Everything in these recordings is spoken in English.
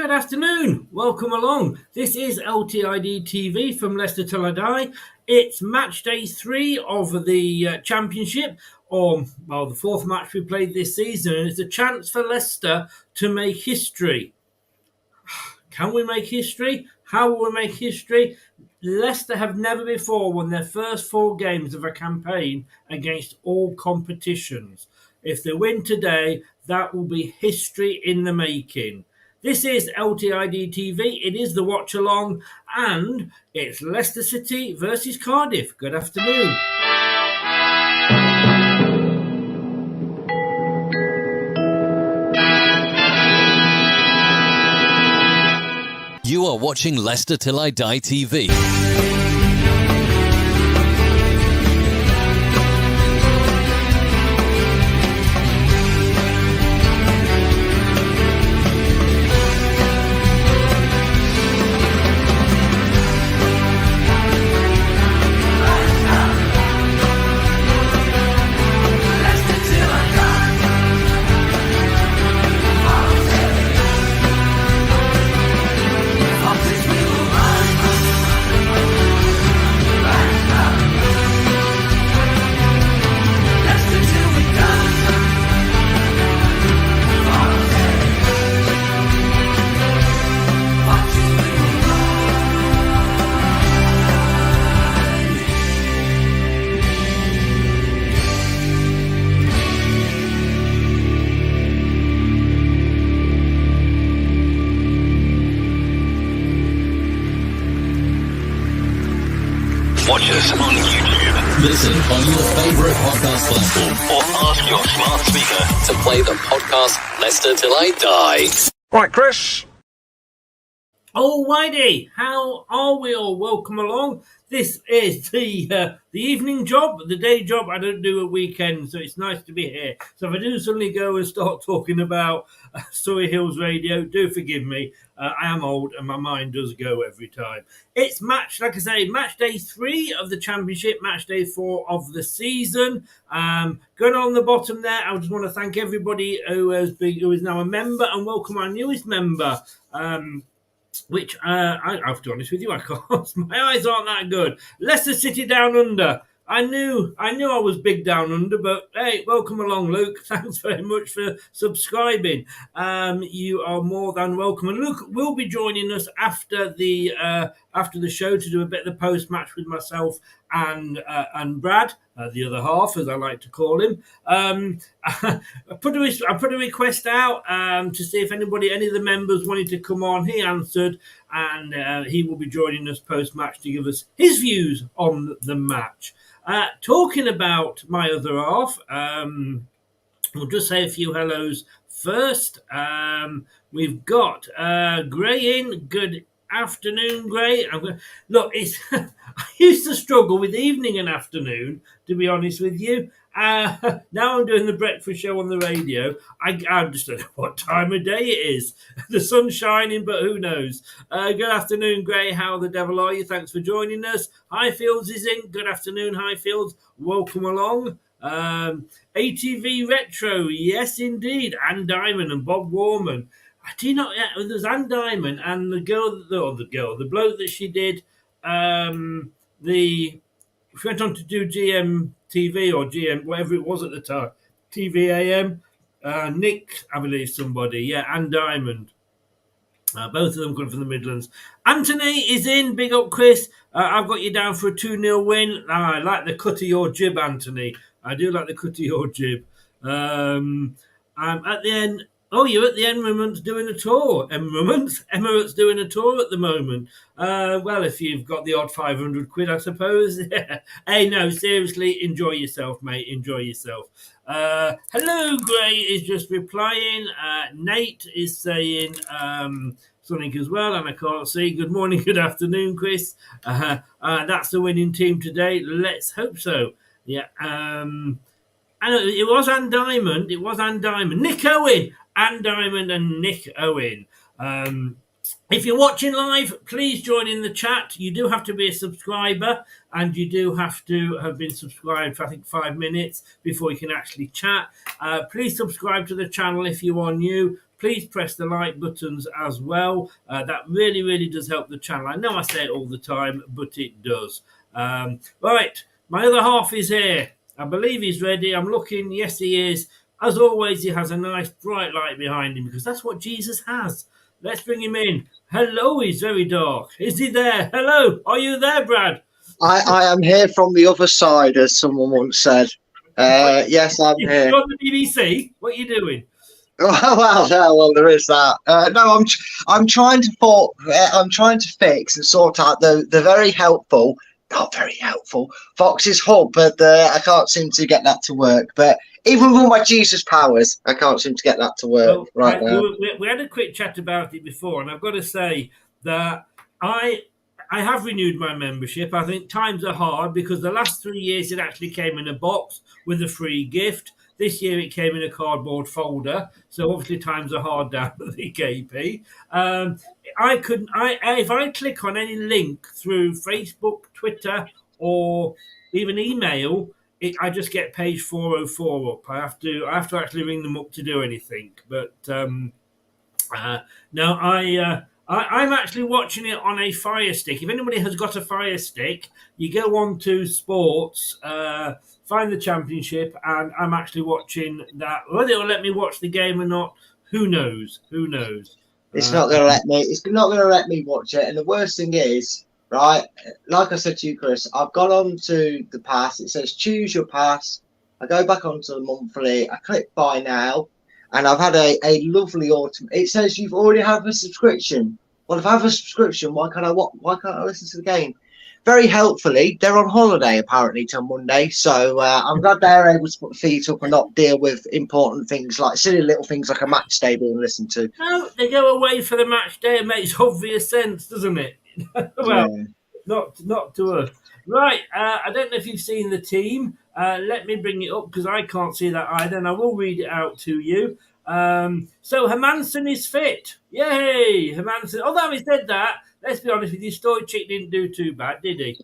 Good afternoon. Welcome along. This is LTID TV from Leicester Till I Die. It's match day 3 of the championship, or the fourth match we played this season, and it's a chance for Leicester to make history. Can we make history? How will we make history? Leicester have never before won their first 4 games of a campaign against all competitions. If they win today, that will be history in the making. This is LTID TV. It is the Watchalong, and it's Leicester City versus Cardiff. Good afternoon. You are watching Leicester Till I Die TV. Watch us on YouTube. Listen on your favourite podcast platform. Or ask your smart speaker To play the podcast Leicester Till I Die. Right, Chris. Oh, Whitey, how are we all? Welcome along. This is the evening job, the day job I don't do at weekends, so it's nice to be here. So if I do suddenly go and start talking about Surrey Hills Radio, do forgive me. I am old and my mind does go every time. It's match day 3 of the championship, match day 4 of the season. Going on the bottom there, I just want to thank everybody who is now a member and welcome our newest member. Which I have to be honest with you, I can't. My eyes aren't that good. Leicester City Down Under. I knew I was big down under, but hey, welcome along, Luke. Thanks very much for subscribing. You are more than welcome. And Luke will be joining us after the show to do a bit of the post match with myself and Brad, the other half, as I like to call him. I put a request out to see if any of the members wanted to come on. He answered, and he will be joining us post match to give us his views on the match. Talking about my other half, we'll just say a few hellos first. We've got Gray in. Good afternoon, Gray. Look, I used to struggle with evening and afternoon, to be honest with you. Now I'm doing the breakfast show on the radio. I just don't know what time of day it is. The sun's shining, but who knows? Good afternoon, Gray. How the devil are you? Thanks for joining us. Highfields is in. Good afternoon, Highfields. Welcome along. ATV Retro, yes indeed. Anne Diamond and Bob Warman. I do not. There's Anne Diamond and the bloke that she did. She went on to do GMTV or GM, whatever it was at the time. TVAM. Nick, I believe somebody. Yeah, Anne Diamond. Both of them come from the Midlands. Anthony is in. Big up, Chris. I've got you down for a 2-0 win. I like the cut of your jib, Anthony. I do like the cut of your jib. At the end. Oh, you're at the Emirates doing a tour. Emirates doing a tour at the moment. Well, if you've got the odd 500 quid, I suppose. Hey, no, seriously, enjoy yourself, mate. Enjoy yourself. Hello, Gray is just replying. Nate is saying something as well, and I can't see. Good morning, good afternoon, Chris. That's the winning team today. Let's hope so. Yeah. And it was Anne Diamond. Nick Owen. Anne Diamond and Nick Owen. If you're watching live, please join in the chat. You do have to be a subscriber, and you do have to have been subscribed for, I think, 5 minutes before you can actually chat. Please subscribe to the channel if you are new. please press the like buttons as well. That really, really does help the channel. I know I say it all the time, but it does. Right, my other half is here. I believe he's ready. I'm looking. Yes, he is. As always, he has a nice bright light behind him because that's what Jesus has. Let's bring him in. Hello, he's very dark. Is he there? Hello, are you there, Brad? I am here from the other side, as someone once said. Yes, I'm here. You're on the BBC. What are you doing? Well, there is that. No, I'm trying to fix and sort out the very helpful, not very helpful, Fox's hub, but I can't seem to get that to work. But even with all my Jesus powers, I can't seem to get that to work now. We had a quick chat about it before, and I've got to say that I have renewed my membership. I think times are hard because the last 3 years it actually came in a box with a free gift. This year it came in a cardboard folder, so obviously times are hard down at the KP. If I click on any link through Facebook, Twitter, or even email, I just get page 404 up. I have to actually ring them up to do anything. But no, I'm actually watching it on a Fire Stick. If anybody has got a Fire Stick, you go on to sports, find the championship, and I'm actually watching that. Whether it'll let me watch the game or not, who knows? Who knows? It's not going to let me. It's not going to let me watch it. And the worst thing is, right? Like I said to you, Chris, I've gone on to the pass. It says choose your pass. I go back onto the monthly. I click buy now. And I've had a lovely autumn. It says you've already had a subscription. Well, if I have a subscription, why can't I listen to the game? Very helpfully, they're on holiday apparently till Monday, so I'm glad they're able to put the feet up and not deal with important things like silly little things like a match day being listened to. No, they go away for the match day. It makes obvious sense, doesn't it? Well, yeah. Not to us. Right, I don't know if you've seen the team. Let me bring it up because I can't see that either, and I will read it out to you. So Hermansen is fit. Yay, Hermansen. Although having said that, let's be honest with you, Stoichik didn't do too bad, did he?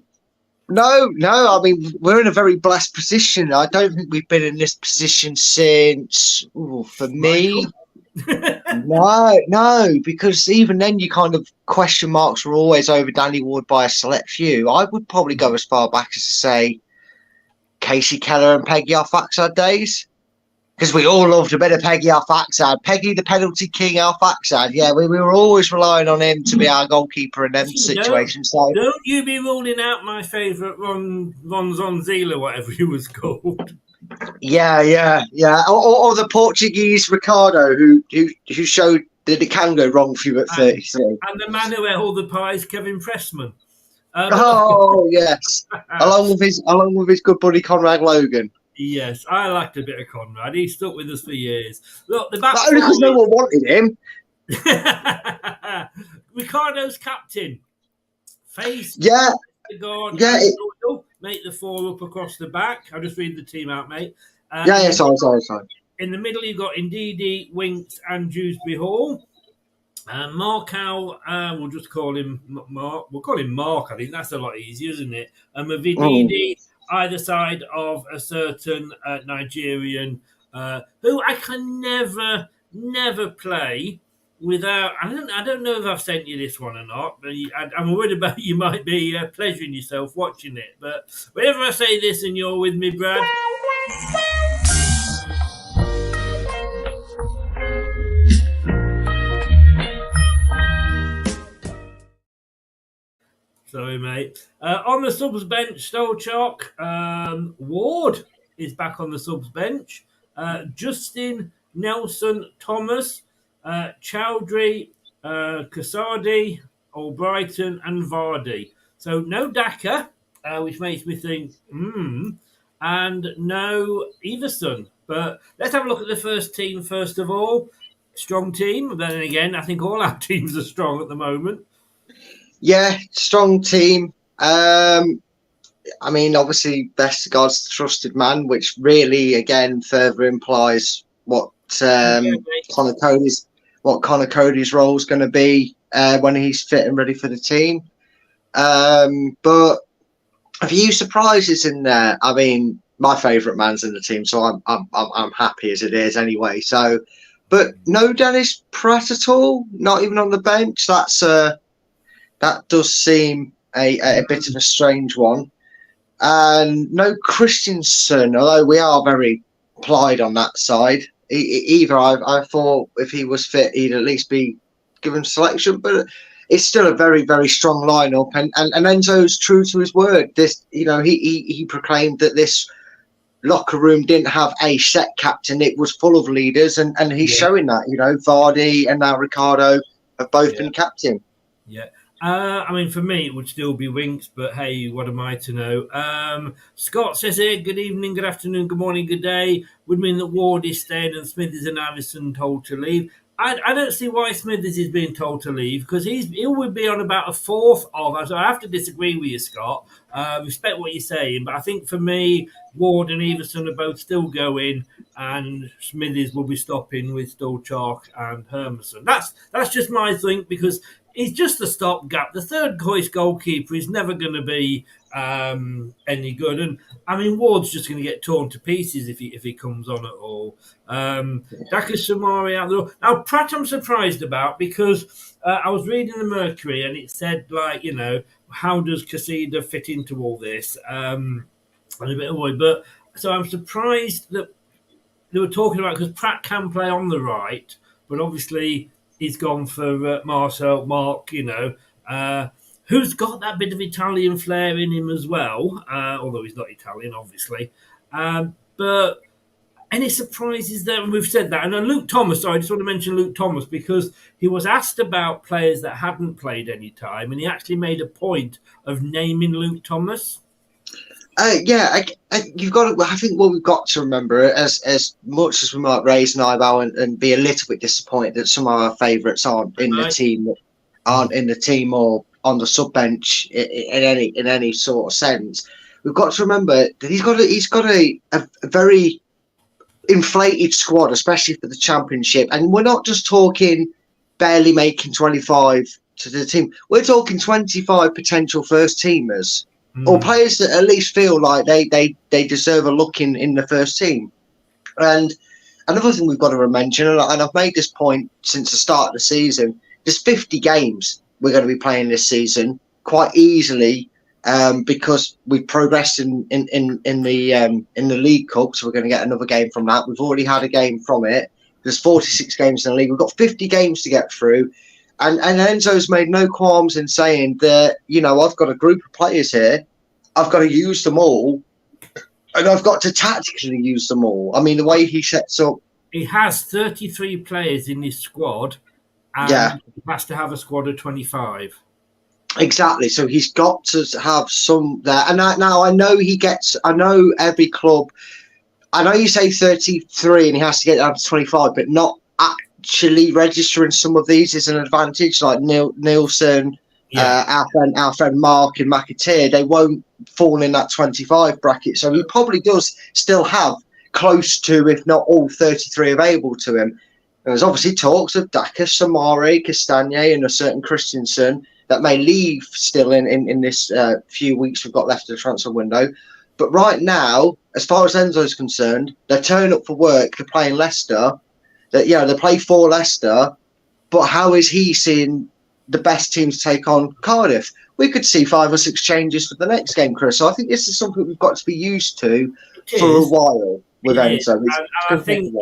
No. I mean, we're in a very blessed position. I don't think we've been in this position since, for me, no, because even then you kind of question marks were always over Danny Ward by a select few. I would probably go as far back as to say Casey Keller and Peggy Al-Faxad days. Because we all loved a bit of Peggy Al-Faxad. Peggy, the penalty king Al-Faxad. Yeah, we were always relying on him to be our goalkeeper in them situations. So don't you be ruling out my favourite Ron Zonzila, whatever he was called. Yeah. Or the Portuguese Ricardo, who showed that it can go wrong for you at 33. And the man who ate all the pies, Kevin Pressman. Yes, along with his good buddy Conrad Logan. Yes, I liked a bit of Conrad. He stuck with us for years. Look, the back not only because no one wanted him. Ricardo's captain. Face. Yeah. Make the 4 up across the back. I'll just read the team out, mate. Sorry. In the middle, you've got Ndidi, Winks, and Dewsbury Hall. Markow, we'll just call him Mark. We'll call him Mark. I think that's a lot easier, isn't it? And Mavididi, either side of a certain Nigerian who I can never play without. I don't know if I've sent you this one or not, but I'm worried about you might be pleasuring yourself watching it. But whenever I say this and you're with me, Brad. Sorry, mate. On the subs bench, Stoichik. Ward is back on the subs bench. Justin, Nelson, Thomas, Chowdhury, Kasadi, Albrighton, and Vardy. So no Daka, which makes me think, and no Everson. But let's have a look at the first team first of all. Strong team. But then again, I think all our teams are strong at the moment. Yeah, strong team. I mean, obviously, Vestergaard's the trusted man, which really, again, further implies what Connor Cody's role is going to be when he's fit and ready for the team. But a few surprises in there. I mean, my favourite man's in the team, so I'm happy as it is anyway. So But no Dennis Pratt at all, not even on the bench. That does seem a bit of a strange one. And no Christensen, although we are very plied on that side. Either I thought if he was fit, he'd at least be given selection, but it's still a very, very strong lineup. And Enzo's true to his word. He proclaimed that this locker room didn't have a set captain; it was full of leaders, and he's showing that. Vardy and now Ricardo have both been captain. Yeah. For me, it would still be Winks, but hey, what am I to know? Scott says here, good evening, good afternoon, good morning, good day. Would mean that Ward is staying and Smithers and Allison told to leave. I don't see why Smithers is being told to leave, because he would be on about a fourth of. So I have to disagree with you, Scott. Respect what you're saying, but I think for me, Ward and Everson are both still going, and Smithers will be stopping with Stolchark and Hermanson. That's just my think, because he's just a stopgap. The third choice goalkeeper is never going to be any good. And Ward's just going to get torn to pieces if he comes on at all. Daka Samari out there. Now, Pratt I'm surprised about, because I was reading the Mercury and it said, how does Casida fit into all this? I'm a bit annoyed. But so I'm surprised that they were talking about, because Pratt can play on the right, but obviously he's gone for Mark, who's got that bit of Italian flair in him as well, although he's not Italian, obviously. But any surprises there? And we've said that. And then Luke Thomas, I just want to mention Luke Thomas, because he was asked about players that hadn't played any time, and he actually made a point of naming Luke Thomas. You've got to. I think what we've got to remember, as much as we might raise an eyebrow and be a little bit disappointed that some of our favourites aren't in the team, or on the sub bench in any sort of sense, we've got to remember that he's got a very inflated squad, especially for the Championship, and we're not just talking barely making 25 to the team. We're talking 25 potential first teamers. Or players that at least feel like they deserve a look in the first team. And another thing we've got to mention, and I've made this point since the start of the season, there's 50 games we're going to be playing this season quite easily, because we've progressed in the League Cup, so we're going to get another game from that. We've already had a game from it. There's 46 games in the league. We've got 50 games to get through. And Enzo's made no qualms in saying that, I've got a group of players here. I've got to use them all. And I've got to tactically use them all. The way he sets up. He has 33 players in his squad. And he has to have a squad of 25. Exactly. So he's got to have some there. And now I know every club. I know you say 33 and he has to get down to 25, but not actually registering some of these is an advantage, like Nielsen, our friend Mark and McAteer. They won't fall in that 25 bracket, so he probably does still have close to, if not all, 33 available to him. And there's obviously talks of Daka, Samari, Castagne and a certain Christensen that may leave still in this few weeks we've got left of the transfer window. But right now, as far as Enzo's concerned, they're turning up for work, they're playing Leicester. They play for Leicester, but how is he seeing the best teams take on Cardiff? We could see 5 or 6 changes for the next game, Chris. So I think this is something we've got to be used to for a while with Enzo. I think,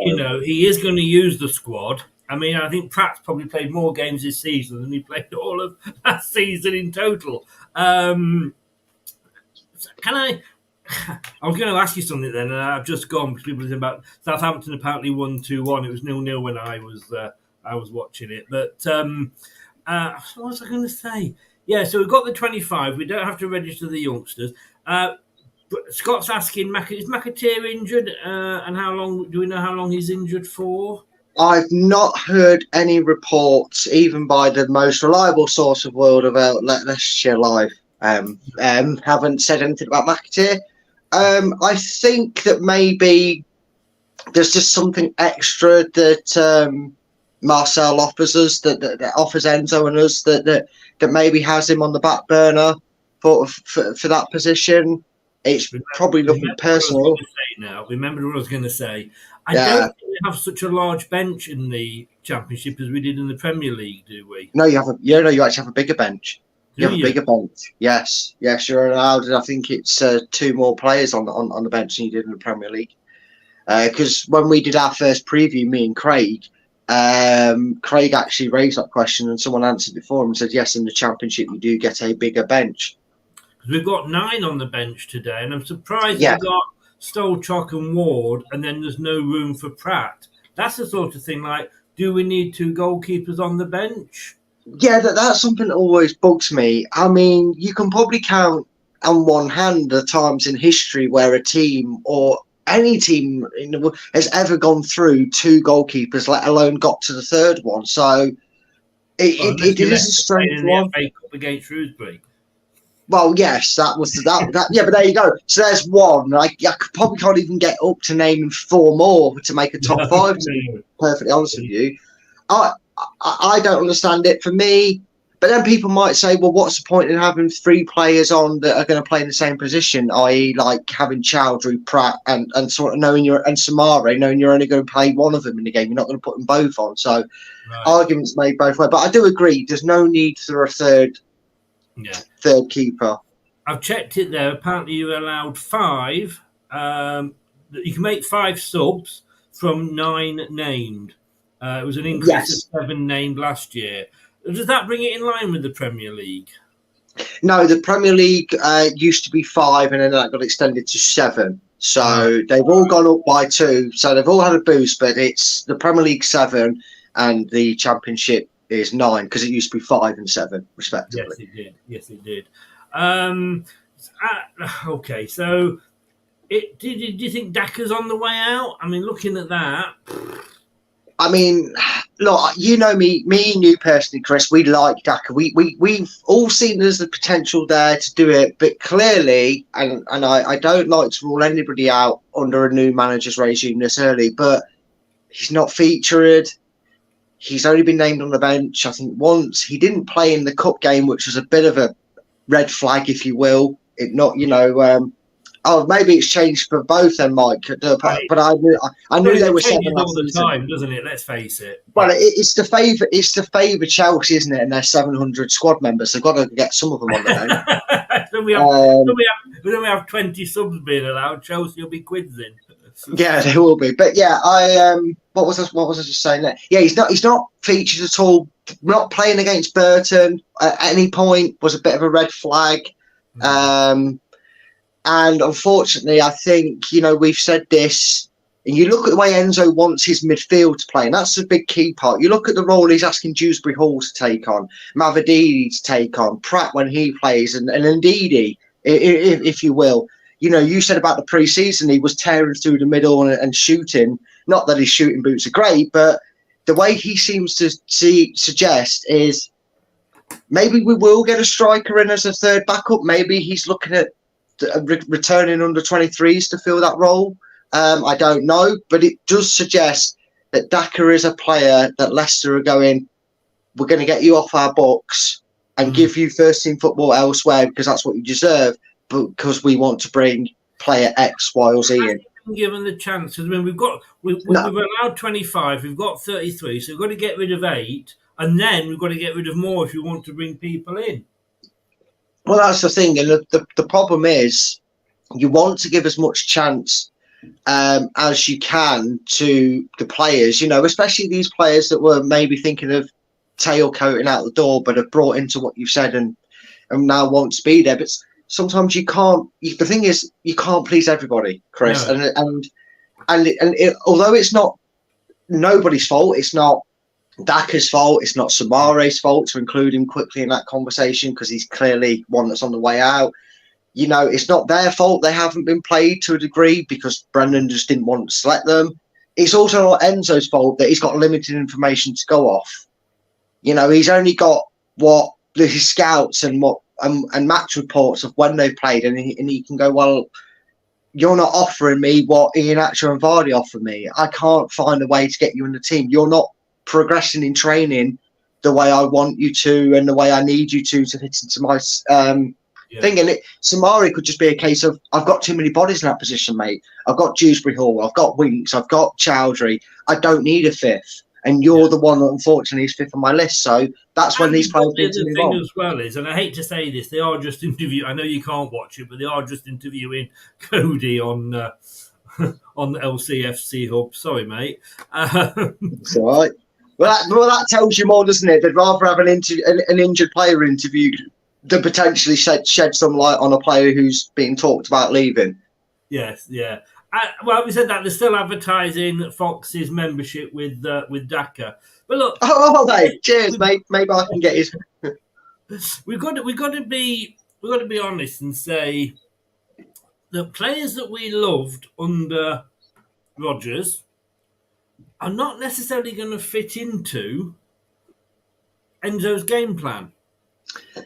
he is going to use the squad. I think Pratt's probably played more games this season than he played all of last season in total. Can I... I was going to ask you something then, and I've just gone because people are saying about Southampton apparently won 2-1. It was 0-0 when I was watching it. But what was I going to say? Yeah, so we've got the 25. We don't have to register the youngsters. Scott's asking, is McAteer injured? And how long? Do we know how long he's injured for? I've not heard any reports, even by the most reliable source of world about Leicestershire Live. Haven't said anything about McAteer. I think that maybe there's just something extra that Marcel offers us, that offers Enzo and us, that maybe has him on the back burner for that position. It's probably nothing personal. Remember what I was going to say. I don't think have such a large bench in the Championship as we did in the Premier League, do we? No, you have you actually have a bigger bench. Do You have you? a bigger bench. Yes, you're allowed. I think it's 2 more players on the bench than you did in the Premier League. Because when we did our first preview, me and Craig, Craig actually raised that question and someone answered it for him and said, yes, in the Championship you do get a bigger bench. Because we've got 9 on the bench today, and I'm surprised Yeah. we've got Stolchok and Ward, and then there's no room for Pratt. That's the sort of thing like, do we need 2 goalkeepers on the bench? Yeah, that's something that always bugs me. I mean, you can probably count on one hand the times in history where a team or any team has ever gone through 2 goalkeepers, let alone got to the third one. So it is a strange one. The FA Cup against Shrewsbury. Well, yes, that was that. Yeah, but there you go. So there's one. I probably can't even get up to naming 4 more to make a top 5. To be perfectly honest with you, I don't understand it. For me, but then people might say, well, what's the point in having 3 players on that are going to play in the same position, i.e., like having Chowdhury, Pratt, and sort of knowing and Samare, knowing you're only going to play one of them in the game, you're not going to put them both on. So arguments made both ways. But I do agree, there's no need for a third keeper. I've checked it there. Apparently, you're allowed 5. You can make 5 subs from 9 named. It was an increase of 7 named last year. Does that bring it in line with the Premier League? No, the Premier League used to be 5 and then that got extended to 7. So they've all gone up by 2. So they've all had a boost, but it's the Premier League 7 and the Championship is 9 because it used to be 5 and 7, respectively. Yes, it did. Okay, so do you think Daka's on the way out? I mean, looking at that... I mean, look, you know me and you personally, Chris, we like Daka. We've all seen there's the potential there to do it, but clearly, and I don't like to rule anybody out under a new manager's regime this early, but he's not featured. He's only been named on the bench, I think, once. He didn't play in the cup game, which was a bit of a red flag, if you will. Maybe it's changed for both then, Mike. But I knew they were 7 all the time, doesn't it? Let's face it. Well, it's to favour Chelsea, isn't it? And their 700 squad members, they've got to get some of them on the bench. Then we have 20 subs being allowed. Chelsea will be quids in. Yeah, they will be. But yeah, what was I just saying there? Yeah, he's not featured at all. Not playing against Burton at any point was a bit of a red flag. And unfortunately, I think, we've said this, and you look at the way Enzo wants his midfield to play, and that's a big key part. You look at the role he's asking Dewsbury Hall to take on, Mavididi to take on, Pratt when he plays, and Ndidi, if you will. You said about the pre-season, he was tearing through the middle and shooting. Not that his shooting boots are great, but the way he seems to suggest is maybe we will get a striker in as a third backup. Maybe he's looking at returning under 23s to fill that role. I don't know, but it does suggest that Daka is a player that Leicester are going, we're going to get you off our books and give you first team football elsewhere because that's what you deserve, but because we want to bring player X, Y, or Z in. Given the chance, because we've allowed 25, we've got 33, so we've got to get rid of 8, and then we've got to get rid of more if you want to bring people in. Well, that's the thing, and the problem is you want to give as much chance as you can to the players, especially these players that were maybe thinking of tailcoating out the door, but have brought into what you've said and now want to be there. But sometimes you can't. The thing is, you can't please everybody, Chris. No. And although it's not nobody's fault, it's not Daka's fault, it's not Samare's fault to include him quickly in that conversation because he's clearly one that's on the way out. It's not their fault they haven't been played to a degree because Brendan just didn't want to select them. It's also not Enzo's fault that he's got limited information to go off. He's only got what his scouts and match reports of when they've played, and he can go, well, you're not offering me what Iheanacho and Vardy offer me. I can't find a way to get you in the team. You're not progressing in training the way I want you to and the way I need you to fit into my thing. And Samari could just be a case of, I've got too many bodies in that position, mate. I've got Dewsbury Hall, I've got Winks, I've got Chowdhury. I don't need a fifth. And you're the one that unfortunately is fifth on my list. So that's when these players need to move on. The thing as well is, and I hate to say this, they are just interviewing. I know you can't watch it, but they are just interviewing Cody on on the LCFC hub. Sorry, mate. It's all right. Well, that tells you more, doesn't it? They'd rather have an injured player interviewed than potentially shed some light on a player who's being talked about leaving. Yes, yeah. Well, we said that they're still advertising Fox's membership with Daka. But look, cheers, mate. Maybe I can get his. We've got to be honest and say the players that we loved under Rodgers are not necessarily going to fit into Enzo's game plan.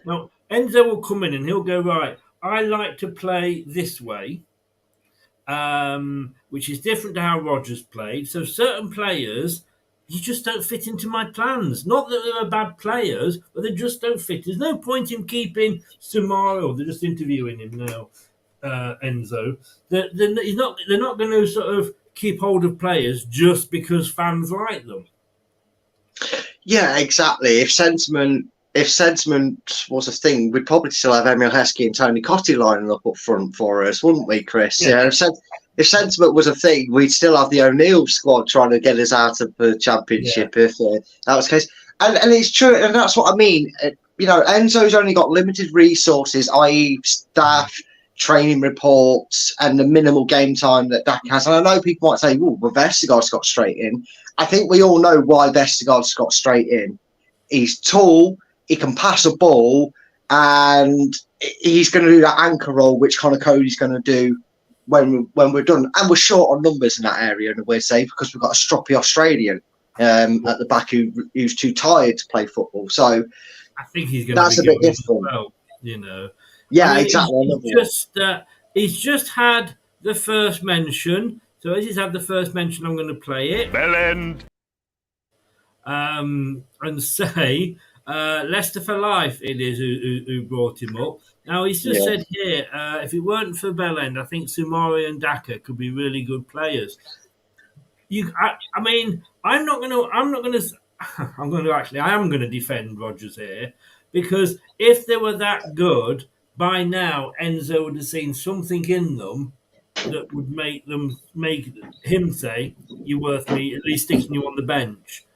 Now, Enzo will come in and he'll go, right, I like to play this way. Which is different to how Rodgers played. So certain players, you just don't fit into my plans. Not that they're bad players, but they just don't fit. There's no point in keeping Samaro. They're just interviewing him now, Enzo. They're not going to sort of keep hold of players just because fans like them. Yeah, exactly. If sentiment was a thing, we'd probably still have Emil Heskey and Tony Cottee lining up front for us, wouldn't we, Chris? Yeah. If sentiment was a thing, we'd still have the O'Neill squad trying to get us out of the championship if that was the case. And it's true, and that's what I mean. Enzo's only got limited resources, i.e. staff, training reports, and the minimal game time that Dak has. And I know people might say, well, Vestergaard's got straight in. I think we all know why Vestergaard's got straight in. He's tall, he can pass a ball, and he's going to do that anchor role, which Connor Cody's going to do when we're done. And we're short on numbers in that area, in a weird say, because we've got a stroppy Australian at the back who's too tired to play football. So I think he's going that's to a bit different. Well, Yeah, I mean, exactly. He's just had the first mention. So as he's had the first mention, I'm going to play it. Bell end. And say Leicester for life. It is who brought him up. Now he's just said here, if it weren't for Bellend, I think Sumari and Daka could be really good players. I am going to defend Rodgers here, because if they were that good, by now Enzo would have seen something in them that would make him say, "You're worth me at least sticking you on the bench."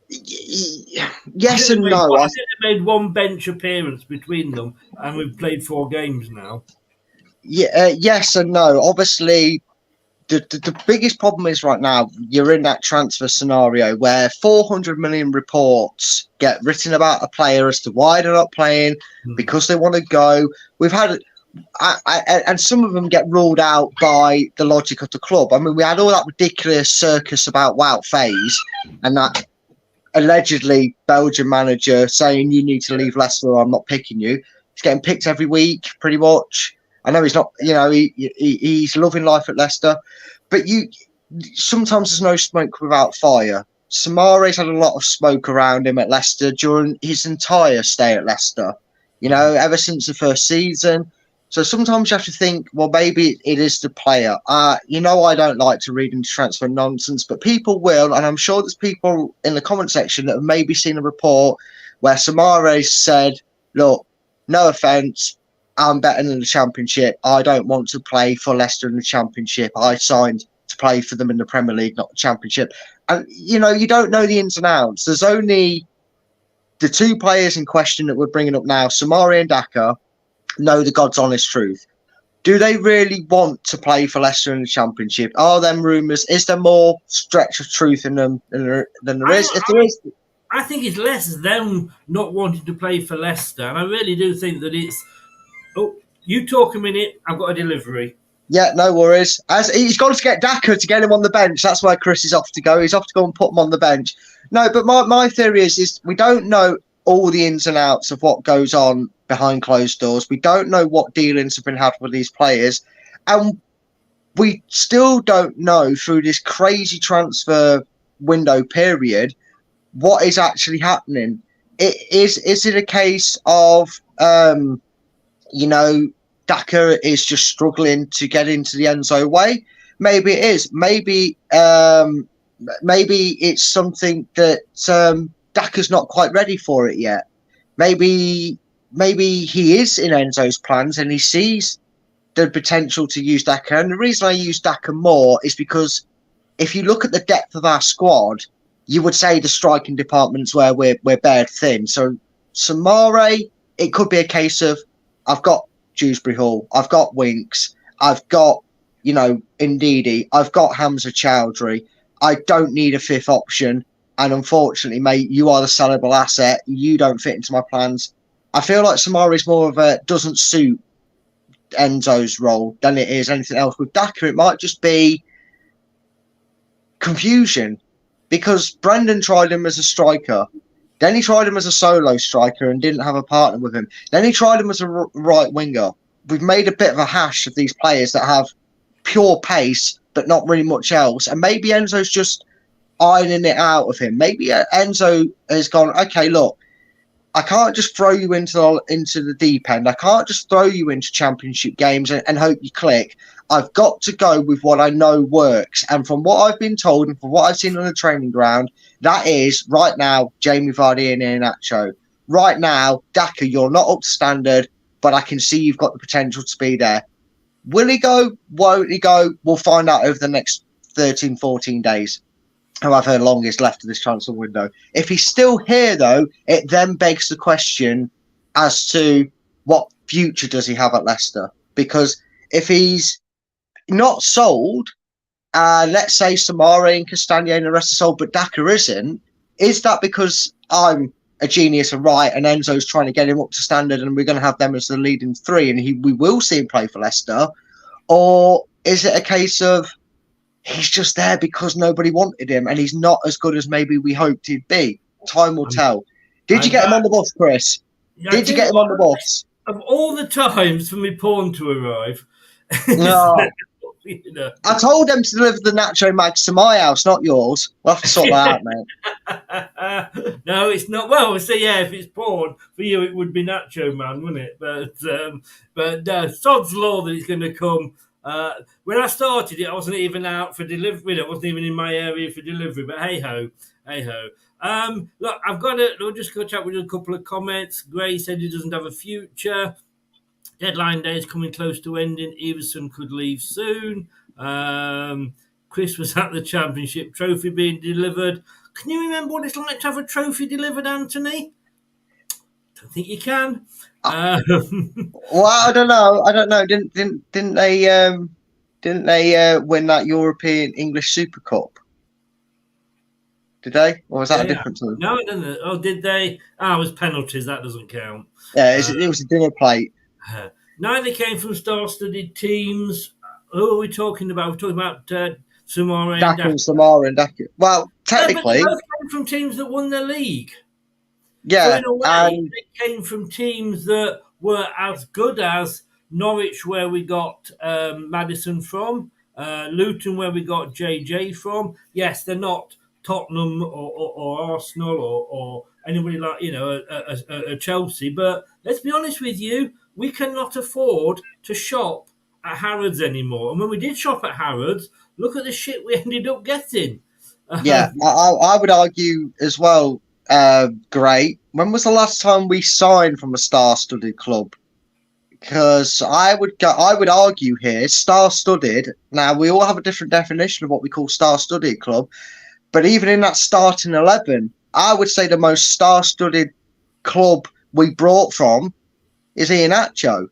Yes and no. I think they made one bench appearance between them, and we've played 4 games now. Yeah, yes and no. Obviously, the biggest problem is right now you're in that transfer scenario where 400 million reports get written about a player as to why they're not playing, because they want to go. We've had, and some of them get ruled out by the logic of the club. I mean, we had all that ridiculous circus about Wout Faes and that allegedly Belgian manager saying you need to leave Leicester or I'm not picking you. He's getting picked every week, pretty much. I know he's not, he's loving life at Leicester, but sometimes there's no smoke without fire. Samare's had a lot of smoke around him at Leicester during his entire stay at Leicester, ever since the first season. So sometimes you have to think, well, maybe it is the player. I don't like to read into transfer nonsense, but people will, and I'm sure there's people in the comment section that have maybe seen a report where Samare said, look, no offence, I'm better than the Championship. I don't want to play for Leicester in the Championship. I signed to play for them in the Premier League, not the Championship. And, you don't know the ins and outs. There's only the 2 players in question that we're bringing up now, Samari and Daka, know the God's honest truth. Do they really want to play for Leicester in the Championship? Are them rumours? Is there more stretch of truth in them than there is? If there is, I think it's less them not wanting to play for Leicester, and I really do think that it's. Oh, you talk a minute. I've got a delivery. Yeah, no worries. As he's got to get Daka to get him on the bench. That's where Chris is off to go. He's off to go and put him on the bench. No, but my theory is we don't know all the ins and outs of what goes on behind closed doors. We don't know what dealings have been had with these players. And we still don't know through this crazy transfer window period what is actually happening. Is it a case of Daka is just struggling to get into the Enzo way. Maybe it is. Maybe it's something that Daka's not quite ready for it yet. Maybe he is in Enzo's plans and he sees the potential to use Daka. And the reason I use Daka more is because if you look at the depth of our squad, you would say the striking department's where we're bare thin. So Samare, it could be a case of I've got Dewsbury Hall, I've got Winks, I've got Ndidi, I've got Hamza Chowdhury. I don't need a fifth option. And unfortunately, mate, you are the sellable asset. You don't fit into my plans. I feel like Samare is more of a doesn't suit Enzo's role than it is anything else. With Daka, it might just be confusion because Brendan tried him as a striker. Then he tried him as a solo striker and didn't have a partner with him. Then he tried him as a right winger. We've made a bit of a hash of these players that have pure pace but not really much else. And maybe Enzo's just ironing it out of him. Maybe Enzo has gone, okay, look, I can't just throw you into the deep end. I can't just throw you into championship games and hope you click. I've got to go with what I know works. And from what I've been told and from what I've seen on the training ground, that is right now Jamie Vardy and Iheanacho. Right now, Daka, you're not up to standard, but I can see you've got the potential to be there. Will he go? Won't he go? We'll find out over the next 13, 14 days. However long is left of this transfer window. If he's still here, though, it then begs the question as to what future does he have at Leicester? Because if he's not sold, let's say Samare and Castagna and the rest are sold, but Daka isn't, is that because I'm a genius and right and Enzo's trying to get him up to standard and we're going to have them as the leading three and we will see him play for Leicester? Or is it a case of he's just there because nobody wanted him and he's not as good as maybe we hoped he'd be? Time will tell. Did you get him on the bus, Chris? Did you get him on the bus? Of all the times for me pawn to arrive, no. I told them to deliver the Nacho Mags to my house, not yours. We'll have to sort that out, mate. No, it's not. Well, so yeah, if it's porn for you, it would be Nacho Man, wouldn't it? But sod's law that it's going to come. When I started it, I wasn't even out for delivery. It wasn't even in my area for delivery. But hey ho. Look, I'll just go chat with a couple of comments. Gray said he doesn't have a future. Deadline day is coming close to ending. Everson could leave soon. Chris was at the championship trophy being delivered. Can you remember what it's like to have a trophy delivered, Anthony? Don't think you can. Well, I don't know. Didn't they win that European English Super Cup? Did they? Or was that a different team? No, I don't know. Oh, did they? it was penalties. That doesn't count. Yeah, it was a dinner plate. Neither came from star-studded teams. Who are we talking about? We're talking about Samare and Samare and Daka. Well, technically, but they both came from teams that won the league. Yeah, so in a way, they came from teams that were as good as Norwich, where we got Maddison from, Luton, where we got JJ from. Yes, they're not Tottenham or Arsenal or anybody like a Chelsea, but let's be honest with you. We cannot afford to shop at Harrods anymore. And when we did shop at Harrods, look at the shit we ended up getting. Yeah, I would argue as well, Gray. When was the last time we signed from a star-studded club? Because I would argue here, star-studded. Now, we all have a different definition of what we call star-studded club. But even in that starting 11, I would say the most star-studded club we brought from is Iheanacho,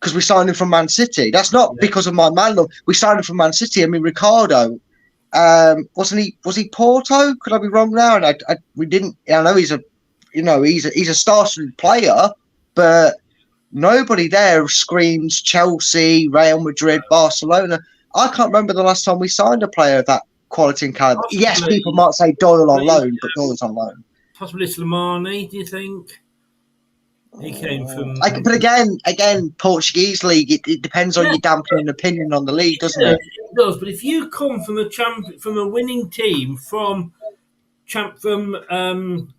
because we signed him from Man City. That's not because of my man love. We signed him from Man City. I mean, Ricardo, wasn't he? Was he Porto? Could I be wrong now? And we didn't. I know he's a star-studded player, but nobody there screams Chelsea, Real Madrid, Barcelona. I can't remember the last time we signed a player of that quality and caliber. Yes, people might say Doyle on loan, but Doyle's on loan. Possibly Slimani, do you think? He came from... But again, Portuguese league, it depends on your dampening opinion on the league, doesn't it? It does, but if you come from a winning team from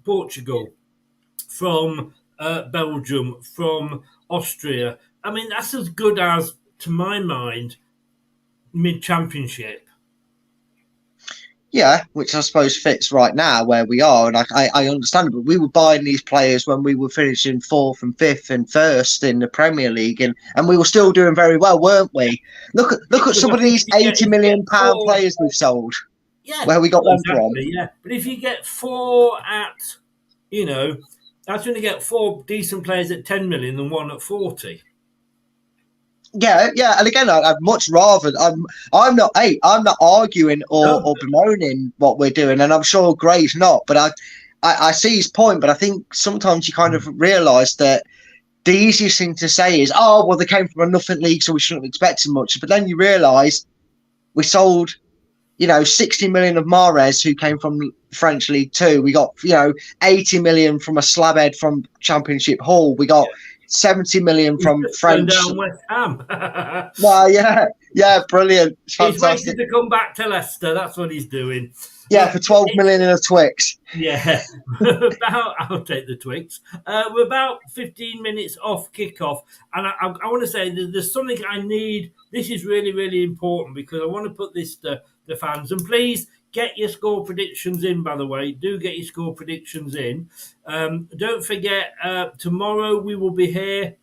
Portugal, from Belgium, from Austria, I mean, that's as good as, to my mind, mid-championship. Yeah, which I suppose fits right now where we are, and I understand it. But we were buying these players when we were finishing 4th and 5th and 1st in the Premier League, and we were still doing very well, weren't we? Look at some of these £80 million players we've sold. Yeah, where we got them from. Yeah, but if you get 4 at, that's when you get 4 decent players at 10 million than 1 at 40. Yeah, and again, I'd much rather. I'm not arguing or bemoaning what we're doing, and I'm sure Gray's not. But I see his point. But I think sometimes you kind of realise that the easiest thing to say is, "Oh, well, they came from a nothing league, so we shouldn't have expected much." But then you realise we sold, 60 million of Mahrez, who came from French League 2. We got 80 million from a slabhead from Championship Hull. We got 70 million from French. Down West Ham. Well, yeah, brilliant. Fantastic. He's waiting to come back to Leicester. That's what he's doing. Yeah, for 12 million in a Twix. Yeah, I'll take the Twix. We're about 15 minutes off kickoff, and I want to say that there's something I need. This is really, really important because I want to put this to the fans. And please get your score predictions in, by the way. Do get your score predictions in. Don't forget, tomorrow we will be here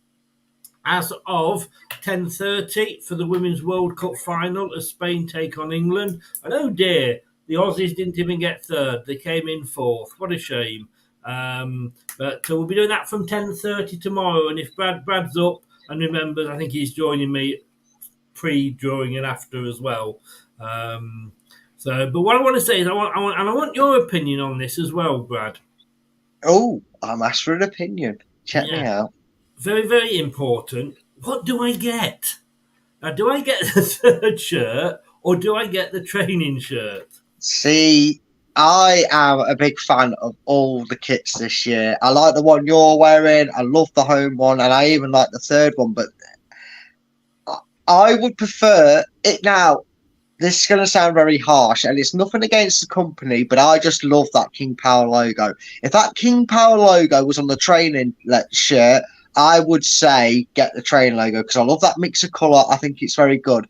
as of 10:30 for the Women's World Cup final as Spain take on England. And oh dear, the Aussies didn't even get third. They came in fourth. What a shame. But we'll be doing that from 10:30 tomorrow. And if Brad's up and remembers, I think he's joining me pre, during, and after as well. But what I want to say is, I want your opinion on this as well, Brad. Oh, I'm asked for an opinion. Check me out. Very, very important. What do I get? Now, do I get the third shirt or do I get the training shirt? See, I am a big fan of all the kits this year. I like the one you're wearing. I love the home one, and I even like the third one. But I would prefer it now. This is going to sound very harsh, and it's nothing against the company, but I just love that King Power logo. If that King Power logo was on the training shirt, I would say get the training logo because I love that mix of colour. I think it's very good.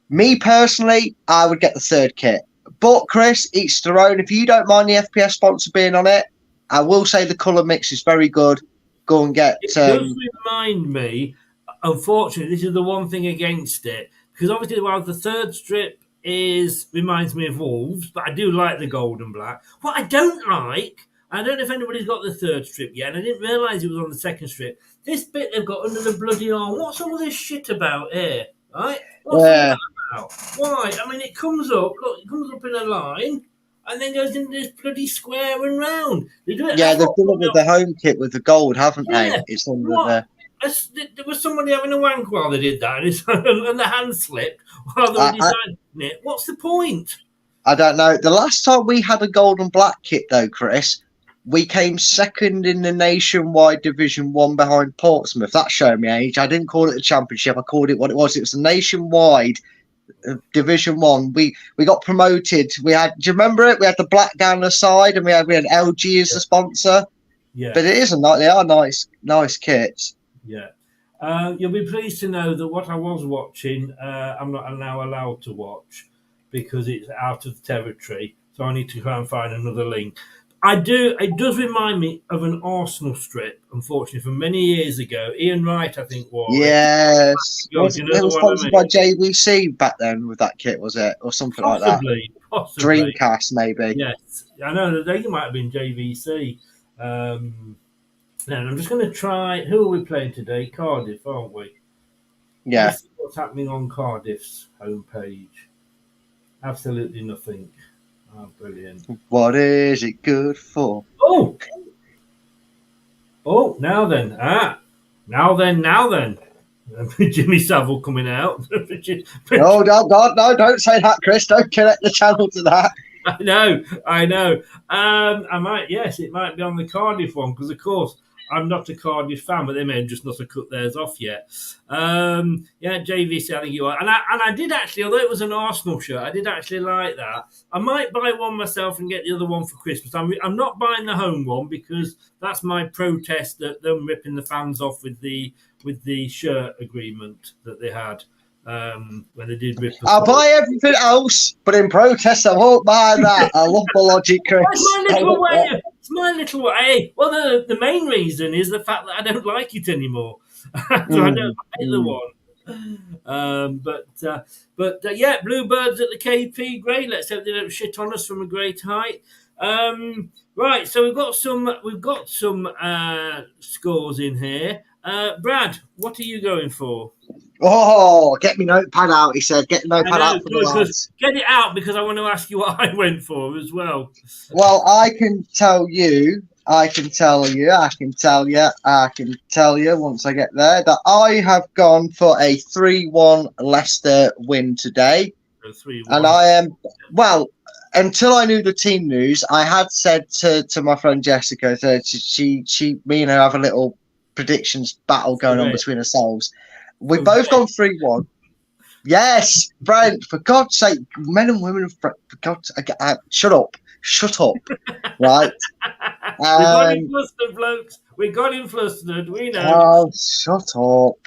Me personally, I would get the third kit. But Chris, each their own. If you don't mind the FPS sponsor being on it, I will say the colour mix is very good. Go and get. It does remind me. Unfortunately, this is the one thing against it. Because obviously, while the third strip reminds me of Wolves, but I do like the gold and black. What I don't like, I don't know if anybody's got the third strip yet, and I didn't realise it was on the second strip. This bit they've got under the bloody arm. What's all this shit about here? Right? What's all that about? Why? I mean, it comes up. Look, it comes up in a line, and then goes into this bloody square and round. They do it. Yeah, they've done it with the home kit with the gold, haven't they? It's under the. There was somebody having a wank while they did that, and the hand slipped while they were designing it. What's the point? I don't know. The last time we had a gold and black kit, though, Chris, we came second in the nationwide Division 1 behind Portsmouth. That's showing me age. I didn't call it the Championship. I called it what it was. It was the nationwide Division 1. We got promoted. Do you remember it? We had the black down the side, and we had LG as the sponsor. Yeah. But it isn't like they are nice kits. Yeah. You'll be pleased to know that what I was watching, I'm not now allowed to watch because it's out of the territory. So I need to try and find another link. It does remind me of an Arsenal strip, unfortunately, from many years ago. Ian Wright, I think, wore it was sponsored by JVC back then with that kit, was it? Or something like that? Possibly. Dreamcast, maybe. Yes. I know that they might have been JVC. Now, I'm just going to try. Who are we playing today? Cardiff, aren't we? Yeah. Let's see what's happening on Cardiff's homepage. Absolutely nothing. Oh, brilliant. What is it good for? Oh, now then. Now then. Jimmy Savile coming out. Oh, God, no, don't say that, Chris. Don't connect the channel to that. I know. I might, yes, it might be on the Cardiff one because, of course, I'm not a Cardiff fan, but they may have just not have cut theirs off yet. JVC, I think you are. And I did actually, although it was an Arsenal shirt, I did actually like that. I might buy one myself and get the other one for Christmas. I'm not buying the home one because that's my protest at them ripping the fans off with the shirt agreement that they had. When they did rip I'll buy everything else, but in protest, I won't buy that. I love the logic, Chris. It's my little way. Well, the main reason is the fact that I don't like it anymore. So I don't like the one. Yeah, Bluebirds at the KP, great. Let's hope they don't shit on us from a great height. Right, so we've got some scores in here. Brad, what are you going for? Oh, get me notepad out, he said. Get the notepad out for the lads. Get it out because I want to ask you what I went for as well. Well, I can tell you once I get there that I have gone for a 3-1 Leicester win today. 3-1. And I am, well, until I knew the team news, I had said to my friend Jessica that me and her have a little predictions battle going on between ourselves. We've both gone 3-1. Yes, Brent, for God's sake, men and women, for God's sake, shut up. Right? We got him flustered, blokes. We got him flustered, we know. Oh, shut up.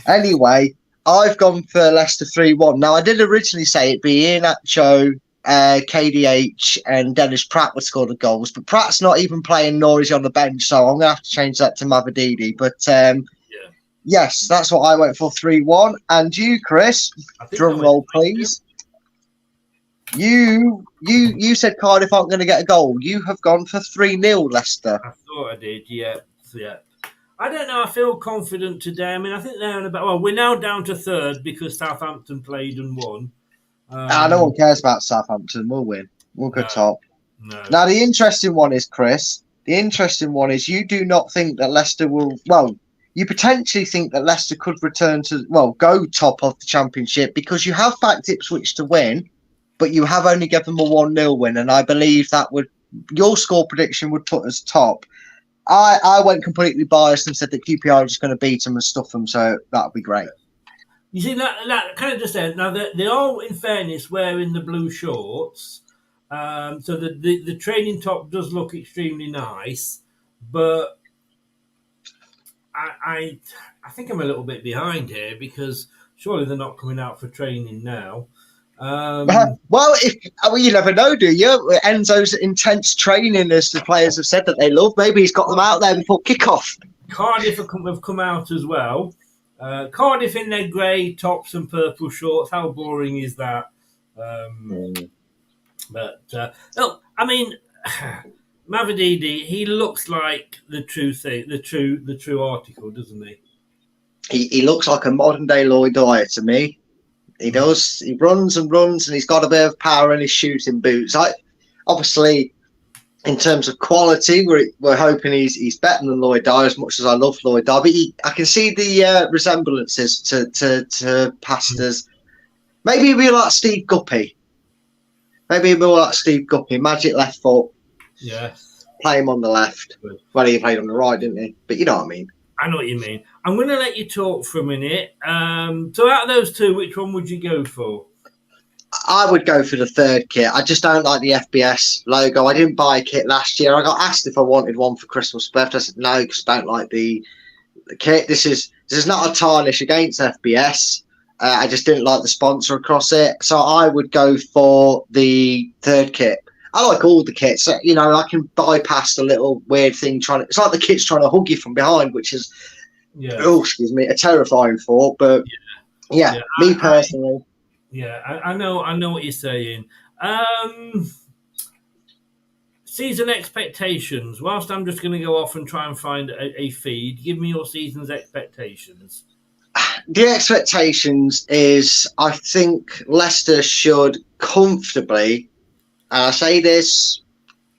Anyway, I've gone for Leicester 3-1. Now, I did originally say it'd be Iheanacho, KDH and Dennis Pratt would score the goals, but Pratt's not even playing nor is he on the bench, so I'm going to have to change that to Mavididi. But yes, that's what I went for, 3-1. And you, Chris, drum roll, please. You said Cardiff aren't going to get a goal. You have gone for 3-0 Leicester. I thought I did, yeah. I don't know. I feel confident today. I mean, I think they're we're now down to third because Southampton played and won. No one cares about Southampton. We'll win. We'll go top. No. Now, the interesting one is, Chris, you do not think that Leicester will... Well, you potentially think that Leicester could return to... Well, go top of the Championship because you have backed Ipswich to win, but you have only given them a 1-0 win, and I believe that would... Your score prediction would put us top. I went completely biased and said that QPR are just going to beat them and stuff them, so that would be great. You see, that kind of just says, now they are, in fairness, wearing the blue shorts, so the training top does look extremely nice, but I think I'm a little bit behind here because surely they're not coming out for training now. You never know, do you? Enzo's intense training, as the players have said that they love. Maybe he's got them out there before kickoff. Cardiff have come out as well. Cardiff in their grey tops and purple shorts. How boring is that? Mavididi, he looks like the true thing, the true article, doesn't he? He looks like a modern day Lloyd Dyer to me. He does. He runs and he's got a bit of power in his shooting boots. Obviously, in terms of quality, we're hoping he's better than Lloyd Dyer, as much as I love Lloyd Dyer. But I can see the resemblances to pastors. Maybe he'll be like Steve Guppy. Magic left foot. Yes. Play him on the left. Well, he played on the right, didn't he? But you know what I mean. I know what you mean. I'm going to let you talk for a minute. So out of those two, which one would you go for? I would go for the third kit. I just don't like the FBS logo. I didn't buy a kit last year. I got asked if I wanted one for Christmas birthday. I said no because I don't like the kit. This is not a tarnish against FBS. I just didn't like the sponsor across it. So I would go for the third kit. I like all the kits. I can bypass the little weird thing it's like the kit's trying to hug you from behind, which is a terrifying thought. But me personally. I know what you're saying. Season expectations. Whilst I'm just going to go off and try and find a feed, give me your season's expectations. The expectations is I think Leicester should comfortably, and I say this,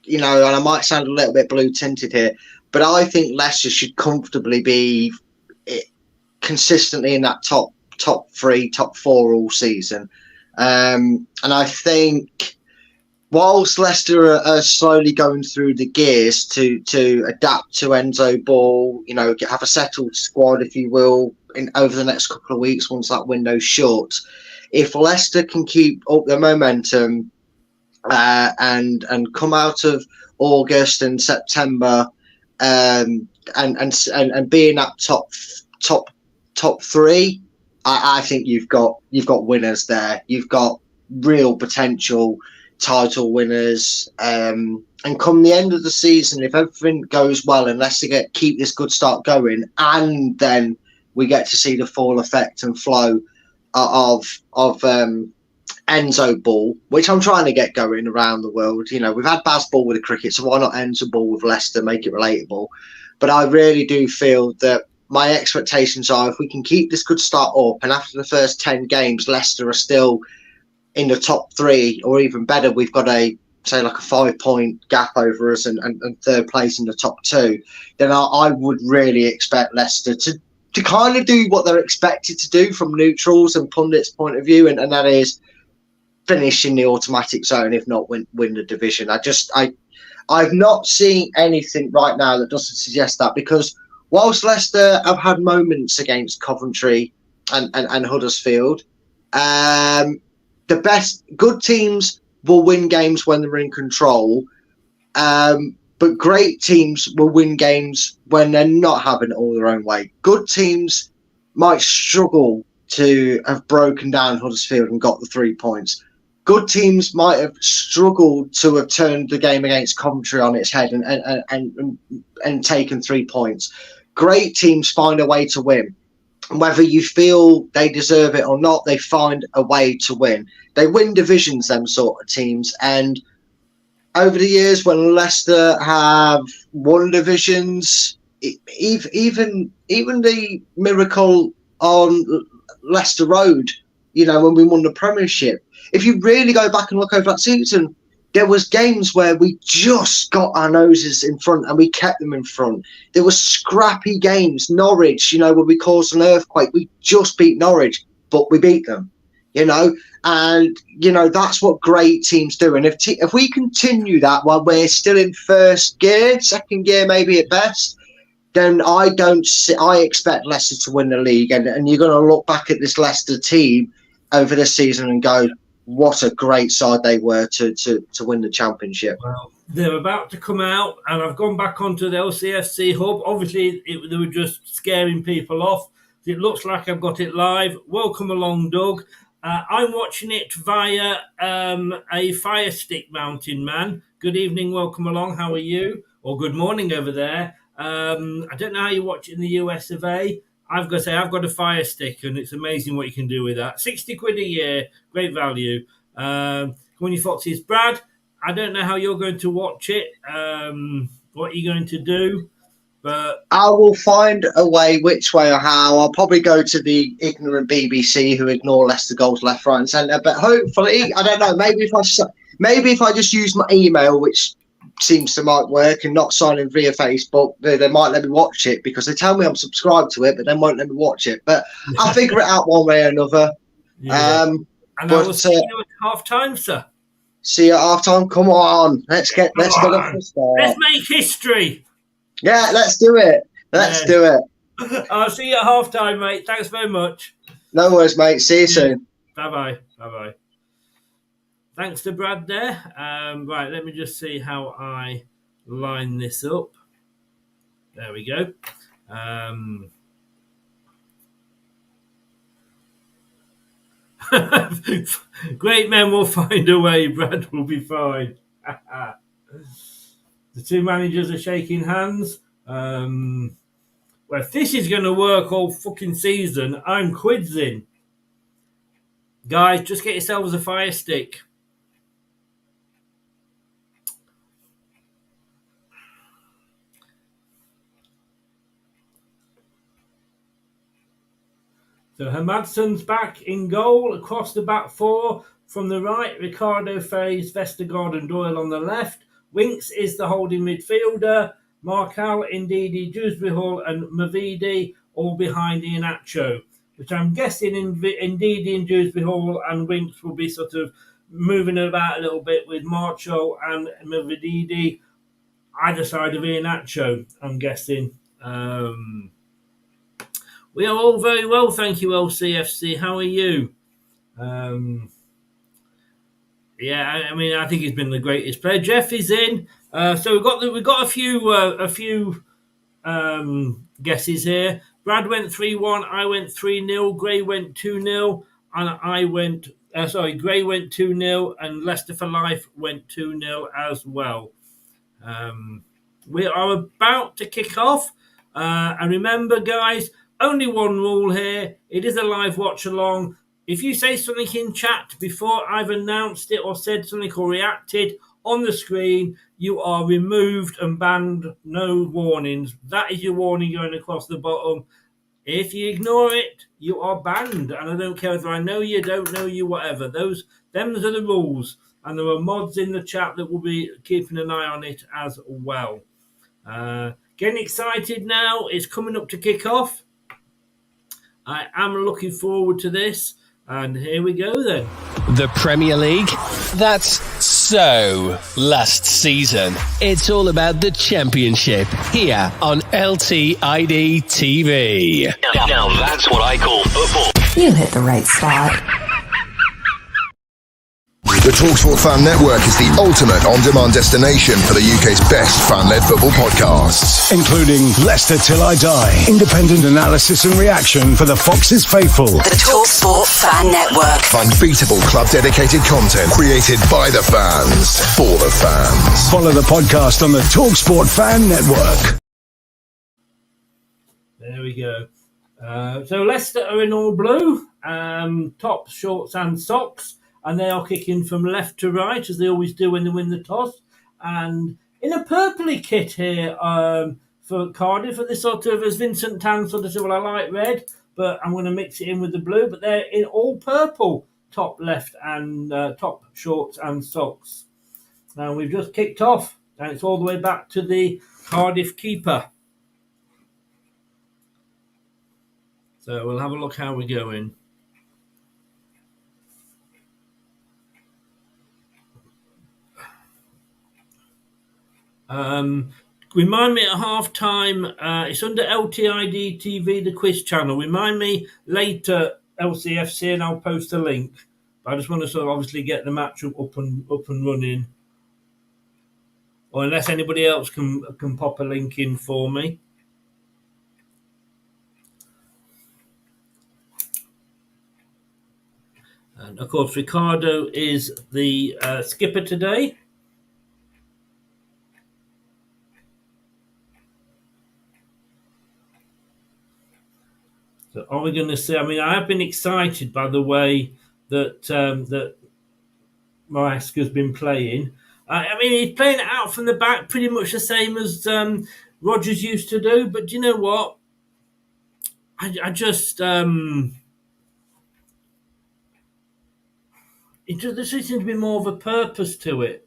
and I might sound a little bit blue tinted here, but I think Leicester should comfortably be consistently in that top 3, top 4 all season. And I think whilst Leicester are slowly going through the gears to adapt to Enzo Ball, have a settled squad, if you will, over the next couple of weeks once that window's shut. If Leicester can keep up their momentum and come out of August and September and be in that top three, I think you've got winners there. You've got real potential title winners. And come the end of the season, if everything goes well and Leicester keep this good start going, and then we get to see the full effect and flow of Enzo Ball, which I'm trying to get going around the world. We've had Baz Ball with the cricket, so why not Enzo Ball with Leicester, make it relatable? But I really do feel that my expectations are, if we can keep this good start up, and after the first 10 games, Leicester are still in the top three, or even better, we've got a 5-point gap over us and third place in the top two, then I would really expect Leicester to kind of do what they're expected to do from neutrals and pundits' point of view, and that is finish in the automatic zone, if not win the division. I've not seen anything right now that doesn't suggest that, because whilst Leicester have had moments against Coventry and Huddersfield, the best good teams will win games when they're in control, but great teams will win games when they're not having it all their own way. Good teams might struggle to have broken down Huddersfield and got the 3 points. Good teams might have struggled to have turned the game against Coventry on its head and taken 3 points. Great teams find a way to win. Whether you feel they deserve it or not, they find a way to win. They win divisions, them sort of teams. And over the years, when Leicester have won divisions, even the miracle on Leicester Road, when we won the Premiership, if you really go back and look over that season, there was games where we just got our noses in front and we kept them in front. There were scrappy games. Norwich, where we caused an earthquake. We just beat Norwich, but we beat them, And, that's what great teams do. And if we continue that while we're still in first gear, second gear maybe at best, then I expect Leicester to win the league. And you're going to look back at this Leicester team over this season and go, what a great side they were to win the championship. Well, they're about to come out, and I've gone back onto the LCFC hub. Obviously, they were just scaring people off. It looks like I've got it live. Welcome along, Doug. I'm watching it via a Fire Stick mountain man. Good evening, welcome along. How are you? Or good morning over there. I don't know how you watch it in the US of A. I've got to say, I've got a Fire Stick, and it's amazing what you can do with that. 60 quid a year, great value. Come on, you foxes. Brad, I don't know how you're going to watch it, what you're going to do, but I will find a way, which way or how. I'll probably go to the ignorant BBC who ignore Leicester goals left, right, and centre. But hopefully, I don't know. Maybe if I just use my email, which seems to might work, and not sign in via Facebook, they might let me watch it, because they tell me I'm subscribed to it, but they won't let me watch it. But I'll figure it out one way or another. Yeah. And I will see you at half time, sir. See you at half time. Come on, let's get the first start. Let's make history. Yeah, let's do it. Let's do it. I'll see you at half time, mate. Thanks very much. No worries, mate. See you soon. Bye bye. Thanks to Brad there. Right, let me just see how I line this up. There we go. Great men will find a way. Brad will be fine. The two managers are shaking hands. Well, if this is going to work all fucking season, I'm quidsing. Guys, just get yourselves a Fire Stick. So Hermanson's back in goal across the back four. From the right, Ricardo, Fays, Vestergaard and Doyle on the left. Winks is the holding midfielder. Markal, Ndidi, Dewsbury Hall and Mavidi all behind Iheanacho, which I'm guessing Ndidi and Dewsbury Hall and Winks will be sort of moving about a little bit with Marcho and Mavididi either side of Iheanacho, I'm guessing. We are all very well, thank you, LCFC. How are you? I mean, I think he's been the greatest player. Jeff is in. So we've got a few guesses here. Brad went 3-1. I went 3-0. Gray went 2-0, and I went. Gray went 2-0, and Leicester for Life went 2-0 as well. We are about to kick off. And remember, guys, only one rule here. It is a live watch along. If you say something in chat before I've announced it or said something or reacted on the screen, you are removed and banned. No warnings. That is your warning going across the bottom. If you ignore it, you are banned. And I don't care whether I know you, don't know you, whatever. Them's are the rules. And there are mods in the chat that will be keeping an eye on it as well. Getting excited now. It's coming up to kick off. I am looking forward to this. And here we go then. The Premier League? That's so last season. It's all about the Championship here on LTID TV. Now that's what I call football. You hit the right spot. The TalkSport Fan Network is the ultimate on-demand destination for the UK's best fan-led football podcasts, including Leicester Till I Die, independent analysis and reaction for the Foxes faithful. The TalkSport Fan Network. Unbeatable club-dedicated content created by the fans, for the fans. Follow the podcast on the TalkSport Fan Network. There we go. So Leicester are in all blue, tops, shorts and socks. And they are kicking from left to right, as they always do when they win the toss. And in a purpley kit here for Cardiff, for this sort of, as Vincent Tan sort of said, well, I like red, but I'm going to mix it in with the blue. But they're in all purple, top left and top shorts and socks. Now we've just kicked off, and it's all the way back to the Cardiff keeper. So we'll have a look how we're going. Remind me at half time, it's under LTID TV, the quiz channel. Remind me later, LCFC, and I'll post a link. But I just want to sort of obviously get the match up and running. Or unless anybody else can pop a link in for me. And of course, Ricardo is the skipper today. So are we going to see? I mean, I have been excited by the way that that Maresca's been playing. I mean, he's playing it out from the back, pretty much the same as Rodgers used to do. But do you know what? I just there seems to be more of a purpose to it.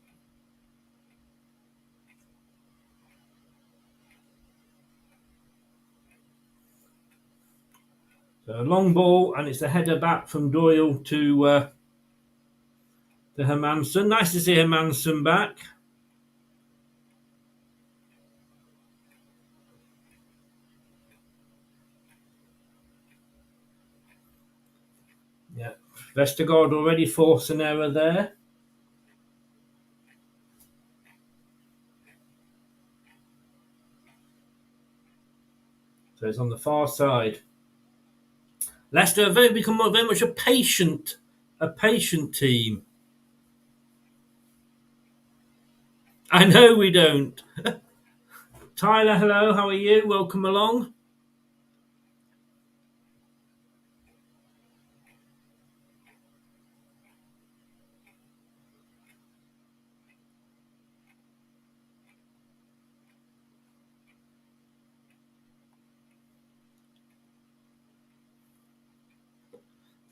So a long ball, and it's a header back from Doyle to Hermansen. Nice to see Hermansen back. Yeah, Vestergaard already forced an error there. So it's on the far side. Leicester have become very much a patient team. I know we don't. Tyler, hello, how are you? Welcome along.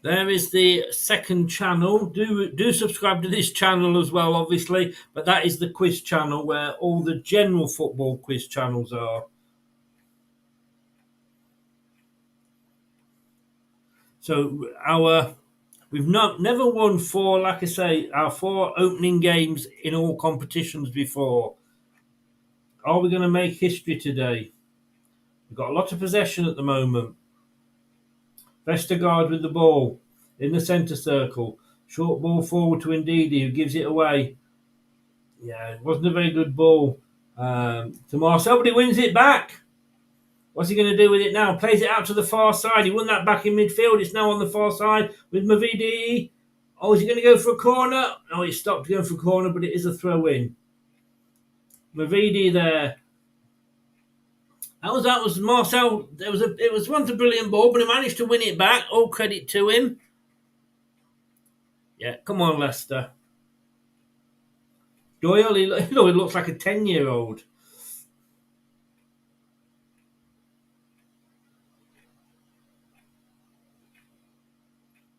There is the second channel. Do subscribe to this channel as well, obviously. But that is the quiz channel where all the general football quiz channels are. So our We've never won 4, like I say, our 4 opening games in all competitions before. Are we going to make history today? We've got a lot of possession at the moment. Vestergaard with the ball in the centre circle. Short ball forward to Ndidi, who gives it away. Yeah, it wasn't a very good ball to Marcel, but he wins it back. What's he going to do with it now? Plays it out to the far side. He won that back in midfield. It's now on the far side with Mavidi. Oh, is he going to go for a corner? No, he stopped going for a corner, but it is a throw-in. Mavidi there. That was Marcel. It was once a brilliant ball, but he managed to win it back. All credit to him. Yeah, come on, Leicester. Doyle, he looks like a 10-year-old.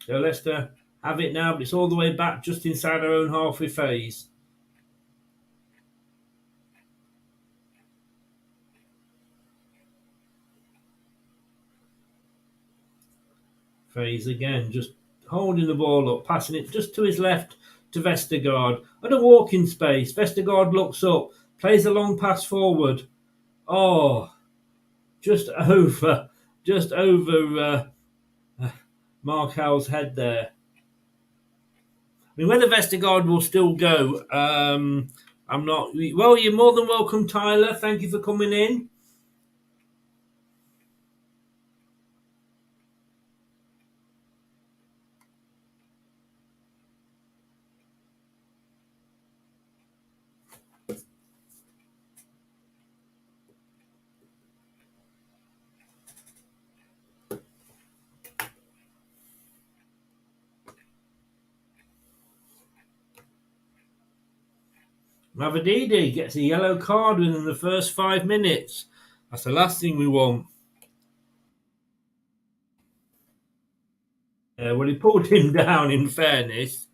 So Leicester have it now, but it's all the way back just inside our own halfway phase. Phase again, just holding the ball up, passing it just to his left to Vestergaard. At a walking space, Vestergaard looks up, plays a long pass forward. Oh, just over Mark Howell's head there. I mean, whether Vestergaard will still go, I'm not. Well, you're more than welcome, Tyler. Thank you for coming in. Mavadidi gets a yellow card within the first 5 minutes. That's the last thing we want. Well, he pulled him down, in fairness.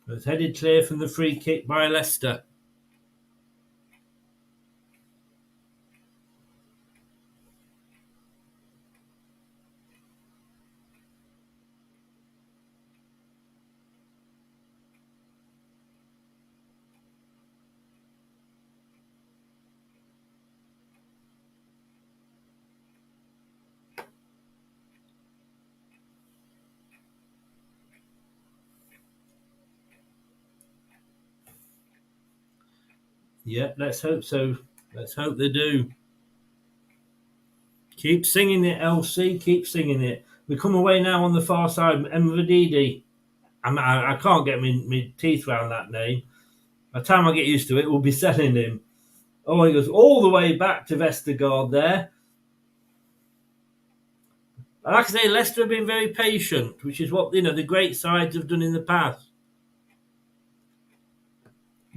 It's headed clear from the free kick by Leicester. Yeah, let's hope so. Let's hope they do. Keep singing it, LC. Keep singing it. We come away now on the far side. Mvadidi. I can't get my teeth around that name. By the time I get used to it, we'll be selling him. Oh, he goes all the way back to Vestergaard there. Like I say, Leicester have been very patient, which is what the great sides have done in the past.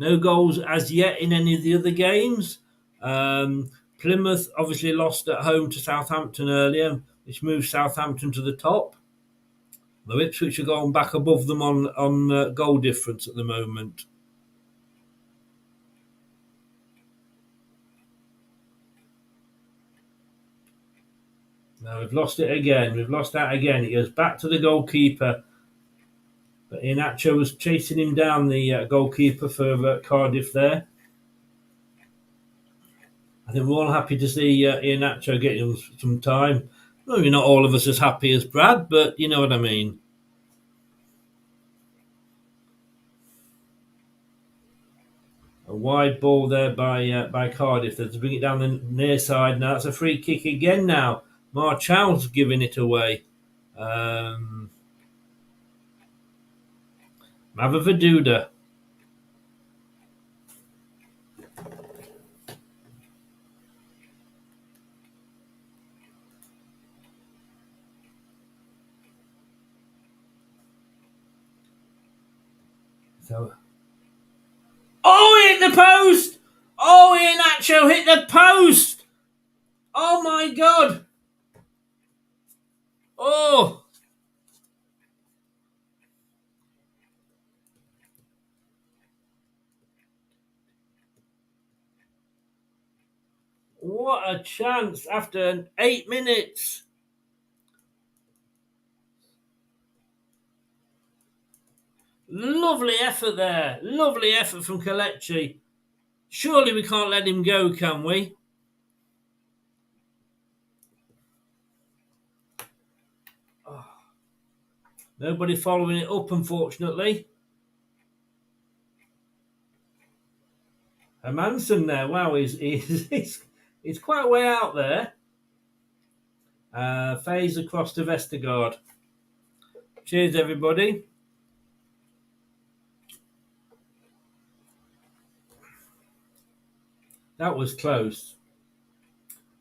No goals as yet in any of the other games. Plymouth obviously lost at home to Southampton earlier, which moves Southampton to the top. The Ipswich are going back above them on goal difference at the moment. Now we've lost it again. We've lost that again. It goes back to the goalkeeper. But Iheanacho was chasing him down, the goalkeeper for Cardiff there. I think we're all happy to see Iheanacho getting some time. Maybe not all of us as happy as Brad, but you know what I mean. A wide ball there by Cardiff. They're to bring it down the near side. Now that's a free kick again now. Marchal's giving it away. Mavavaduda. So, hit the post! Oh, Iheanacho hit the post! Oh my God! Oh! What a chance after 8 minutes. Lovely effort there. Lovely effort from Kelechi. Surely we can't let him go, can we? Oh. Nobody following it up, unfortunately. Manson there. Wow, he's quite a way out there. Phase across to Vestergaard. Cheers, everybody. That was close.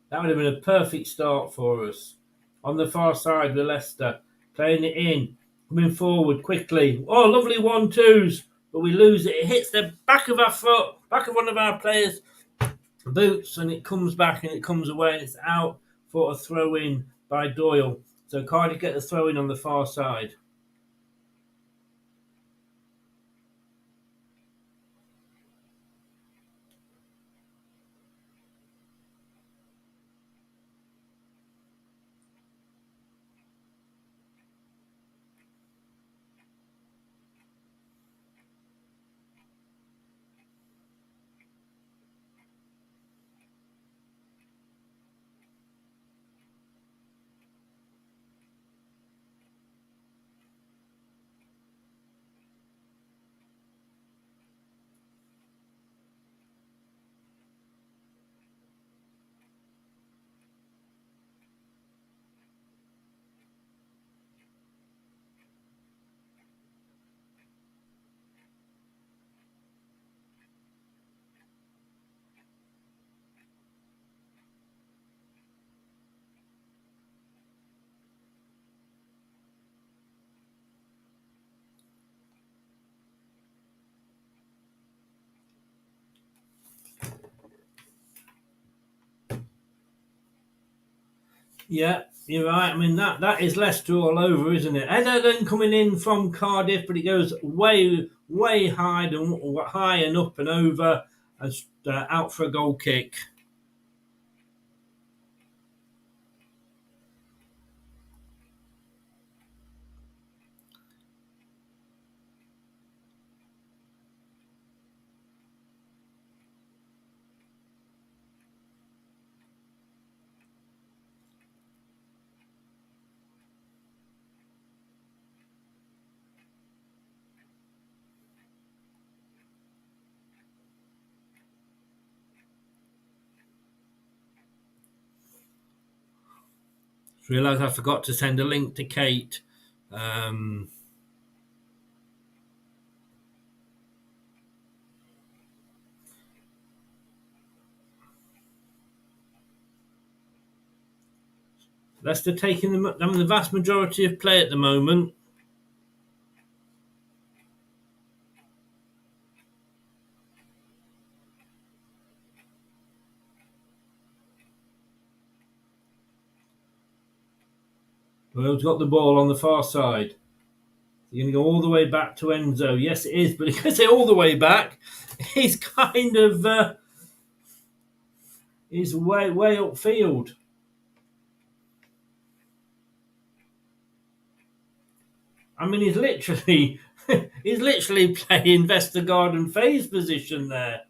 That would have been a perfect start for us. On the far side with Leicester, playing it in, coming forward quickly. Oh, lovely 1-2s, but we lose it. It hits the back of our foot, back of one of our players' boots, and it comes back and it comes away, and it's out for a throw in by Doyle. So Cardiff get the throw in on the far side. Yeah, you're right. I mean, that is Leicester all over, isn't it? Ederton coming in from Cardiff, but it goes way, way high and up and over and out for a goal kick. Realised I forgot to send a link to Kate. Leicester taking the vast majority of play at the moment. Doyle's got the ball on the far side. You're going to go all the way back to Enzo. Yes, it is, but because they're all the way back, he's kind of he's way upfield. I mean, he's literally playing Vestergaard and Faye's position there.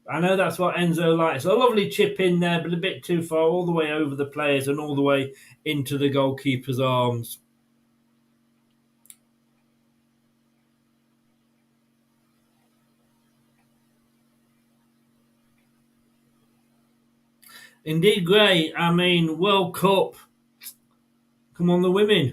I know that's what Enzo likes. A lovely chip in there, but a bit too far, all the way over the players and all the way into the goalkeeper's arms. Indeed, Gray. I mean, World Cup. Come on, the women.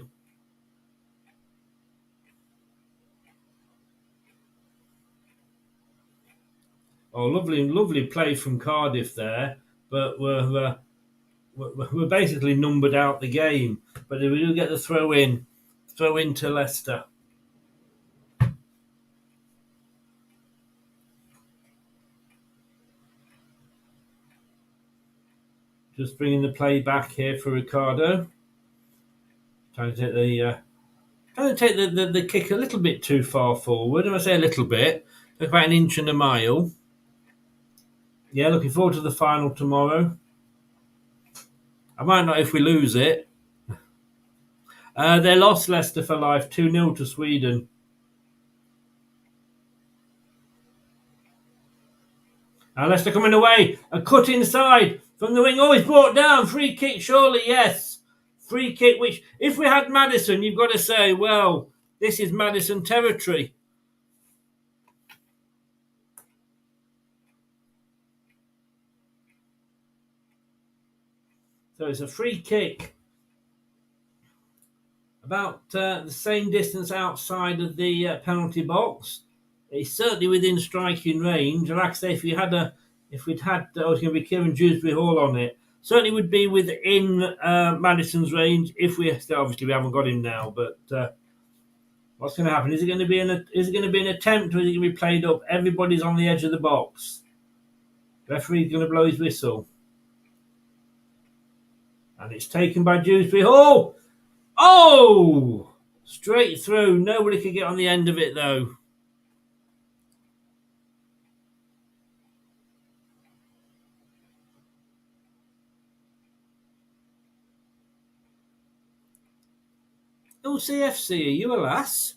Oh, lovely play from Cardiff there, but we're basically numbered out the game. But if we do get the throw in to Leicester. Just bringing the play back here for Ricardo. Trying to take the kick a little bit too far forward. When I say a little bit, like about an inch and a mile. Yeah, looking forward to the final tomorrow. I might not if we lose it. They lost Leicester for life 2-0 to Sweden. Now Leicester coming away. A cut inside from the wing. Oh, he's brought down. Free kick, surely, yes. Free kick, which, if we had Maddison, you've got to say, well, this is Maddison territory. So it's a free kick. About the same distance outside of the penalty box. It's certainly within striking range. And like I say, if we'd had, I was going to be Kieran Dewsbury Hall on it. Certainly would be within Madison's range. If we obviously we haven't got him now, but what's going to happen? Is it going to be an attempt, or is it going to be played up? Everybody's on the edge of the box. The referee's going to blow his whistle, and it's taken by Dewsbury Hall. Oh! Straight through. Nobody could get on the end of it, though. LCFC, are you a lass?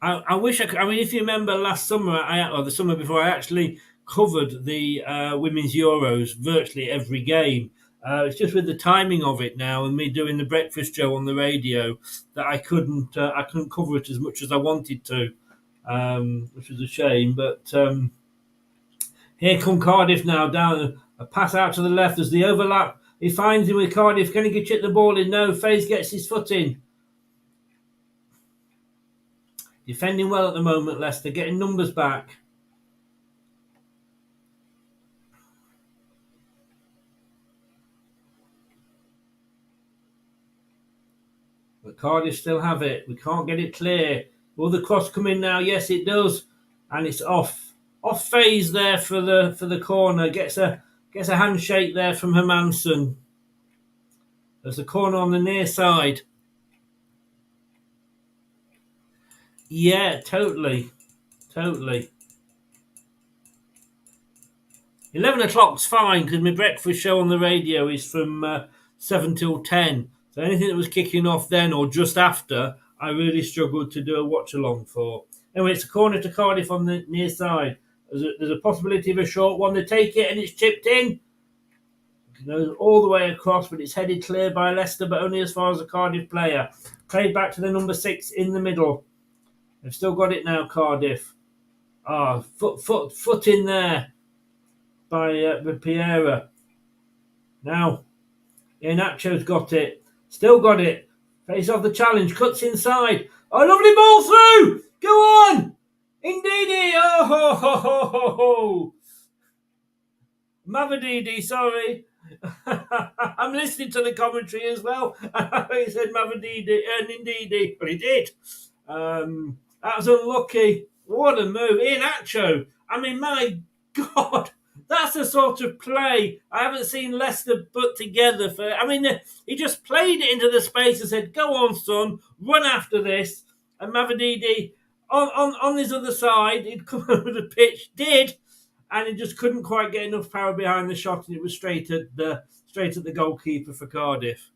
I wish I could. I mean, if you remember last summer, or the summer before, I actually covered the Women's Euros virtually every game. It's just with the timing of it now and me doing the breakfast show on the radio that I couldn't cover it as much as I wanted to, which was a shame. But here come Cardiff now, down a pass out to the left. There's the overlap. He finds him with Cardiff. Can he chip the ball in? No. Faze gets his foot in. Defending well at the moment, Leicester, getting numbers back. But Cardiff still have it. We can't get it clear. Will the cross come in now? Yes, it does. And it's off. Off Faze there for the corner. Gets a handshake there from Hermansen. There's a corner on the near side. Yeah, totally. 11 o'clock's fine because my breakfast show on the radio is from 7 till 10. So anything that was kicking off then or just after, I really struggled to do a watch-along for. Anyway, it's a corner to Cardiff on the near side. There's a possibility of a short one. They take it and it's chipped in. It goes all the way across, but it's headed clear by Leicester, but only as far as the Cardiff player. Played back to the number 6 in the middle. They've still got it now, Cardiff. Foot in there by Piera. Now, Nacho's got it. Still got it. Face off the challenge. Cuts inside. Oh, lovely ball through. Go on. Indeedy. Oh, ho, ho, ho, ho, ho. Mavadidi, sorry. I'm listening to the commentary as well. He said Mavadidi and Indeedy, but he did. That was unlucky. What a move. Nacho. I mean, my God. That's the sort of play I haven't seen Leicester put together for. I mean, he just played it into the space and said, "Go on, son, run after this." And Mavadidi on his other side, he'd come over the pitch, and he just couldn't quite get enough power behind the shot, and it was straight at the goalkeeper for Cardiff.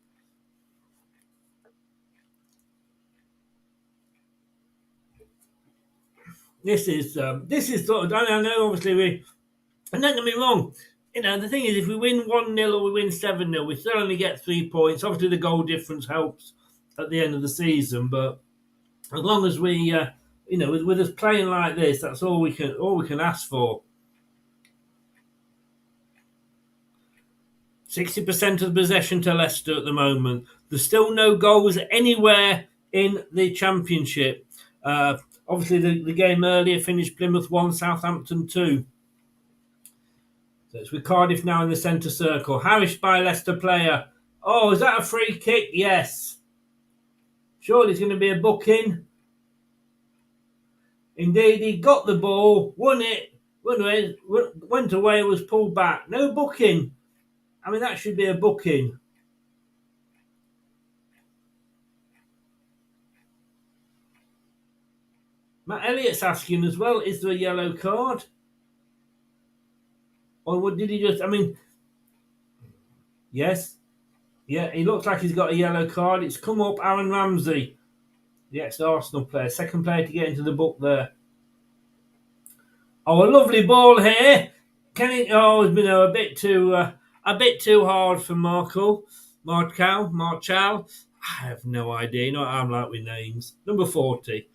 This is sort of. I know, obviously and don't get me wrong, the thing is, if we win 1-0 or we win 7-0, we still only get 3 points. Obviously, the goal difference helps at the end of the season, but as long as we, with us playing like this, that's all we can ask for. 60% of the possession to Leicester at the moment. There's still no goals anywhere in the Championship. Obviously, the game earlier finished Plymouth 1, Southampton 2. So it's with Cardiff now in the centre circle. Harish by Leicester player. Oh, is that a free kick? Yes. Surely it's going to be a booking. Indeed, he got the ball, won it, went away, was pulled back. No booking. I mean, that should be a booking. Matt Elliott's asking as well, is there a yellow card? Or what did he just... I mean, yes. Yeah, he looks like he's got a yellow card. It's come up, Aaron Ramsey, the ex-Arsenal player. Second player to get into the book there. Oh, a lovely ball here. Can it... Oh, it's been a bit too hard for Marchal. I have no idea. You know what I'm like with names. Number 40.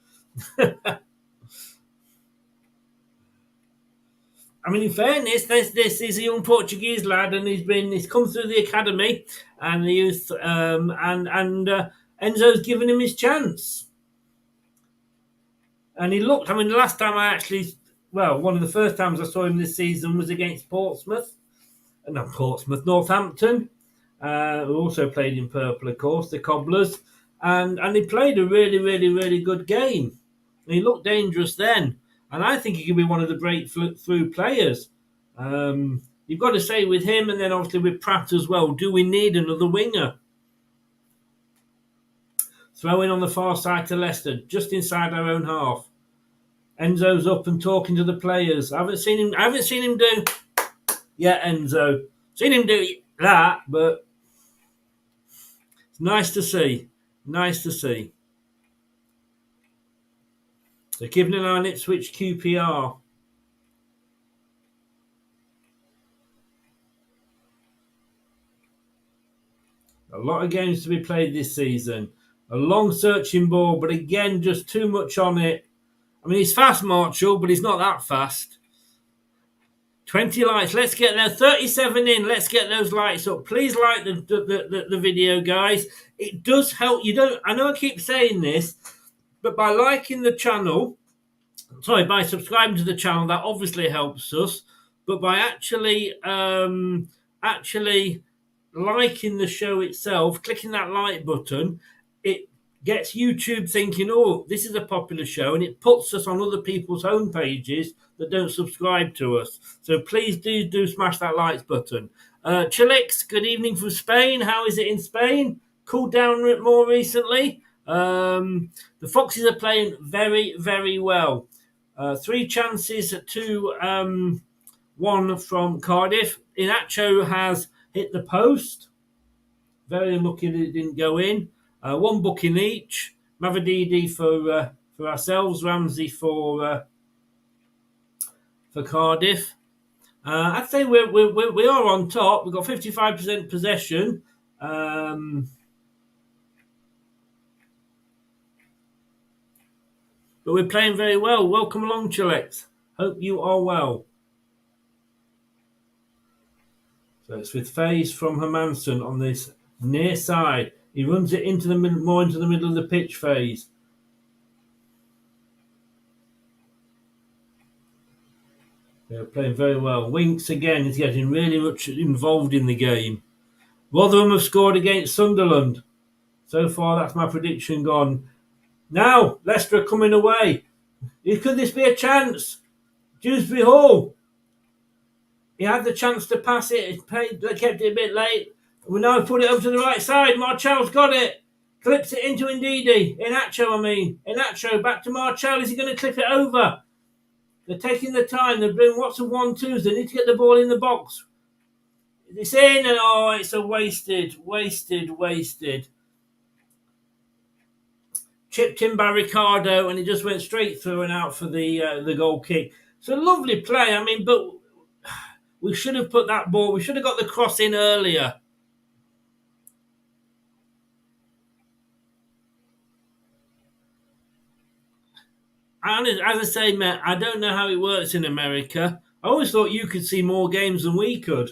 I mean, in fairness, this is a young Portuguese lad, and he's come through the academy, and the youth, and Enzo's given him his chance. And he looked. I mean, the last time one of the first times I saw him this season was against Northampton, who also played in purple, of course, the Cobblers, and he played a really, really, really good game. And he looked dangerous then. And I think he could be one of the breakthrough players. You've got to say with him, and then obviously with Pratt as well, do we need another winger? Throw in on the far side to Leicester, just inside our own half. Enzo's up and talking to the players. I haven't seen him do... Yeah, Enzo. Seen him do that, but it's nice to see. Nice to see. They're giving an eye on Ipswich QPR. A lot of games to be played this season. A long searching ball, but again, just too much on it. I mean, he's fast, Marshall, but he's not that fast. 20 likes. Let's get there. 37 in. Let's get those likes up. Please like the video, guys. It does help. I know I keep saying this, but by liking the channel, by subscribing to the channel, that obviously helps us. But by actually liking the show itself, clicking that like button, it gets YouTube thinking, oh, this is a popular show, and it puts us on other people's home pages that don't subscribe to us. So please do smash that likes button. Chilix, good evening from Spain. How is it in Spain? Cooled down more recently. The Foxes are playing very, very well. 3 chances to 1 from Cardiff. Inacho has hit the post. Very unlucky that it didn't go in. 1 booking each. Mavadidi for ourselves. Ramsey for Cardiff. I'd say we are on top. We've got 55% possession. But we're playing very well. Welcome along, Chilex. Hope you are well. So it's with Faze from Hermanson on this near side. He runs it into the middle of the pitch, Faze. They're playing very well. Winks again is getting really much involved in the game. Rotherham have scored against Sunderland. So far, that's my prediction gone. Now, Leicester are coming away. Could this be a chance? Dewsbury Hall. He had the chance to pass it. He kept it a bit late. We now put it over to the right side. Marchal's got it. Clips it into Ndidi. Inacho back to Marchal. Is he going to clip it over? They're taking the time. They're doing lots of 1-2s. They need to get the ball in the box. It's in, and it's a wasted. Chipped in by Ricardo, and it just went straight through and out for the goal kick. It's a lovely play. I mean, but we should have put that ball. We should have got the cross in earlier. And as I say, Matt, I don't know how it works in America. I always thought you could see more games than we could.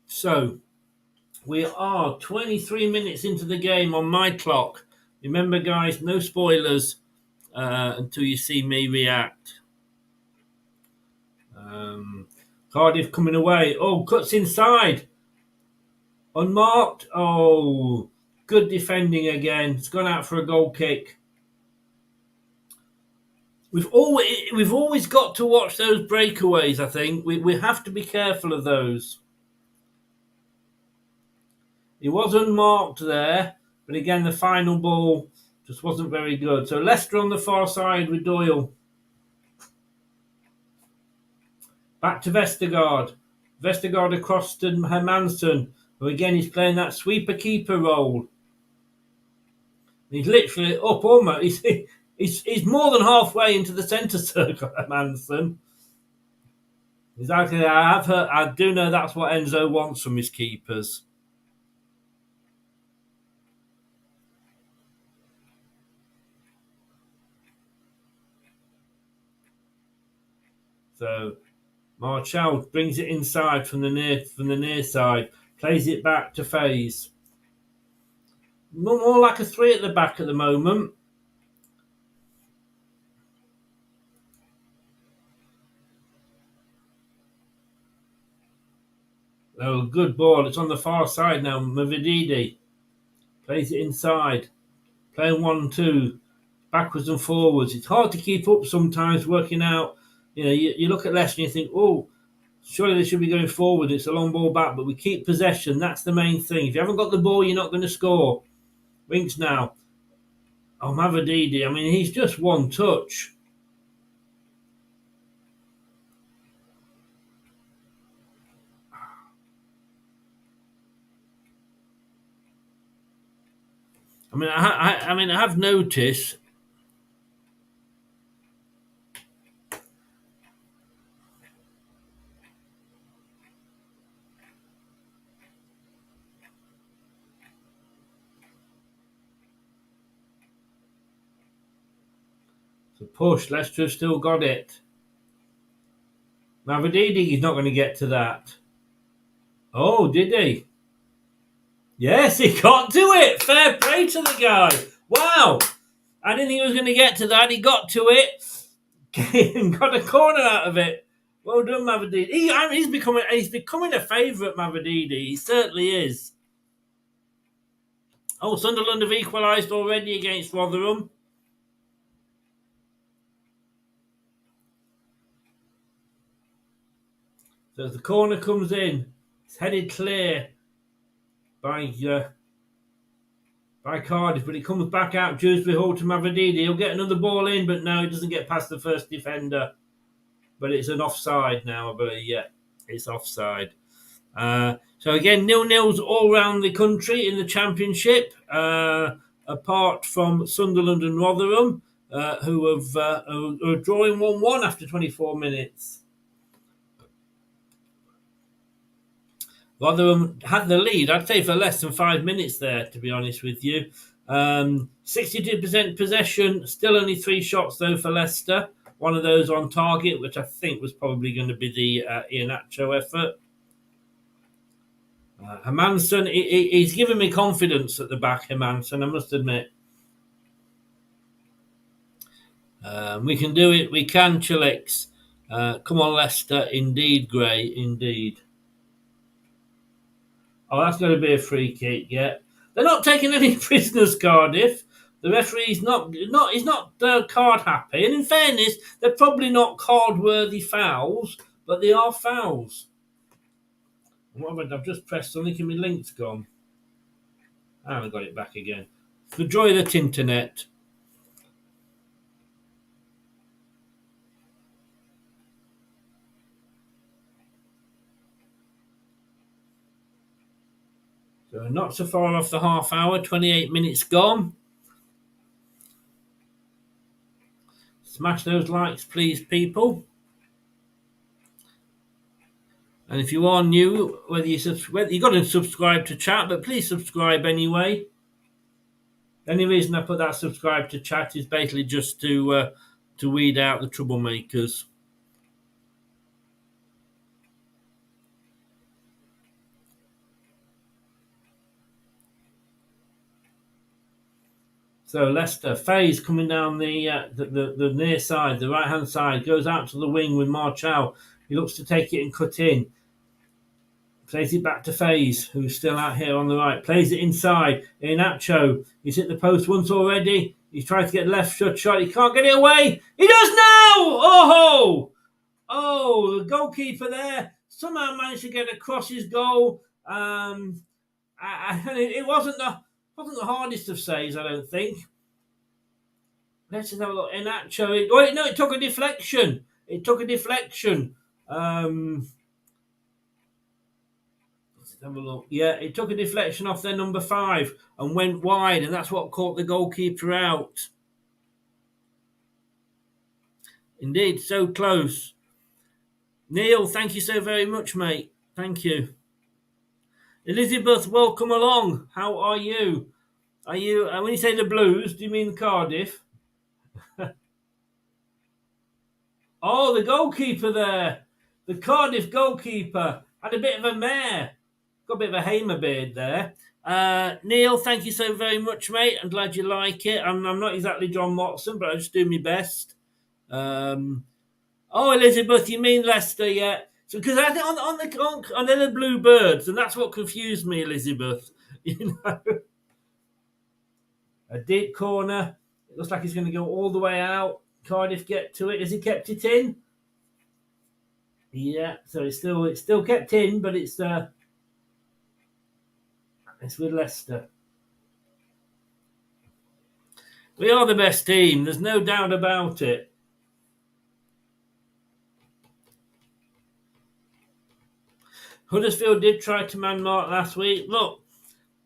So, we are 23 minutes into the game on my clock. Remember, guys, no spoilers until you see me react. Cardiff coming away. Oh, cuts inside. Unmarked. Oh, Good defending again. It's gone out for a goal kick. We've always got to watch those breakaways, I think. We have to be careful of those. He was unmarked there, but again, the final ball just wasn't very good. So Leicester on the far side with Doyle. Back to Vestergaard. Vestergaard across to Hermansen, who again is playing that sweeper-keeper role. He's literally up almost. He's more than halfway into the centre circle, Hermansen. Exactly. I do know that's what Enzo wants from his keepers. So Marchal brings it inside from the near side, plays it back to Faze. More like a 3 at the back at the moment. Oh, good ball. It's on the far side now. Mavididi plays it inside. Playing 1-2. Backwards and forwards. It's hard to keep up sometimes working out. You look at Leicester and you think, oh, surely they should be going forward. It's a long ball back, but we keep possession. That's the main thing. If you haven't got the ball, you're not going to score. Winks now. Oh, Mavididi. I mean, he's just one touch. I have noticed. The push. Leicester have still got it. Mavididi is not going to get to that. Oh, did he? Yes, he got to it. Fair play to the guy. Wow. I didn't think he was going to get to that. He got to it and got a corner out of it. Well done, Mavididi. He's becoming a favourite, Mavididi. He certainly is. Oh, Sunderland have equalised already against Rotherham. So as the corner comes in, it's headed clear by Cardiff, but it comes back out Dewsbury Hall to Mavididi. He'll get another ball in, but no, he doesn't get past the first defender. But it's an offside now, I believe. Yeah, it's offside. So again, 0-0s all around the country in the Championship, apart from Sunderland and Rotherham, who are drawing 1-1 after 24 minutes. Rotherham had the lead, I'd say, for less than 5 minutes there, to be honest with you. 62% possession, still only 3 shots, though, for Leicester. One of those on target, which I think was probably going to be the Iheanacho effort. Hermansen, he's given me confidence at the back, Hermansen, I must admit. We can do it, we can, Chilex. Come on, Leicester, indeed, Gray, indeed. Oh, that's going to be a free kick, yeah. They're not taking any prisoners, Cardiff. The referee's not card happy. And in fairness, they're probably not card-worthy fouls, but they are fouls. I've just pressed something and my link's gone. I haven't got it back again. For joy of the Tinternet. So not so far off the half hour, 28 minutes gone. Smash those likes, please, people. And if you are new, whether you've got to subscribe to chat, but please subscribe anyway. The only reason I put that subscribe to chat is basically just to weed out the troublemakers. So Leicester, Faze coming down the near side, the right-hand side, goes out to the wing with Marchal. He looks to take it and cut in. Plays it back to FaZe, who's still out here on the right. Plays it inside. Inacho. He's hit the post once already. He's trying to get left shot. He can't get it away. He does now! Oh! Oh, the goalkeeper there somehow managed to get across his goal. It wasn't the hardest of saves, I don't think. Let's just have a look. Inacho. It took a deflection. Let's have a look. Yeah, it took a deflection off their number 5 and went wide, and that's what caught the goalkeeper out. Indeed, so close. Neil, thank you so very much, mate. Thank you. Elizabeth, welcome along. How are you? When you say the Blues, do you mean Cardiff? Oh, the goalkeeper there. The Cardiff goalkeeper had a bit of a mare. Got a bit of a Hamer beard there. Neil, thank you so very much, mate. I'm glad you like it. I'm not exactly John Watson, but I just do my best. Elizabeth, you mean Leicester, yeah? So because I think on the Bluebirds, and that's what confused me, Elizabeth. You know, a deep corner. It looks like he's going to go all the way out. Cardiff get to it. Has he kept it in? Yeah. So it's still kept in, but it's with Leicester. We are the best team. There's no doubt about it. Huddersfield did try to man mark last week. Look,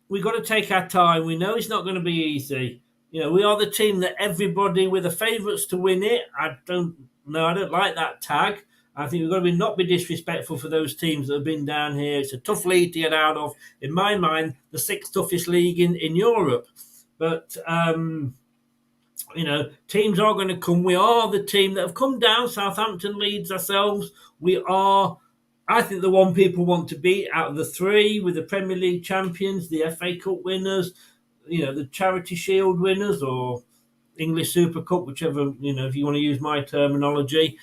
we've got to take our time. We know it's not going to be easy. You know, we are the team that everybody with the favourites to win it. I don't like that tag. I think we've got to not be disrespectful for those teams that have been down here. It's a tough league to get out of. In my mind, the 6th toughest league in Europe. But, teams are going to come. We are the team that have come down. Southampton, Leeds, ourselves. We are, I think, the one people want to beat out of the 3 with the Premier League champions, the FA Cup winners, the Charity Shield winners or English Super Cup, whichever, if you want to use my terminology.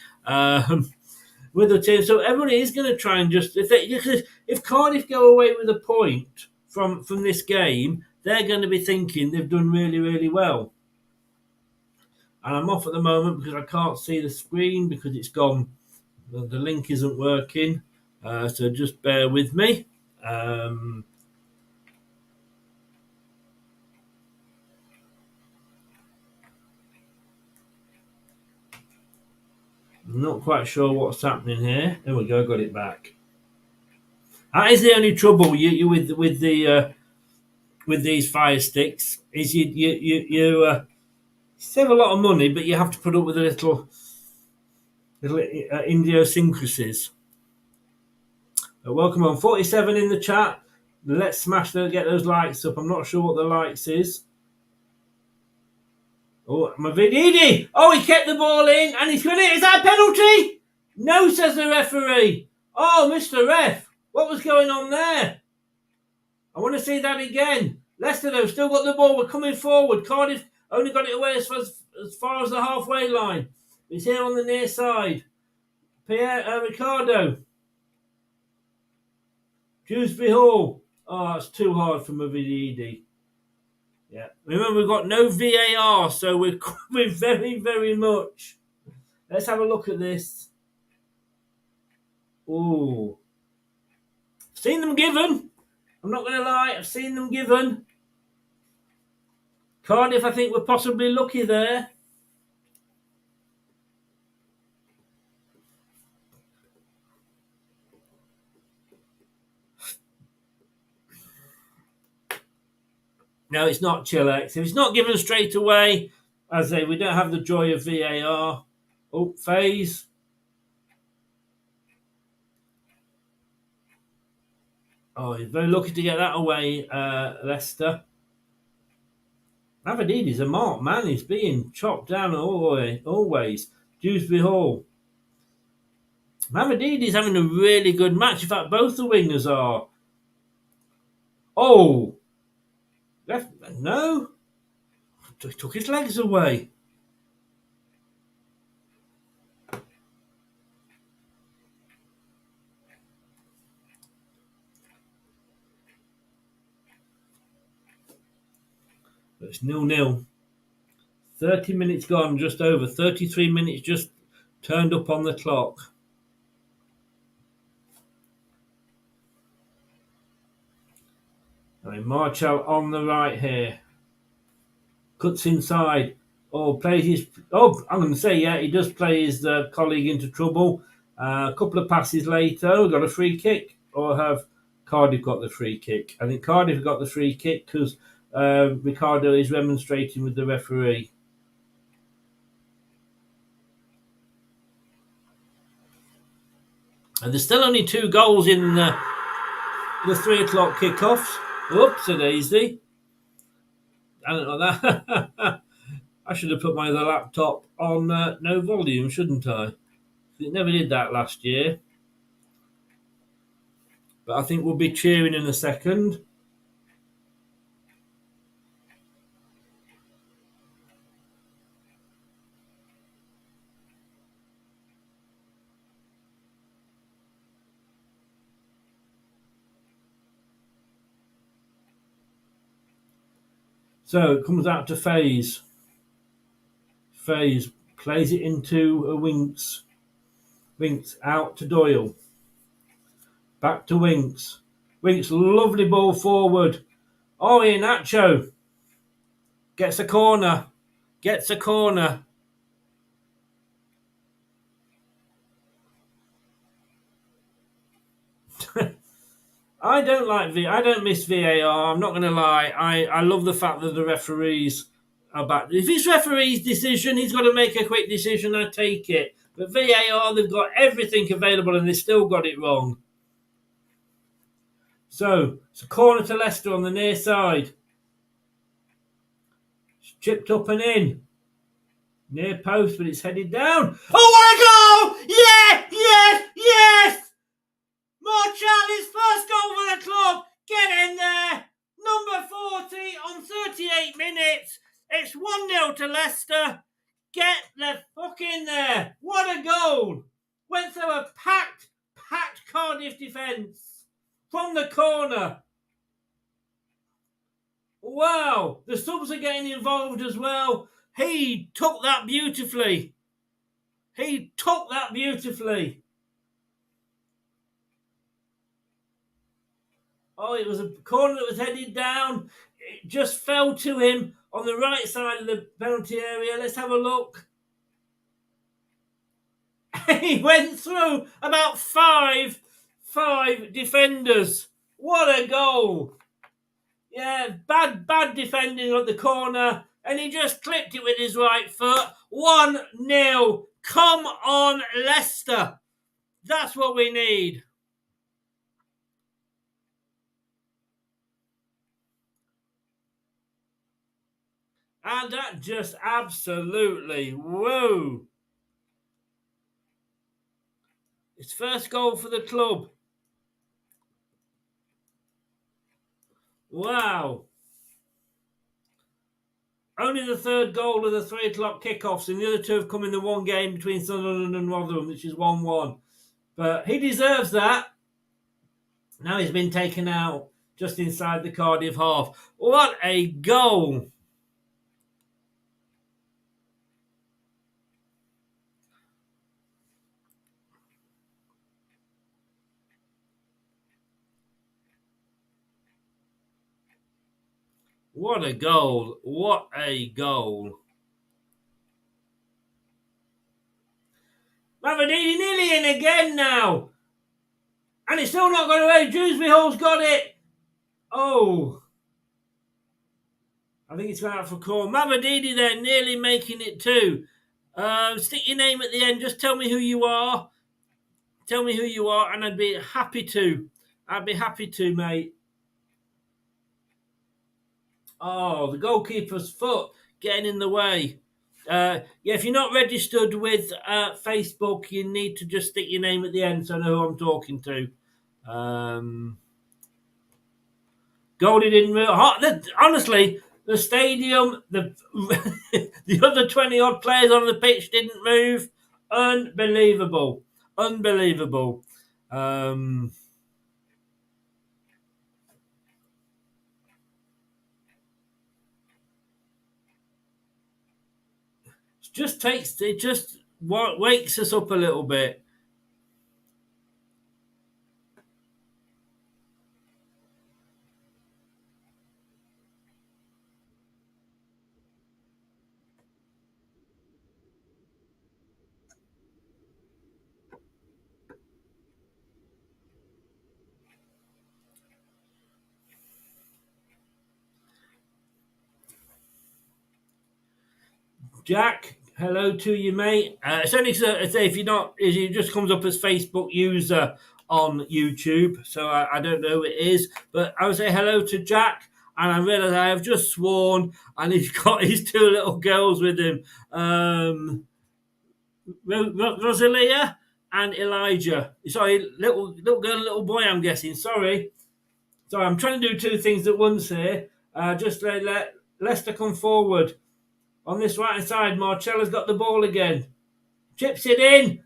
With the team. So everybody is going to try and if Cardiff go away with a point from this game, they're going to be thinking they've done really, really well. And I'm off at the moment because I can't see the screen because it's gone. The link isn't working. So just bear with me. I'm not quite sure what's happening here. There we go, got it back. That is the only trouble you with these Fire Sticks is you save a lot of money, but you have to put up with a little idiosyncrasies. Welcome on 47 in the chat. Let's smash get those likes up. I'm not sure what the likes is. Oh, Mavididi! Oh, he kept the ball in and he's going to. Is that a penalty? No, says the referee. Oh, Mr. Ref, what was going on there? I want to see that again. Leicester, though, still got the ball. We're coming forward. Cardiff only got it away as far as the halfway line. He's here on the near side. Ricardo. Dewsbury Hall. Oh, that's too hard for Mavididi. Yeah. Remember, we've got no VAR, so we're very, very much. Let's have a look at this. Ooh. Seen them given. I'm not going to lie. I've seen them given. Cardiff, I think, were possibly lucky there. No, it's not Chilex. If it's not given straight away, as I say, we don't have the joy of VAR. Oh, FaZe. Oh, he's very lucky to get that away, Leicester. Avadidi's a marked man. He's being chopped down always. Dewsbury Hall. Mavadidi's having a really good match. In fact, both the wingers are. Oh! No. He took his legs away. It's 0-0. 30 minutes gone, just over. 33 minutes just turned up on the clock. I mean, Marshall on the right here. Cuts inside. Plays his... I'm going to say, yeah, he does play his colleague into trouble. A couple of passes later, got a free kick. Or have Cardiff got the free kick? I think Cardiff got the free kick because Ricardo is remonstrating with the referee. And there's still only 2 goals in the 3 o'clock kickoffs. Oops-a-daisy. I don't know that. I should have put my other laptop on no volume, shouldn't I? It never did that last year. But I think we'll be cheering in a second. So it comes out to Faze. Faze plays it into Winks. Winks out to Doyle. Back to Winks. Winks, lovely ball forward. Iheanacho gets a corner. Gets a corner. I don't miss VAR. I'm not going to lie. I love the fact that the referees are back. If it's referee's decision, he's got to make a quick decision. I take it. But VAR, they've got everything available and they still got it wrong. So it's a corner to Leicester on the near side. It's chipped up and in. Near post, but it's headed down. Oh, what a goal! Yeah! Yes! Yes! Marshall, his first goal for the club. Get in there. Number 40 on 38 minutes. It's 1-0 to Leicester. Get the fuck in there. What a goal. Went through a packed Cardiff defence from the corner. Wow. The subs are getting involved as well. He took that beautifully. Oh, it was a corner that was headed down. It just fell to him on the right side of the penalty area. Let's have a look. He went through about five defenders. What a goal. Yeah, bad defending at the corner. And he just clipped it with his right foot. 1-0. Come on, Leicester. That's what we need. And that just absolutely, whoa. His first goal for the club. Wow. Only the third goal of the 3 o'clock kickoffs, and the other 2 have come in the one game between Sunderland and Rotherham, which is 1-1. But he deserves that. Now he's been taken out just inside the Cardiff half. What a goal. What a goal. What a goal. Mavididi nearly in again now. And it's still not going away. Dewsbury Hall's got it. Oh. I think it's going out for a call. Mavididi there nearly making it too. Stick your name at the end. Just tell me who you are. Tell me who you are and I'd be happy to. Mate. Oh, the goalkeeper's foot getting in the way. If you're not registered with Facebook, you need to just stick your name at the end so I know who I'm talking to. Goldie didn't move. Honestly, the stadium, the other 20-odd players on the pitch didn't move. Unbelievable. just wakes us up a little bit. Jack, hello to you, mate. It's only if you're not, it just comes up as Facebook user on YouTube, so I don't know who it is, but I would say hello to Jack. And I realise I have just sworn, and he's got his two little girls with him, Rosalia and Elijah. Sorry, little girl, little boy. I'm guessing. Sorry, I'm trying to do two things at once here. Just let Leicester come forward. On this right-hand side, Marcella's got the ball again. Chips it in.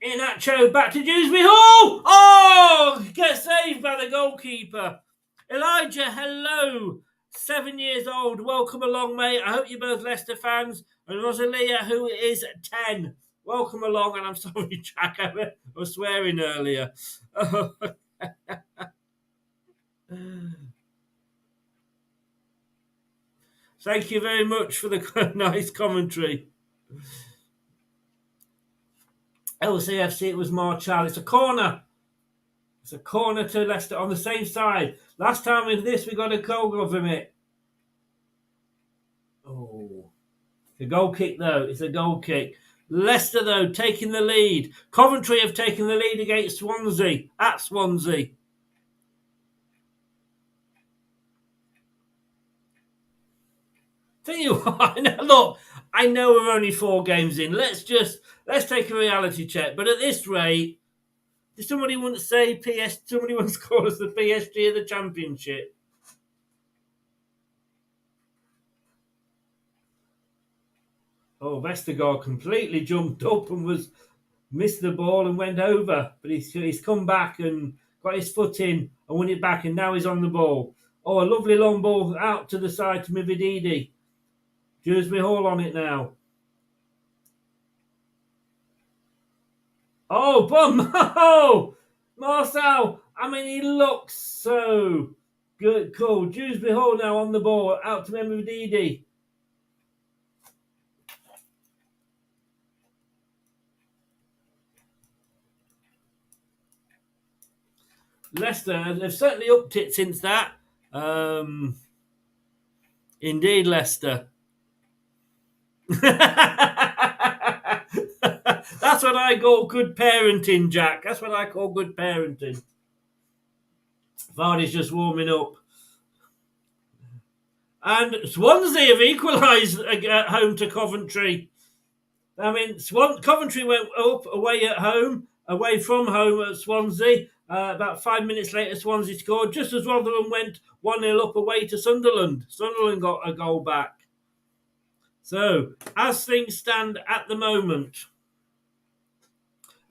Inacho back to Dewsbury Hall. Oh! Gets saved by the goalkeeper. Elijah, hello. 7 years old. Welcome along, mate. I hope you're both Leicester fans. And Rosalia, who is 10. Welcome along. And I'm sorry, Jack, I was swearing earlier. Thank you very much for the nice commentary. LCFC, it was Marchal. It's a corner. It's a corner to Leicester on the same side. Last time with this, we got a goal from it. Oh. It's a goal kick, though. It's a goal kick. Leicester, though, taking the lead. Coventry have taken the lead against Swansea. At Swansea. Tell you what, look, I know we're only 4 games in. Let's take a reality check. But at this rate, did somebody once say somebody once called us the PSG of the Championship? Oh, Vestergaard completely jumped up and missed the ball and went over. But he's come back and got his foot in and won it back, and now he's on the ball. Oh, a lovely long ball out to the side to Mivididi. Dewsbury Hall on it now. Oh, bum! Oh, Marcel! I mean, he looks so good. Cool. Dewsbury Hall now on the ball. Out to Mivididi. Leicester, they've certainly upped it since that. Indeed, Leicester. That's what I call good parenting, Jack. That's what I call good parenting. Vardy's just warming up. And Swansea have equalised at home to Coventry. I mean, Coventry went up away from home at Swansea. About 5 minutes later, Swansea scored, just as Rotherham went 1-0 up away to Sunderland. Sunderland got a goal back. So, as things stand at the moment,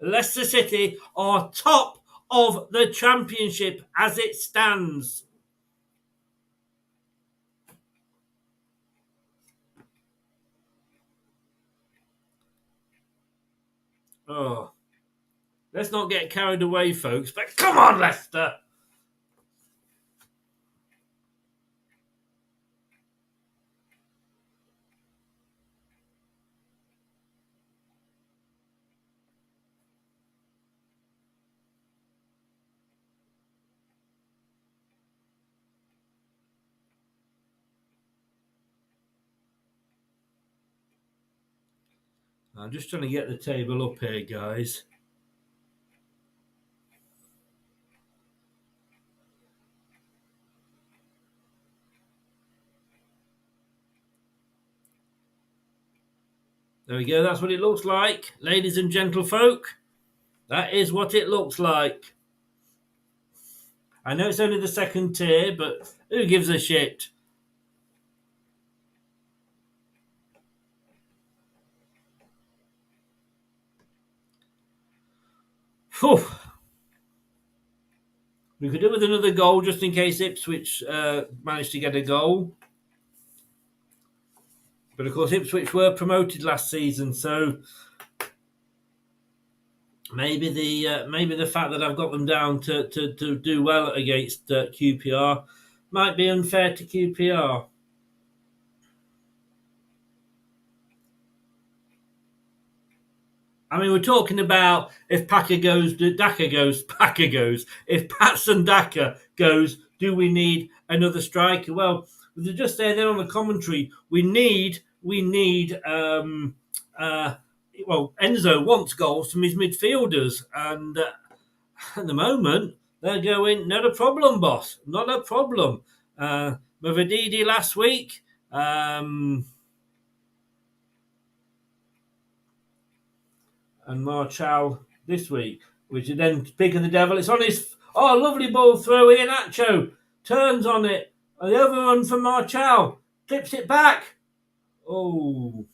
Leicester City are top of the Championship as it stands. Oh, let's not get carried away, folks, but come on, Leicester! I'm just trying to get the table up here, guys. There we go. That's what it looks like. Ladies and gentlefolk, that is what it looks like. I know it's only the second tier, but who gives a shit? Whew. We could do with another goal just in case Ipswich managed to get a goal. But of course, Ipswich were promoted last season, so maybe the fact that I've got them down to do well against QPR might be unfair to QPR. I mean, we're talking about if Packer goes, Daka goes, Packer goes. If Patson Daka goes, do we need another striker? Well, they're just saying there on the commentary, we need. Enzo wants goals from his midfielders, and at the moment they're going, not a problem, boss, not a problem. Mavididi last week. And Marchal this week, which is then pick of the devil. It's on his... Oh, lovely ball through. Iheanacho turns on it. And the overrun from Marchal. Clips it back. Oh.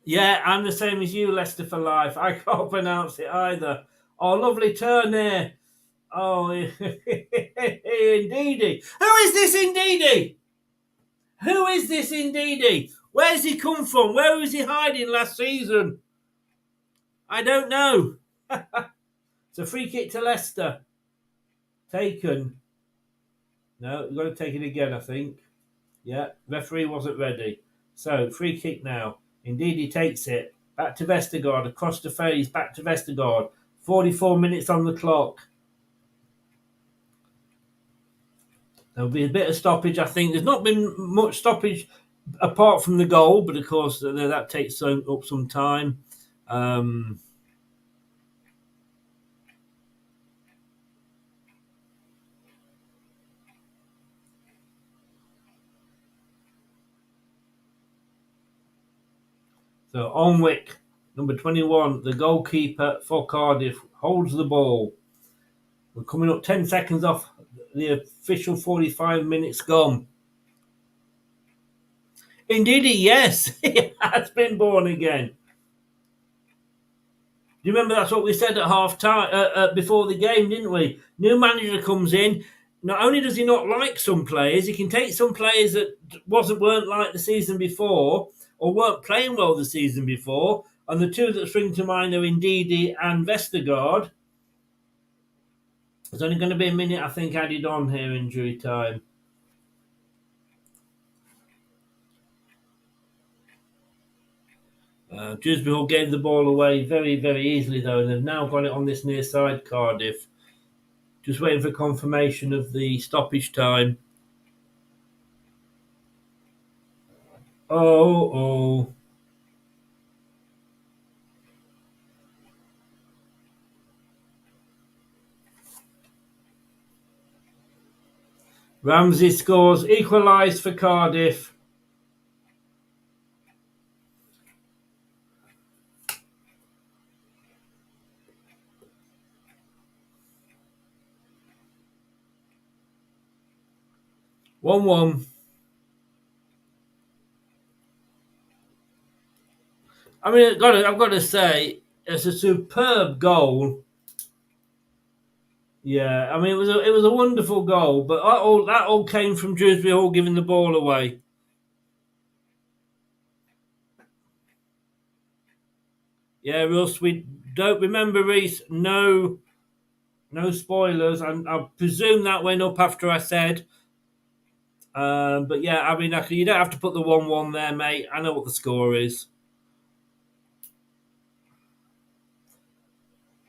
Yeah, I'm the same as you, Leicester for life. I can't pronounce it either. Oh, lovely turn there. Oh, Ndidi. Who is this Ndidi? Who is this Ndidi? Where's he come from? Where was he hiding last season? I don't know. It's a free kick to Leicester. Taken. No, we've got to take it again, I think. Yeah, referee wasn't ready. So, free kick now. Indeed, he takes it. Back to Vestergaard, across the face, back to Vestergaard. 44 minutes on the clock. There'll be a bit of stoppage, I think. There's not been much stoppage apart from the goal, but of course that takes up some time. So Onwick, number 21, the goalkeeper for Cardiff, holds the ball. We're coming up 10 seconds off the official 45 minutes gone. Indeed, yes, he has been born again. Do you remember that's what we said at half time before the game, didn't we? New manager comes in. Not only does he not like some players, he can take some players that weren't like the season before or weren't playing well the season before, and the two that spring to mind are Ndidi and Vestergaard. There's only going to be a minute, I think, added on here, injury time. Dewsbury Hall gave the ball away very, very easily, though, and they've now got it on this near side, Cardiff. Just waiting for confirmation of the stoppage time. Oh. Ramsey scores, equalised for Cardiff. One. I mean, I've got to say, it's a superb goal. Yeah, I mean, it was a wonderful goal, but that all came from Dewsbury Hall giving the ball away. Yeah, Russ, we don't remember, Reese. No spoilers. I presume that went up after I said. But yeah, I mean, you don't have to put the 1-1 there, mate. I know what the score is.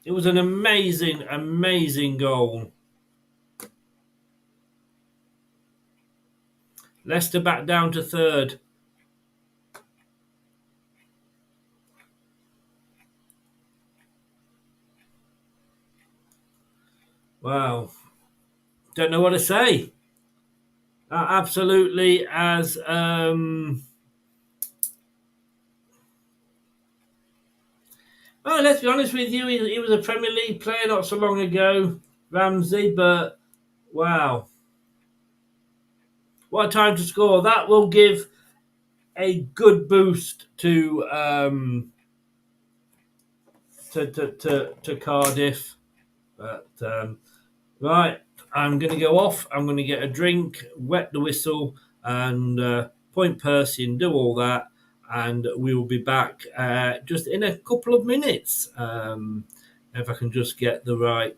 It was an amazing, amazing goal. Leicester back down to third. Wow. Don't know what to say. Absolutely as... Well, let's be honest with you, he was a Premier League player not so long ago, Ramsey, but wow. What a time to score. That will give a good boost to Cardiff. But Right, I'm going to go off. I'm going to get a drink, wet the whistle, and point Percy and do all that. And we will be back just in a couple of minutes. If I can just get the right.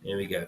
Here we go.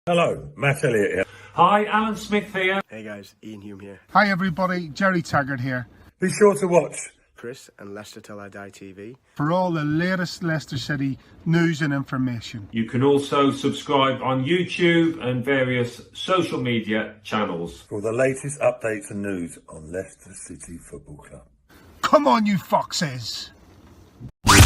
Hello, Matt Elliott here. Hi, Alan Smith here. Hey guys, Ian Hume here. Hi everybody, Jerry Taggart here. Be sure to watch Chris and Leicester Till I Die TV for all the latest Leicester City news and information. You can also subscribe on YouTube and various social media channels. for the latest updates and news on Leicester City Football Club. Come on, you foxes!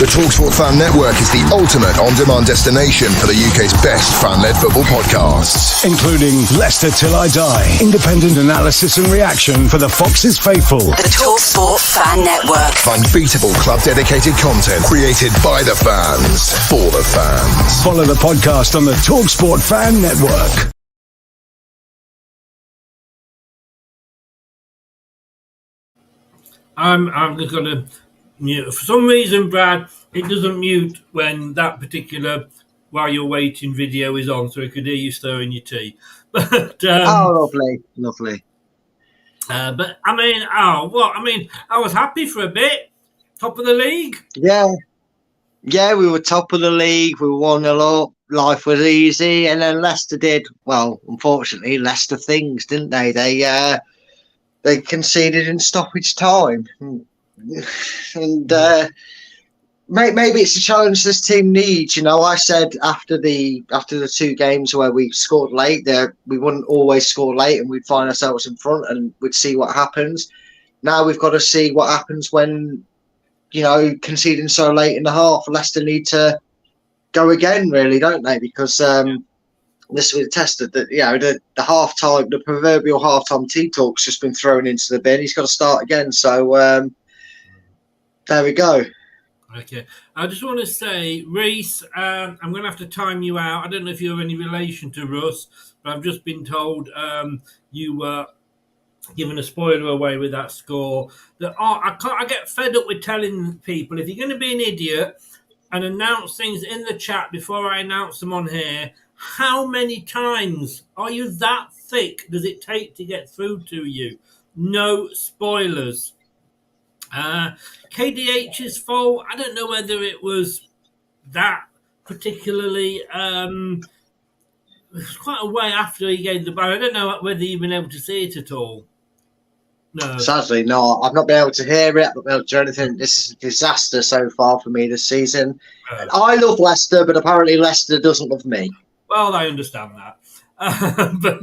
The TalkSport Fan Network is the ultimate on-demand destination for the UK's best fan-led football podcasts. Including Leicester Till I Die, independent analysis and reaction for the Foxes faithful. The TalkSport Fan Network. Unbeatable club-dedicated content created by the fans, for the fans. Follow the podcast on the TalkSport Fan Network. I'm just going to mute. For some reason, Brad, it doesn't mute when that particular while you're waiting video is on, so I could hear you stirring your tea. But lovely. But I mean, I was happy for a bit. Top of the league. Yeah, we were top of the league. We won a lot. Life was easy, and then Leicester did well. Unfortunately, Leicester things, didn't they? They conceded in stoppage time, and maybe it's a challenge this team needs. You know, I said after the 2 games where we scored late, that we wouldn't always score late, and we'd find ourselves in front, and we'd see what happens. Now we've got to see what happens when, you know, conceding so late in the half. Leicester need to go again, really, don't they? Because this was tested that, you know, the half-time, the proverbial half-time tea talk's just been thrown into the bin. He's got to start again. So there we go. Okay. I just want to say, Reese, I'm going to have to time you out. I don't know if you have any relation to Russ, but I've just been told you were giving a spoiler away with that score. I get fed up with telling people, if you're going to be an idiot and announce things in the chat before I announce them on here, how many times are you that thick does it take to get through to you? No spoilers. KDH's fault, I don't know whether it was that particularly. It was quite a way after he gave the ball. I don't know whether you've been able to see it at all. No. Sadly, no. I've not been able to hear it. I've not been able to do anything. This is a disaster so far for me this season. I love Leicester, but apparently Leicester doesn't love me. Well, I understand that. But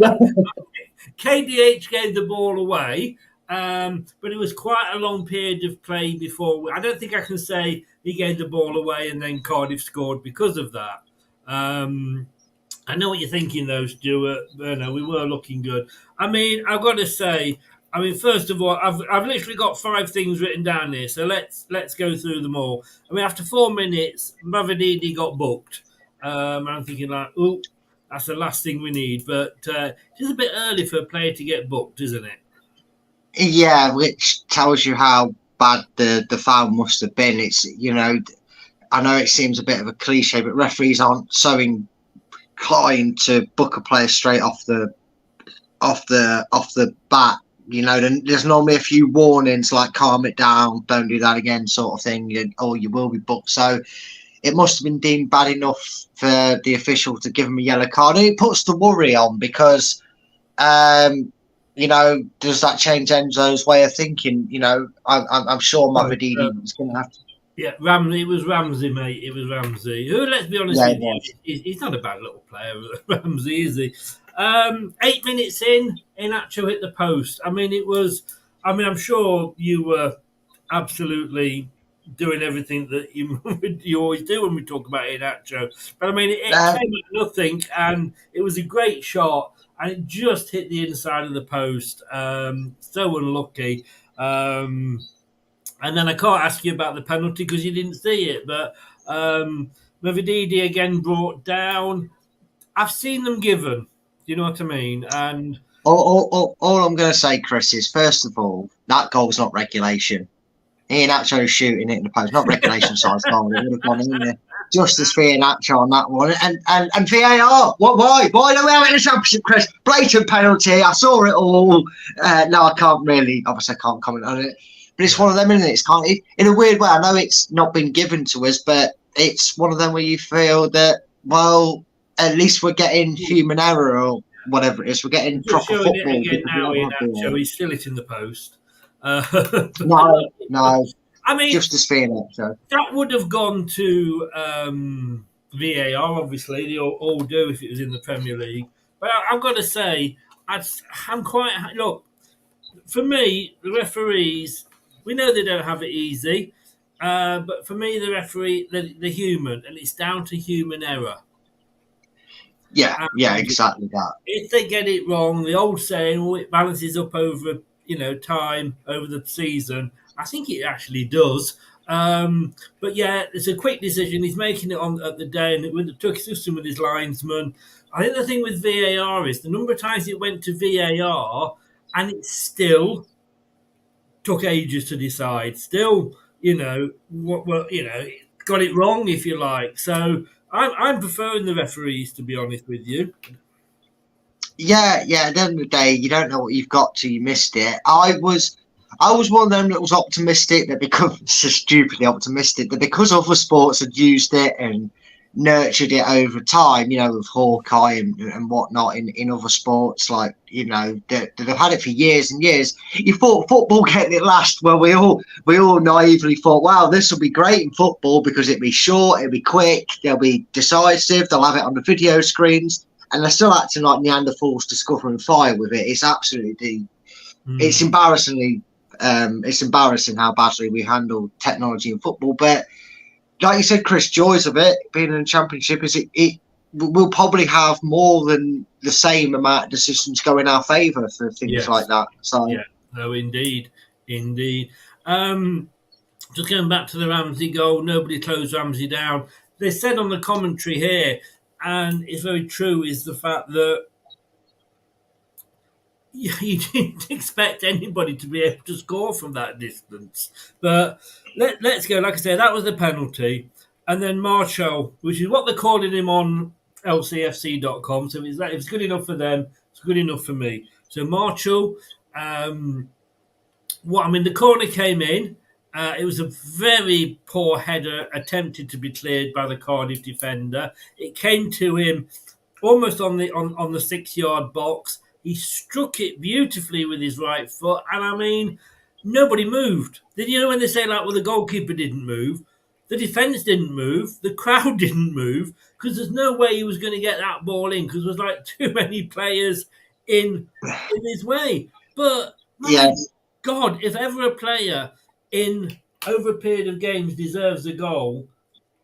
KDH gave the ball away, but it was quite a long period of play before. I don't think I can say he gave the ball away and then Cardiff scored because of that. I know what you're thinking, though, Stuart. No, we were looking good. I mean, I've got to say, first of all, I've literally got 5 things written down here, so let's go through them all. After 4 minutes, Mavididi got booked. I'm thinking like, oh, that's the last thing we need. But it's a bit early for a player to get booked, isn't it? Yeah, which tells you how bad the foul must have been. It's, you know, I know it seems a bit of a cliche, but referees aren't so inclined to book a player straight off the bat. You know, there's normally a few warnings like calm it down, don't do that again, sort of thing, or you will be booked. So it must have been deemed bad enough for the official to give him a yellow card. And it puts the worry on because, you know, does that change Enzo's way of thinking? You know, I'm sure Mavididi is going to have to. Yeah, it was Ramsey, mate. It was Ramsey. Who, let's be honest with you, he's not a bad little player, Ramsey, is he? 8 minutes in, Inacho hit the post. I'm sure you were absolutely doing everything that you always do when we talk about Inacho. But it came at nothing, and it was a great shot, and it just hit the inside of the post. So unlucky. And then I can't ask you about the penalty because you didn't see it. But Mavididi again brought down. I've seen them given. Do you know what I mean? And all I'm going to say, Chris, is first of all, that goal's not regulation. Iheanacho shooting it in the post, not regulation size goal. It would have gone in there. Justice for Iheanacho on that one. And VAR. Why? Why don't we have it in the championship, Chris? Blatant penalty. I saw it all. No, I can't really. Obviously, I can't comment on it. But it's one of them, isn't it? It's in a weird way. I know it's not been given to us, but it's one of them where you feel that, well, at least we're getting human error or whatever it is. We're getting proper football. It again now, Iheanacho. He's still hitting the post. No. Justice for Iheanacho. That would have gone to VAR, obviously. They all do if it was in the Premier League. But I've got to say, I'm quite... Look, for me, the referees, we know they don't have it easy. But for me, the referee, the human, and it's down to human error. Yeah, exactly that. If they get it wrong, the old saying, it balances up over time, over the season. I think it actually does. But yeah, it's a quick decision. He's making it on at the day, and it took system with his linesman. I think the thing with VAR is the number of times it went to VAR, and it still took ages to decide. Still, got it wrong, if you like. So I'm preferring the referees, to be honest with you. Yeah. At the end of the day, you don't know what you've got till you missed it. I was one of them that was optimistic that because so stupidly optimistic that because other sports had used it and nurtured it over time, with Hawkeye and whatnot in other sports, like that have had it for years and years. You thought football getting it last. Well, we all naively thought, wow, this will be great in football because it'll be short, it'll be quick, they'll be decisive, they'll have it on the video screens, and they're still acting like Neanderthals discovering fire with it. It's absolutely, it's embarrassingly. It's embarrassing how badly we handle technology in football, but like you said, Chris, joys of it being in the Championship is it will probably have more than the same amount of decisions go in our favour for things like that. So no, indeed. Just going back to the Ramsey goal, nobody closed Ramsey down. They said on the commentary here, and it's very true, is the fact that you didn't expect anybody to be able to score from that distance. But let's go. Like I said, that was the penalty. And then Marshall, which is what they're calling him on LCFC.com. So if it's good enough for them, it's good enough for me. So Marshall, the corner came in. It was a very poor header attempted to be cleared by the Cardiff defender. It came to him almost on the 6-yard box. He struck it beautifully with his right foot, and nobody moved. Then when they say the goalkeeper didn't move, the defence didn't move, the crowd didn't move, because there's no way he was going to get that ball in because there was too many players in his way. But God, if ever a player in over a period of games deserves a goal,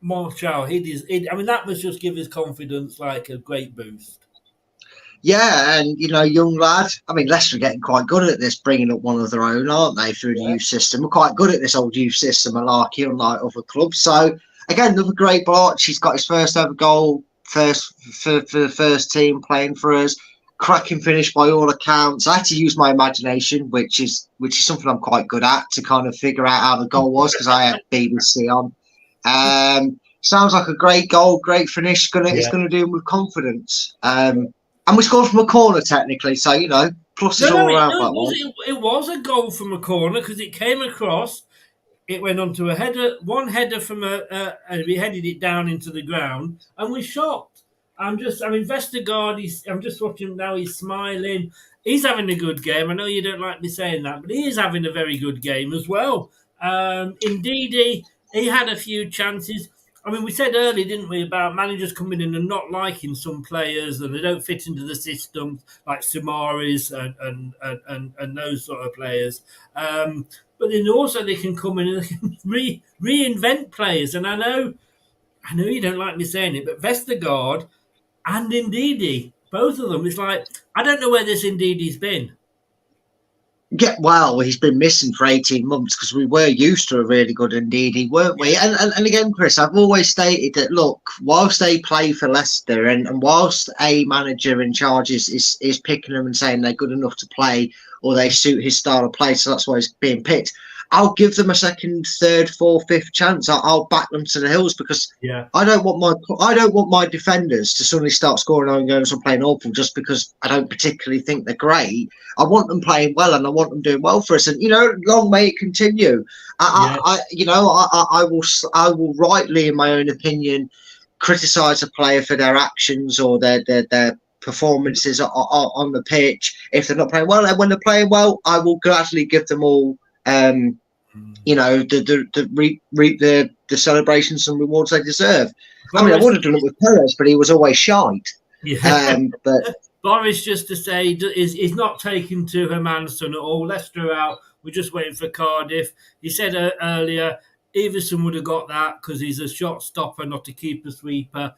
Marshall, that must just give his confidence a great boost. Yeah, and young lad. Leicester are getting quite good at this, bringing up one of their own, aren't they? Through the youth system, we're quite good at this old youth system, malarkey, unlike other clubs. So again, another great blot. She's got his first ever goal, for the first team playing for us. Cracking finish by all accounts. I had to use my imagination, which is something I'm quite good at, to kind of figure out how the goal was because I had BBC on. Sounds like a great goal, great finish. It's gonna do him with confidence. And we scored from a corner, technically, so, pluses all around that one. It was a goal from a corner because it came across, it went onto a header, one header from and we headed it down into the ground, and we shot. Vestergaard, I'm just watching him now, he's smiling. He's having a good game. I know you don't like me saying that, but he is having a very good game as well. Indeed, he had a few chances. We said earlier, didn't we, about managers coming in and not liking some players and they don't fit into the system, like Samaris and those sort of players. But then also they can come in and they can reinvent players. And I know you don't like me saying it, but Vestergaard and Ndidi, both of them, it's I don't know where this Ndidi's been. Yeah, well, he's been missing for 18 months because we were used to a really good Ndidi, weren't we? And again, Chris, I've always stated that, look, whilst they play for Leicester and whilst a manager in charge is picking them and saying they're good enough to play or they suit his style of play, so that's why he's being picked, I'll give them a second, third, fourth, fifth chance. I'll back them to the hills because I don't want my defenders to suddenly start scoring own goals and playing awful just because I don't particularly think they're great. I want them playing well and I want them doing well for us. And long may it continue. I will rightly, in my own opinion, criticise a player for their actions or their performances on the pitch if they're not playing well. And when they're playing well, I will gladly give them all. Reap the celebrations and rewards they deserve. I would have done it with Perez, but he was always shite. But Boris, just to say, is not taken to Hermanson at all. Leicester out. We're just waiting for Cardiff. He said earlier Everson would have got that because he's a shot stopper, not a keeper sweeper.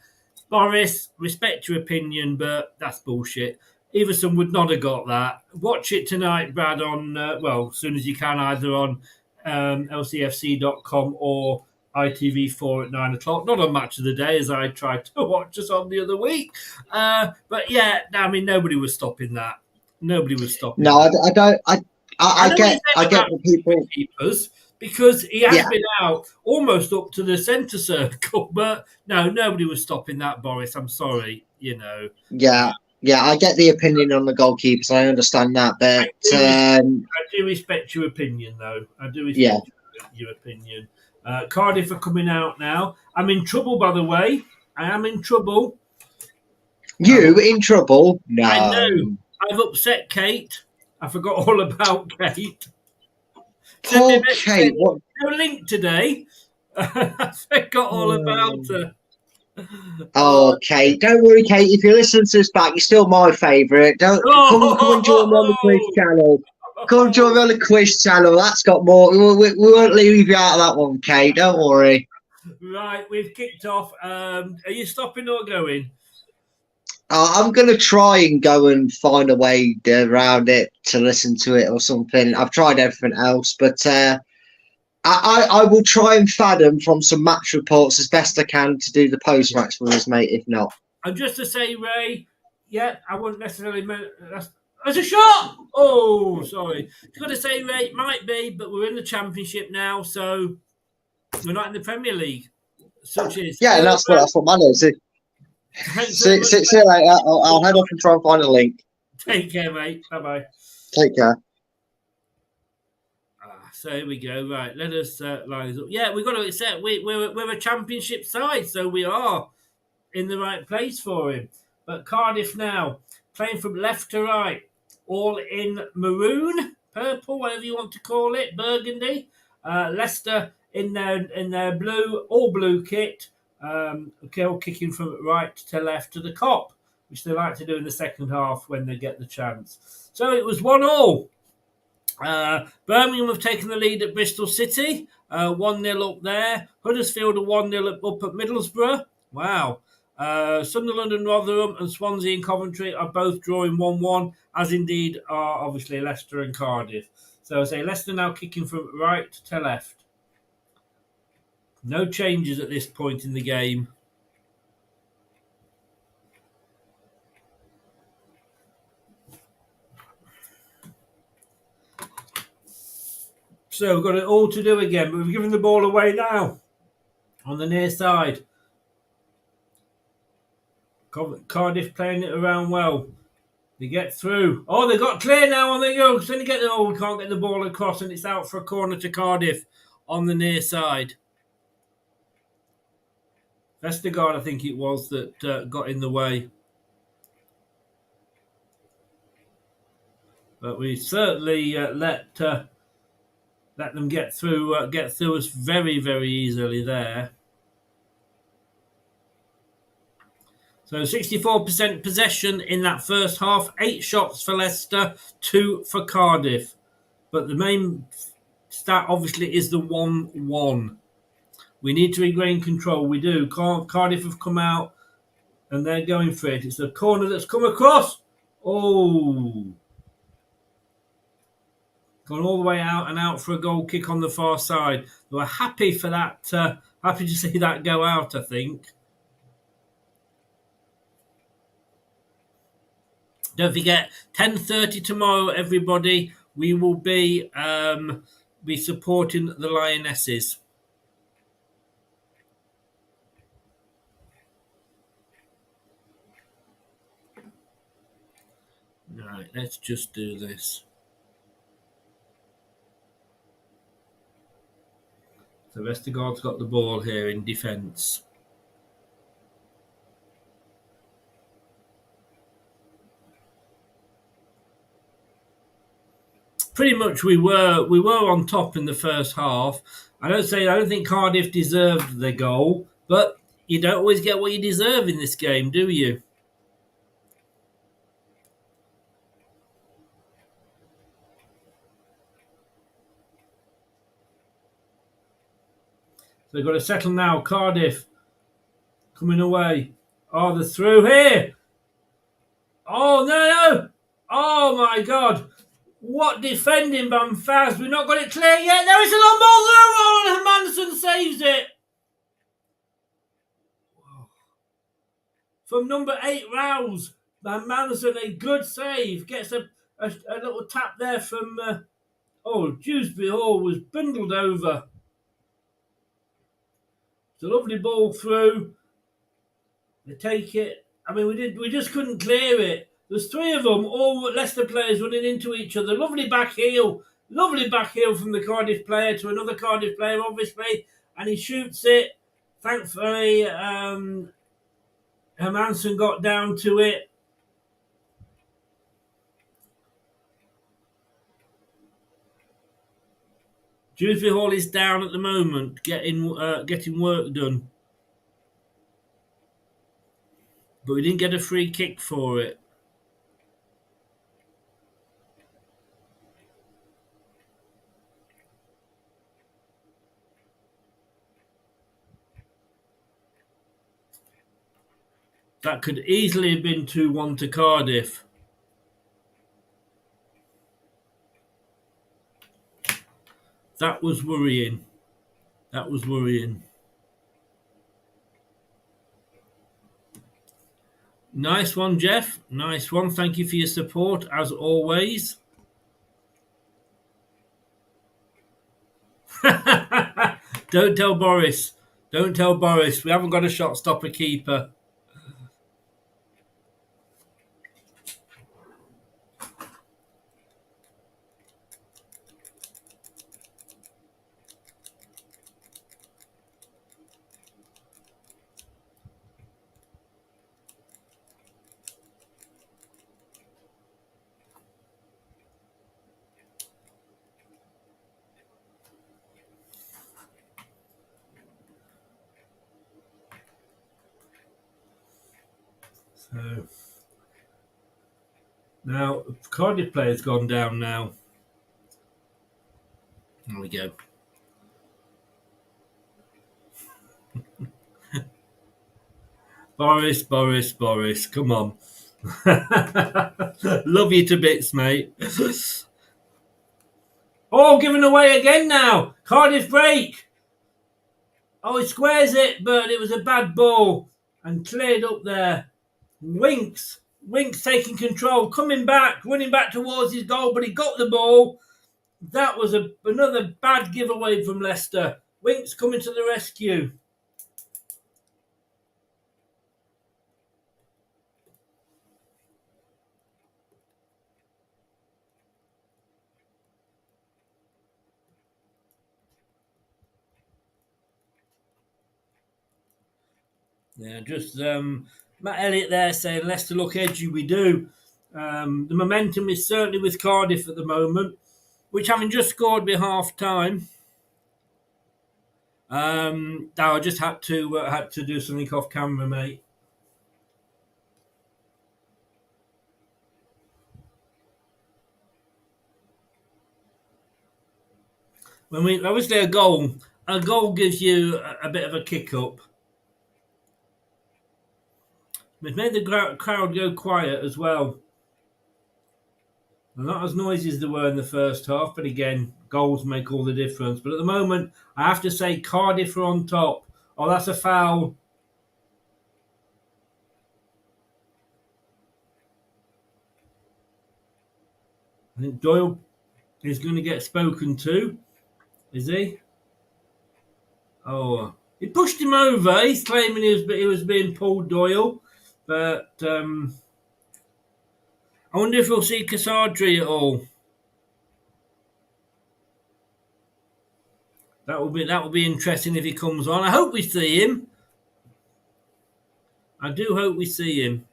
Boris, respect your opinion, but that's bullshit. Everson would not have got that. Watch it tonight, Brad, on, as soon as you can, either on LCFC.com or ITV4 at 9 o'clock. Not on Match of the Day, as I tried to watch us on the other week. But yeah, I mean, nobody was stopping that. Nobody was stopping No, that. I don't. I know get the people. Keepers because he has Yeah. been out almost up to the centre circle, but no, nobody was stopping that, Boris. I'm sorry, Yeah, I get the opinion on the goalkeepers. I understand that, but I do respect your opinion, though. I do respect your opinion. Cardiff are coming out now. I'm in trouble, by the way. I am in trouble. you in trouble? No. I know. I've upset Kate. I forgot all about Kate. Poor Kate. What? No link today. I forgot all about her. Oh, Kate. Don't worry, Kate. If you listen to us back, you're still my favourite. Don't come and join me on the quiz channel. Come join me on the quiz channel. That's got more. We won't leave you out of that one, Kate. Don't worry. Right, we've kicked off. Are you stopping or going? I'm going to try and go and find a way around it to listen to it or something. I've tried everything else, but I will try and fathom from some match reports as best I can to do the post-match with us, mate, if not. And just to say, Ray, I wouldn't necessarily... There's a shot! Oh, sorry. I've got to say, Ray, might be, but we're in the Championship now, so we're not in the Premier League. Such is... Yeah, and that's what matters. See you later. I'll head off and try and find a link. Take care, mate. Bye-bye. Take care. So here we go. Right, let us line this up. Yeah, we've got to accept we're a Championship side, so we are in the right place for him. But Cardiff now, playing from left to right, all in maroon, purple, whatever you want to call it, burgundy. Leicester in their blue, all blue kit, all kicking from right to left to the Kop, which they like to do in the second half when they get the chance. So it was 1-1. Birmingham have taken the lead at Bristol City, 1-0 up there. Huddersfield are 1-0 up at Middlesbrough. Wow. Sunderland and Rotherham and Swansea and Coventry are both drawing 1-1, as indeed are obviously Leicester and Cardiff. So I say Leicester now kicking from right to left. No changes at this point in the game. So we've got it all to do again, but we've given the ball away now on the near side. Cardiff playing it around well. They get through. Oh, they got clear now on the go. So we can't get the ball across, and it's out for a corner to Cardiff on the near side. Vestergaard, I think it was, that got in the way. But we certainly let them get through us very, very easily there. So 64% possession in that first half. 8 shots for Leicester, 2 for Cardiff. But the main stat, obviously, is the 1-1. We need to regain control. We do. Cardiff have come out and they're going for it. It's a corner that's come across. Oh. Gone all the way out and out for a goal kick on the far side. They were happy for that. Happy to see that go out, I think. Don't forget, 10:30 tomorrow, everybody. We will be supporting the Lionesses. Right, let's just do this. So Vestergaard's got the ball here in defence. Pretty much we were on top in the first half. I don't think Cardiff deserved the goal, but you don't always get what you deserve in this game, do you? They've got to settle now. Cardiff coming away. Oh, they're through here. Oh, no. Oh, my God. What defending, Bamfaz? We've not got it clear yet. There is a long ball through. Oh, Manson saves it. From number 8, Rouse. Van Manson, a good save. Gets a little tap there from... Dewsbury Hall was bundled over. It's a lovely ball through. They take it. I mean, we just couldn't clear it. There's 3 of them, all Leicester players running into each other. Lovely back heel from the Cardiff player to another Cardiff player, obviously, and he shoots it. Thankfully, Hermanson got down to it. Dewsbury Hall is down at the moment, getting work done. But we didn't get a free kick for it. That could easily have been 2-1 to Cardiff. That was worrying. Nice one, Jeff. Nice one. Thank you for your support, as always. Don't tell Boris. We haven't got a shot stopper keeper. So now Cardiff player's gone down now. There we go. Boris, come on. Love you to bits, mate. Oh, given away again now. Cardiff break. Oh, he squares it, but it was a bad ball and cleared up there. Winks taking control, coming back, running back towards his goal, but he got the ball. That was another bad giveaway from Leicester. Winks coming to the rescue. Yeah, just Matt Elliott there saying Leicester look edgy. We do. The momentum is certainly with Cardiff at the moment, which having just scored by half time. I just had to do something off camera, mate. Obviously a goal gives you a bit of a kick up. It's made the crowd go quiet as well. They're not as noisy as they were in the first half, but again, goals make all the difference. But at the moment, I have to say Cardiff are on top. Oh, that's a foul. I think Doyle is going to get spoken to. Is he? Oh, he pushed him over. He's claiming he was being pulled, Doyle. But I wonder if we'll see Casadri at all. That will be interesting if he comes on. I hope we see him. I do hope we see him.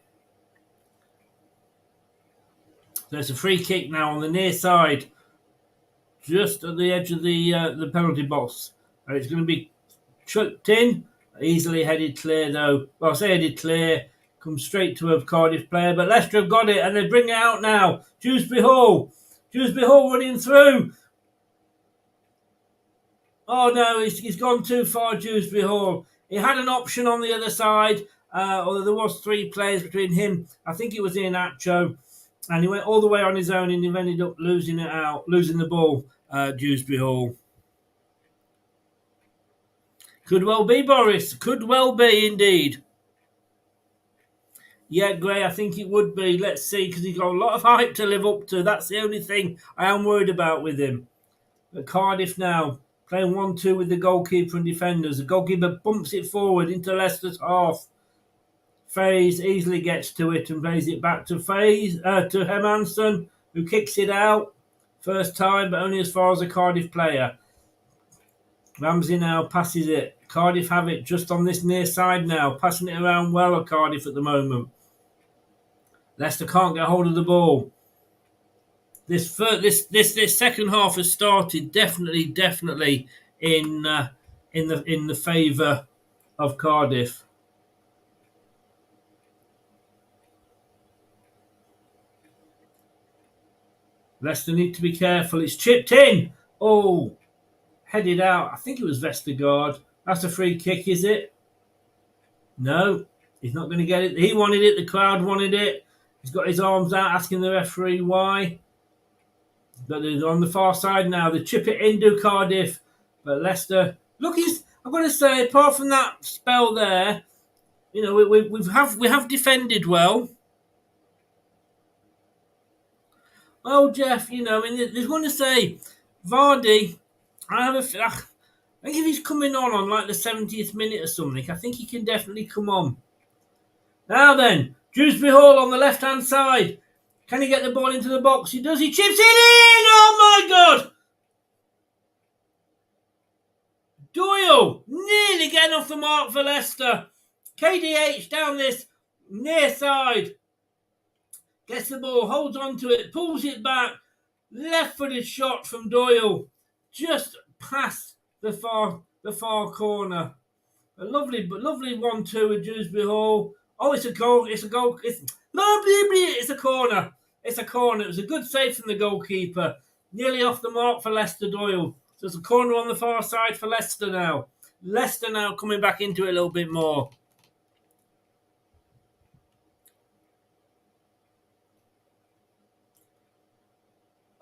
So it's a free kick now on the near side, just at the edge of the penalty box, and it's going to be chucked in. Easily headed clear though. Well, I say headed clear. Comes straight to a Cardiff player, but Leicester have got it and they bring it out now. Dewsbury Hall running through. Oh no, he's gone too far, Dewsbury Hall. He had an option on the other side, although there was 3 players between him. I think it was Iheanacho, and he went all the way on his own, and he ended up losing the ball. Dewsbury Hall. Could well be, Boris. Could well be indeed. Yeah, Gray, I think it would be. Let's see, because he's got a lot of hype to live up to. That's the only thing I am worried about with him. At Cardiff now, playing 1-2 with the goalkeeper and defenders. The goalkeeper bumps it forward into Leicester's half. Faze easily gets to it and plays it back to Hermanson, who kicks it out. First time, but only as far as a Cardiff player. Ramsey now passes it. Cardiff have it just on this near side now, passing it around well at Cardiff at the moment. Leicester can't get hold of the ball. This second half has started definitely in the favour of Cardiff. Leicester need to be careful. It's chipped in. Oh, headed out. I think it was Vestergaard. That's a free kick, is it? No, he's not going to get it. He wanted it. The crowd wanted it. He's got his arms out, asking the referee why. But they're on the far side now. They chip it into Cardiff. But Leicester, look, I've got to say, apart from that spell there, we have defended well. Oh, Jeff, there's one to say, Vardy. I think if he's coming on like the 70th minute or something, I think he can definitely come on. Now then, Dewsbury Hall on the left-hand side. Can he get the ball into the box? He does. He chips it in! Oh, my God! Doyle nearly getting off the mark for Leicester. KDH down this near side. Gets the ball, holds on to it, pulls it back. Left-footed shot from Doyle. Just past the far corner. A lovely 1-2 with Dewsbury Hall. Oh, it's a goal. It's a goal. It's a corner. It's a corner. It was a good save from the goalkeeper. Nearly off the mark for Leicester Doyle. So it's a corner on the far side for Leicester now. Leicester now coming back into it a little bit more.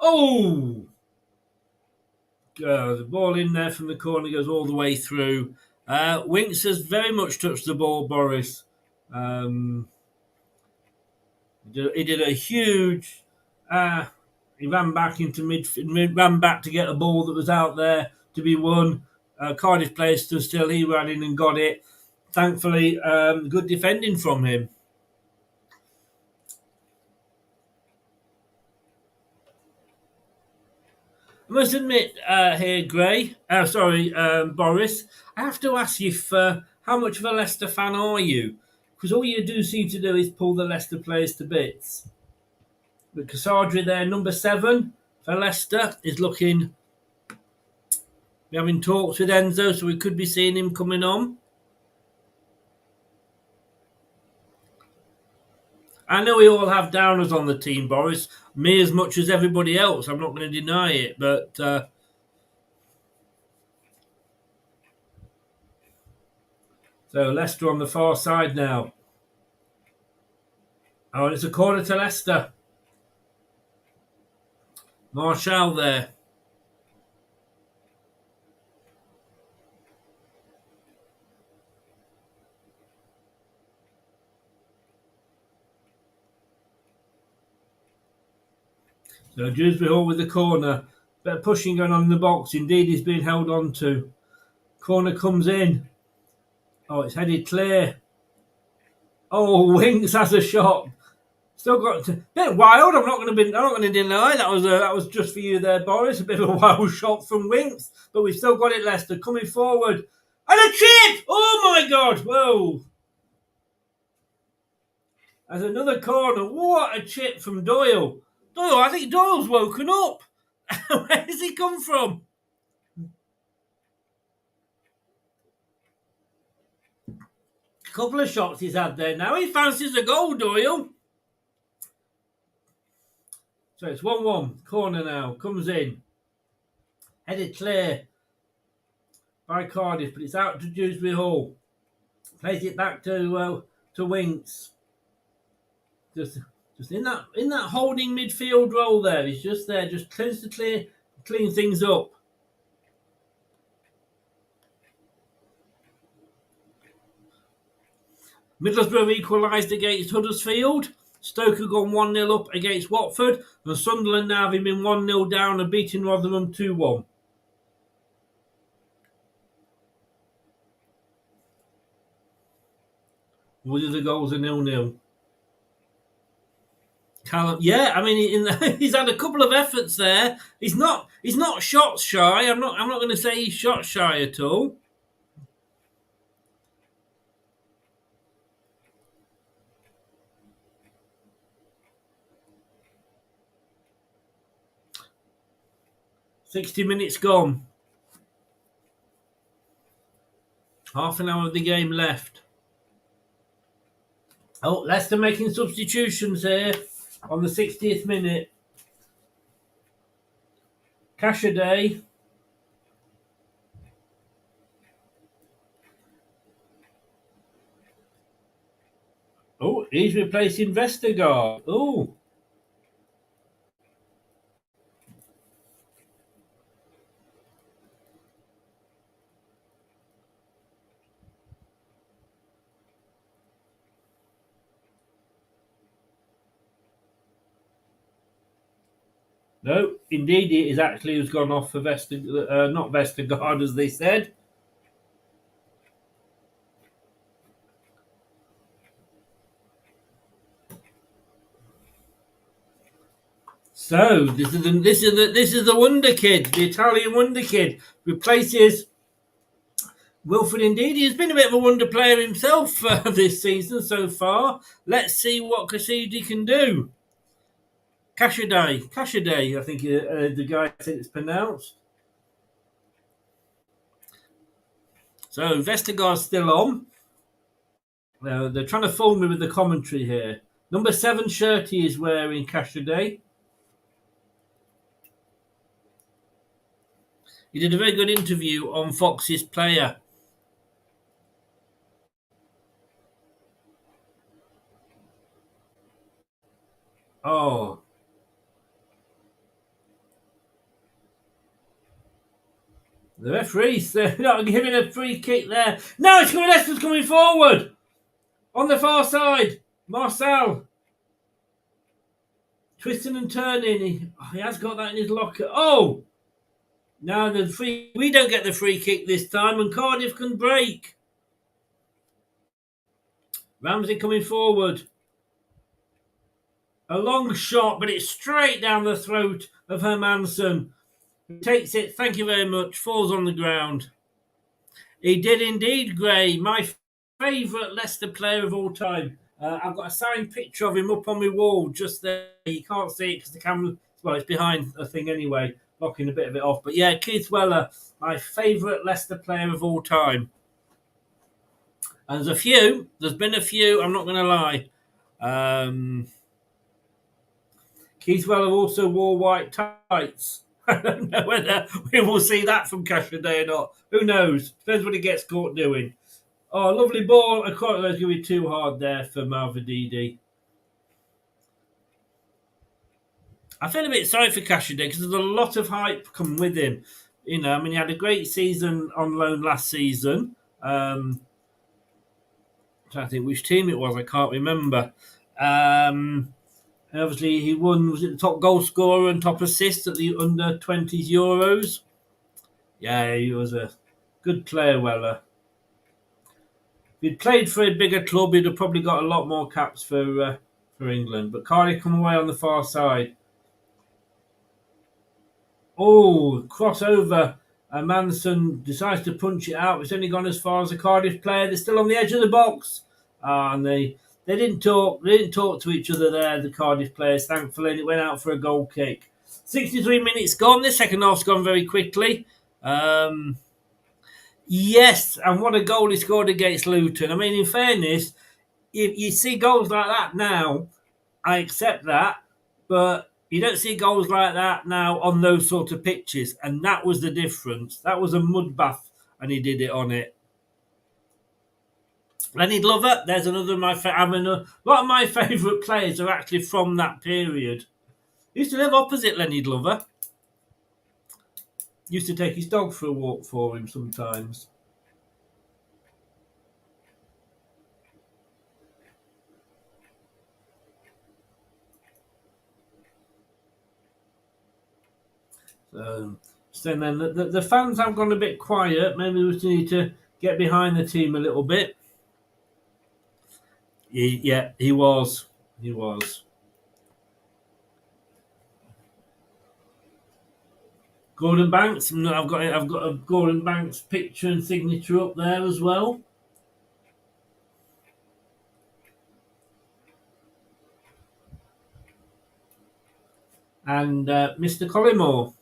Oh! The ball in there from the corner goes all the way through. Winks has very much touched the ball, Boris. He did a huge... he ran back into ran back to get a ball that was out there to be won. Cardiff player stood still. He ran in and got it. Thankfully, good defending from him. I must admit here, Boris, I have to ask you how much of a Leicester fan are you? Because all you do seem to do is pull the Leicester players to bits. But Casadri there, number 7 for Leicester, is looking... We're having talks with Enzo, so we could be seeing him coming on. I know we all have downers on the team, Boris. Me as much as everybody else. I'm not going to deny it, but... So Leicester on the far side now. Oh, and it's a corner to Leicester. Marshall there. So Dewsbury Hall with the corner. Bit of pushing going on in the box. Indeed, he's being held on to. Corner comes in. Oh, it's headed clear. Oh, Winks has a shot. Still got a bit wild. I'm not going to deny that was just for you there, Boris. A bit of a wild shot from Winks, but we've still got it. Leicester coming forward and a chip. Oh my God! Whoa! There's another corner. What a chip from Doyle. I think Doyle's woken up. Where has he come from? A couple of shots he's had there now. He fancies a goal, Doyle. So it's 1-1. Corner now. Comes in. Headed clear. by Cardiff, but it's out to Dewsbury Hall. Plays it back to Winks. Just in that holding midfield role there. He's just there, just tends to clean things up. Middlesbrough equalised against Huddersfield. Stoke have gone 1-0 up against Watford. And Sunderland now having been 1-0 down and beating Rotherham 2-1. All the other goals are 0-0. Callum, yeah, I mean, he's had a couple of efforts there. He's not shot shy. I'm not going to say he's shot shy at all. "60 minutes gone. Half an hour of the game left." Oh, Leicester making substitutions here on the 60th minute. Cashaday. Oh, he's replacing Vestergaard. Oh. No, indeed it is actually who's gone off for not Vestergaard, as they said. So this is the wonder kid, the Italian wonder kid, replaces Wilfred Ndidi. He's been a bit of a wonder player himself this season so far. Let's see what Cassidy can do. Cashaday, I think the guy said it's pronounced. So Vestergaard's still on. They're trying to fool me with the commentary here. Number 7 shirt he is wearing, Cashaday. He did a very good interview on Fox's Player. Oh. The referees, they're not giving a free kick there. No, it's coming. Leicester's coming forward. On the far side. Marcel. Twisting and turning. He has got that in his locker. Oh! Now we don't get the free kick this time, and Cardiff can break. Ramsey coming forward. A long shot, but it's straight down the throat of Hermansen. Takes it, thank you very much, falls on the ground. He did indeed, Gray. My favourite Leicester player of all time. I've got a signed picture of him up on my wall just there. You can't see it because the camera, well, it's behind the thing anyway, blocking a bit of it off. But yeah, Keith Weller, my favourite Leicester player of all time. And there's been a few, I'm not going to lie. Keith Weller also wore white tights. I don't know whether we will see that from Cashaday or not. Who knows? Depends what he gets caught doing. Oh, lovely ball. I thought it was going to be too hard there for Malvididi. I feel a bit sorry for Cashaday because there's a lot of hype coming with him. You know, I mean, he had a great season on loan last season. I think which team it was. I can't remember. Obviously, he was it the top goal scorer and top assist at the under-20s Euros. Yeah, he was a good player, Weller. If he'd played for a bigger club, he'd have probably got a lot more caps for England. But Cardiff come away on the far side. Oh, crossover. Manson decides to punch it out. It's only gone as far as a Cardiff player. They're still on the edge of the box. And they didn't talk. They didn't talk to each other there, the Cardiff players, thankfully. It went out for a goal kick. 63 minutes gone. The second half's gone very quickly. Yes, and what a goal he scored against Luton. I mean, in fairness, if you see goals like that now, I accept that, but you don't see goals like that now on those sort of pitches, and that was the difference. That was a mud bath and he did it on it. Lenny Glover, there's another of my a lot of my favourite players are actually from that period. Used to live opposite Lenny Glover. Used to take his dog for a walk for him sometimes. So then the fans have gone a bit quiet. Maybe we need to get behind the team a little bit. He was. Gordon Banks. I've got a Gordon Banks picture and signature up there as well. And Mr. Collymore.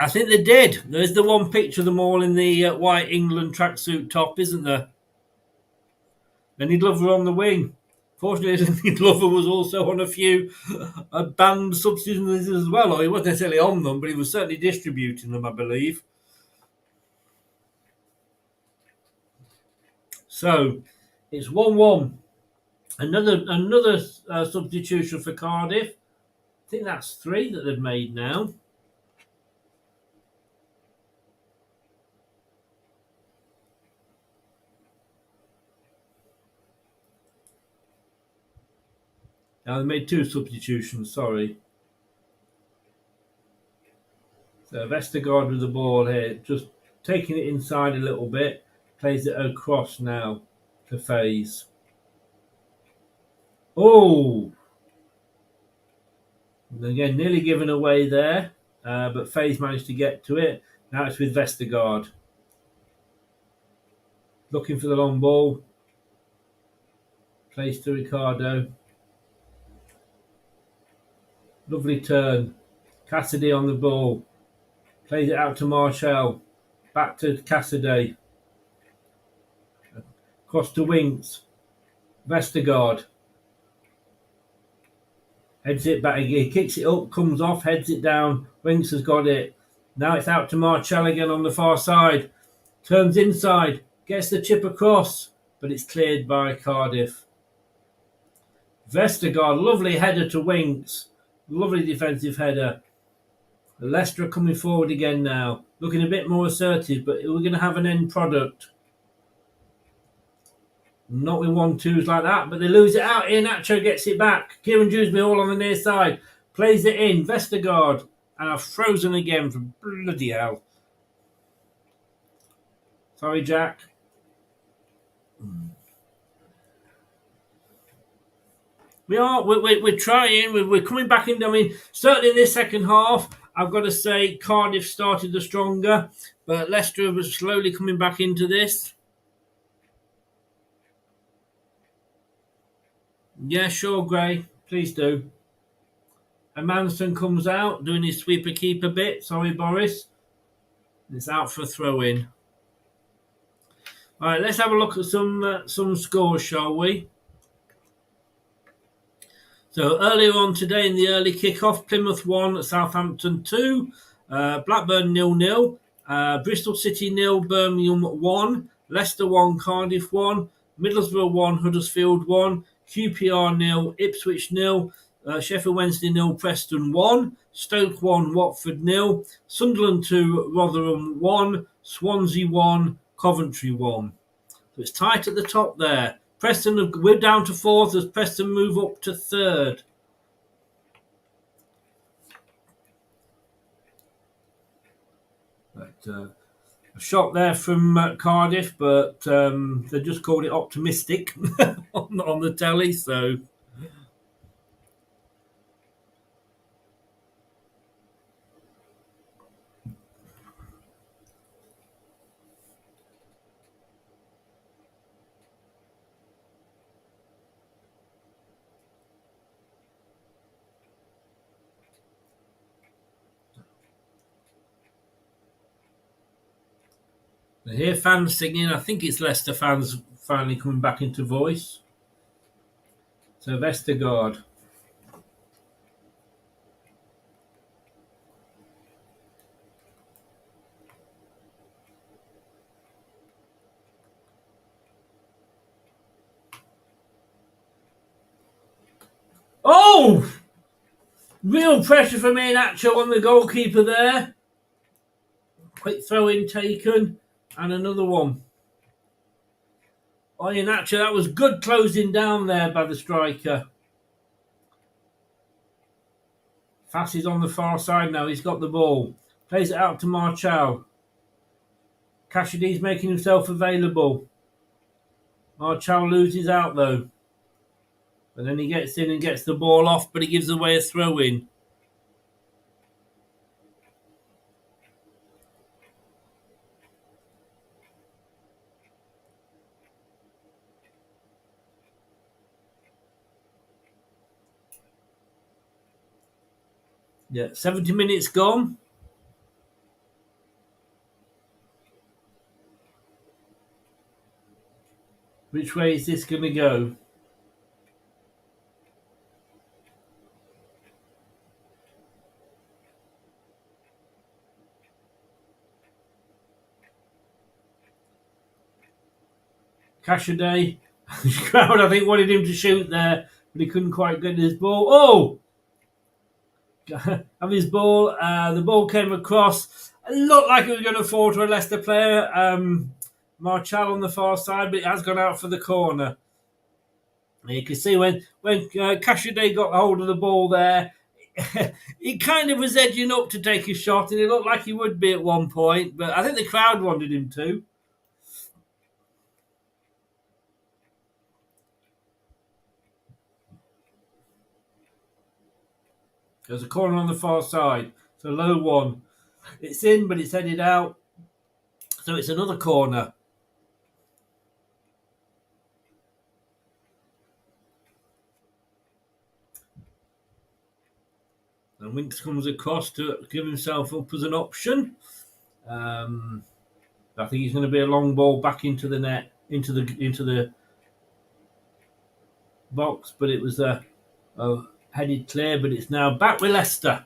I think they did. There's the one picture of them all in the white England tracksuit top, isn't there? Lenny Glover on the wing. Fortunately, Lenny Glover was also on a few banned substances as well. Or he wasn't necessarily on them, but he was certainly distributing them, I believe. So, it's 1-1. Another substitution for Cardiff. I think that's 3 that they've made now. Now they made 2 substitutions, sorry. So Vestergaard with the ball here, just taking it inside a little bit, plays it across now to FaZe. Oh! And again, nearly given away there, but FaZe managed to get to it. Now it's with Vestergaard. Looking for the long ball. Plays to Ricardo. Lovely turn. Cassidy on the ball. Plays it out to Marshall. Back to Cassidy. Across to Winks. Vestergaard. Heads it back. He kicks it up, comes off, heads it down. Winks has got it. Now it's out to Marshall again on the far side. Turns inside. Gets the chip across. But it's cleared by Cardiff. Vestergaard. Lovely header to Winks. Lovely defensive header. Leicester are coming forward again now. Looking a bit more assertive, but we're going to have an end product. Not with 1-2s like that, but they lose it out here. Nacho gets it back. Kieran Dewsbury all on the near side. Plays it in. Vestergaard. And I've frozen again for bloody hell. Sorry, Jack. We're trying. We're coming back in. I mean, certainly in this second half, I've got to say Cardiff started the stronger, but Leicester was slowly coming back into this. Yeah, sure, Gray. Please do. And Manson comes out, doing his sweeper-keeper bit. Sorry, Boris. It's out for a throw-in. All right, let's have a look at some scores, shall we? So earlier on today in the early kick-off, Plymouth 1, Southampton 2, Blackburn 0-0, Bristol City 0, Birmingham 1, Leicester 1, Cardiff 1, Middlesbrough 1, Huddersfield 1, QPR 0, Ipswich 0, Sheffield Wednesday 0, Preston 1, Stoke 1, Watford 0, Sunderland 2, Rotherham 1, Swansea 1, Coventry 1. So it's tight at the top there. Preston, we're down to 4th as Preston move up to 3rd. But, a shot there from Cardiff, but they just called it optimistic on the telly, so... I hear fans singing. I think it's Leicester fans finally coming back into voice. So Vestergaard. Oh! Real pressure from Iheanacho on the goalkeeper there. Quick throw-in taken. And another one. Oh, Iheanacho, that was good closing down there by the striker. Fass is on the far side now. He's got the ball. Plays it out to Marchal. Cassidy's making himself available. Marchal loses out though. But then he gets in and gets the ball off, but he gives away a throw-in. Yeah, 70 minutes gone. Which way is this going to go? Cashaday. Crowd, I think, wanted him to shoot there, but he couldn't quite get his ball. Oh! Have his ball. The ball came across. It looked like it was going to fall to a Leicester player. Marchal on the far side, but it has gone out for the corner. You can see when Cashaday got hold of the ball there, he kind of was edging up to take a shot, and it looked like he would be at one point, but I think the crowd wanted him to. There's a corner on the far side. It's a low one. It's in, but it's headed out. So it's another corner. And Winks comes across to give himself up as an option. I think he's going to be a long ball back into the net, into the box, but it was a headed clear, but it's now back with Leicester.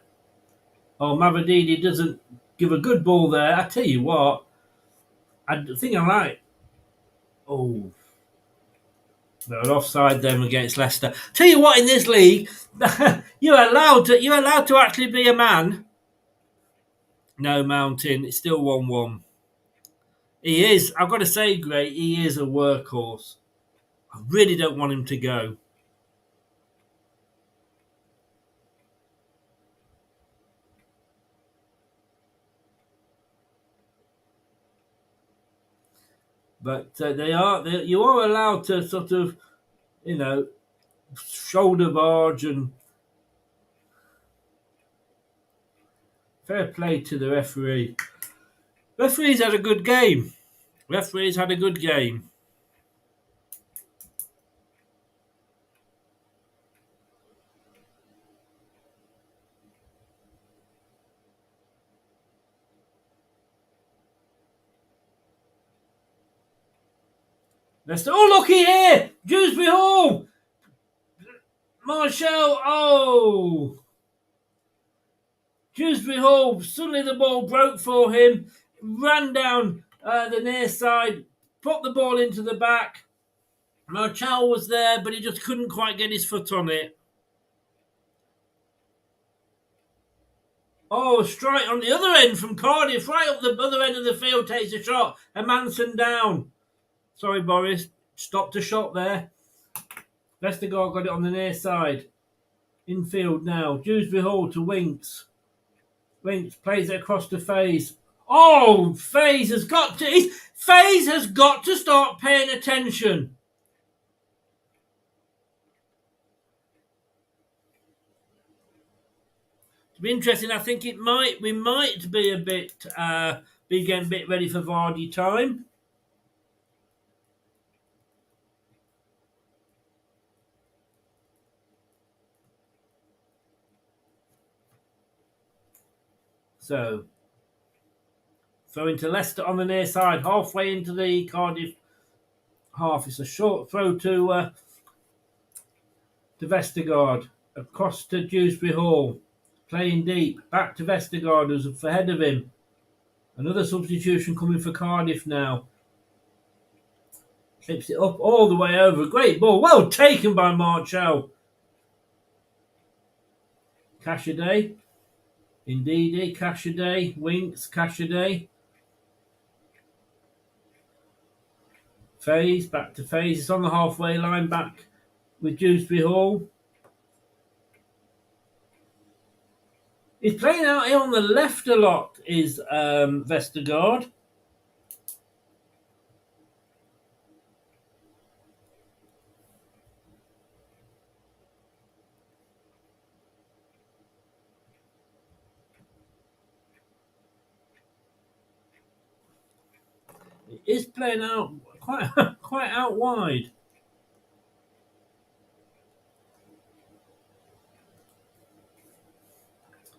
Oh, Mavididi doesn't give a good ball there. I tell you what, I think I like. Oh, they're offside them against Leicester. Tell you what, in this league, you're allowed to actually be a man. No, Mountain. It's still 1-1. He is. I've got to say, Gray, he is a workhorse. I really don't want him to go. But you are allowed to sort of, shoulder barge, and fair play to the referee. Referee's had a good game. Leicester. Oh, looky here! Dewsbury Hall! Marshall. Oh! Dewsbury Hall. Suddenly the ball broke for him. Ran down the near side. Put the ball into the back. Marshall was there, but he just couldn't quite get his foot on it. Oh, strike on the other end from Cardiff. Right up the other end of the field takes a shot. And Manson down. Sorry, Boris. Stopped a shot there. Vestergaard got it on the near side. Infield now. Dewsbury Hall to Winks. Winks plays it across to Faze. Oh, Faze has got to start paying attention. It'll be interesting. I think we might be a bit getting a bit ready for Vardy time. So, throw into Leicester on the near side, halfway into the Cardiff half. It's a short throw to Vestergaard, across to Dewsbury Hall, playing deep, back to Vestergaard, who's ahead of him. Another substitution coming for Cardiff now. Slips it up all the way over. Great ball, well taken by Marchal. Cashaday. Indeedy, Cashaday. Winks, Cashaday. Faze, back to Faze. It's on the halfway line, back with Dewsbury Hall. He's playing out here on the left a lot, is Vestergaard. He is playing out quite out wide.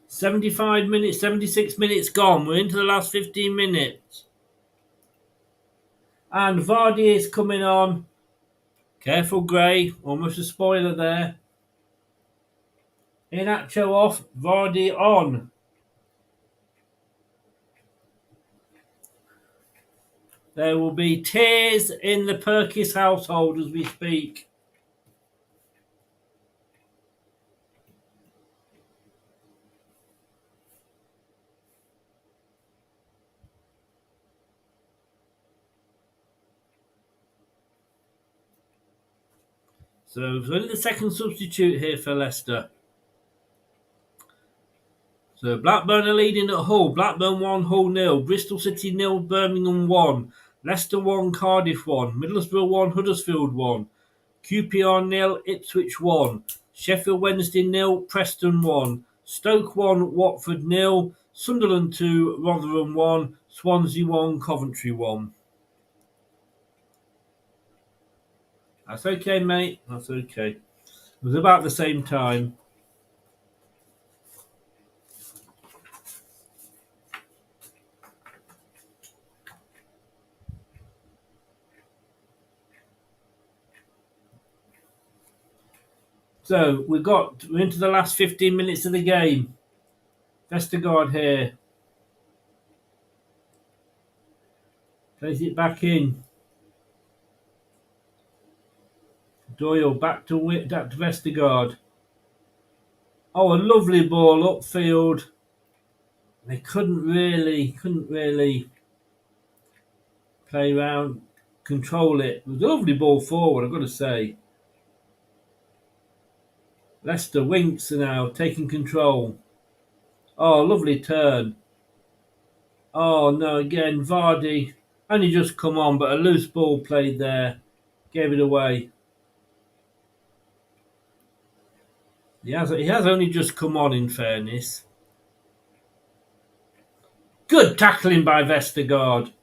"75 minutes, 76 minutes gone. We're into the last 15 minutes. And Vardy is coming on. Careful, Gray. Almost a spoiler there. Inacho off. Vardy on. There will be tears in the Perkis household as we speak. So only the second substitute here for Leicester. So Blackburn are leading at Hull. Blackburn 1, Hull 0. Bristol City 0, Birmingham 1. Leicester 1, Cardiff 1. Middlesbrough 1, Huddersfield 1. QPR 0, Ipswich 1. Sheffield Wednesday 0, Preston 1. Stoke 1, Watford 0. Sunderland 2, Rotherham 1. Swansea 1, Coventry 1. That's okay, mate. That's okay. It was about the same time. So we're into the last 15 minutes of the game. Vestergaard here. Plays it back in. Doyle back to Vestergaard. Oh, a lovely ball upfield. They couldn't really play around, control it. It was a lovely ball forward, I've got to say. Leicester Winks are now taking control. Oh, lovely turn. Oh no, again Vardy only just come on, but a loose ball played there, gave it away. He has only just come on, in fairness. Good tackling by Vestergaard.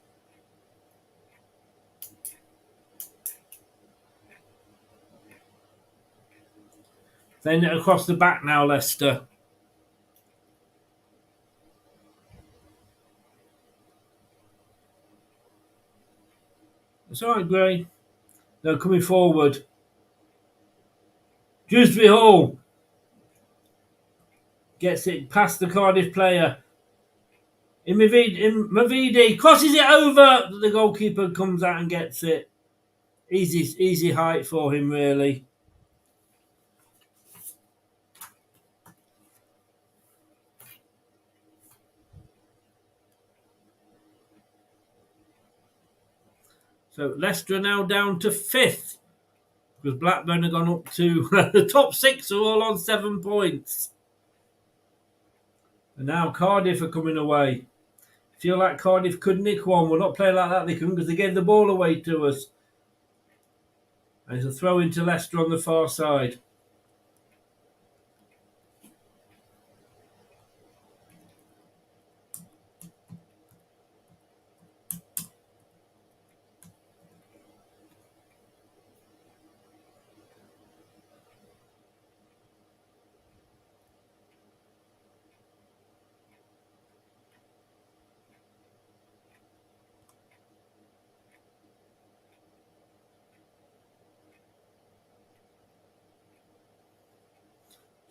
Then across the back now, Leicester. It's all right, Gray. They're coming forward. Dewsbury Hall gets it past the Cardiff player. Mavidi crosses it over. The goalkeeper comes out and gets it. Easy height for him, really. So Leicester are now down to 5th. Because Blackburn have gone up to the top 6 are all on 7 points. And now Cardiff are coming away. Feel like Cardiff could nick one. We're not playing like that, they couldn't, because they gave the ball away to us. And it's a throw into Leicester on the far side.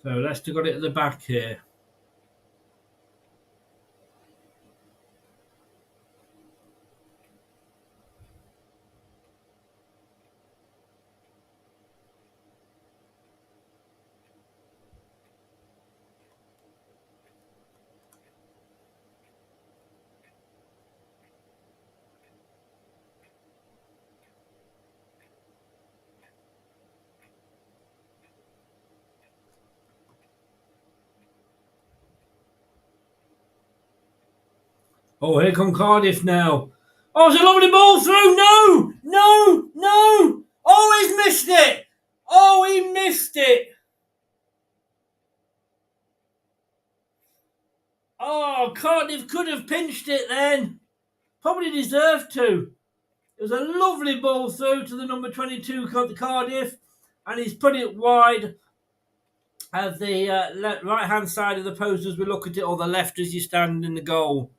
So Leicester got it at the back here. Oh, here come Cardiff now. Oh, it's a lovely ball through. No, no, no. Oh, he's missed it. Oh, he missed it. Oh, Cardiff could have pinched it then. Probably deserved to. It was a lovely ball through to the number 22 Cardiff, and he's put it wide at the right-hand side of the post as we look at it, or the left as you stand in the goal.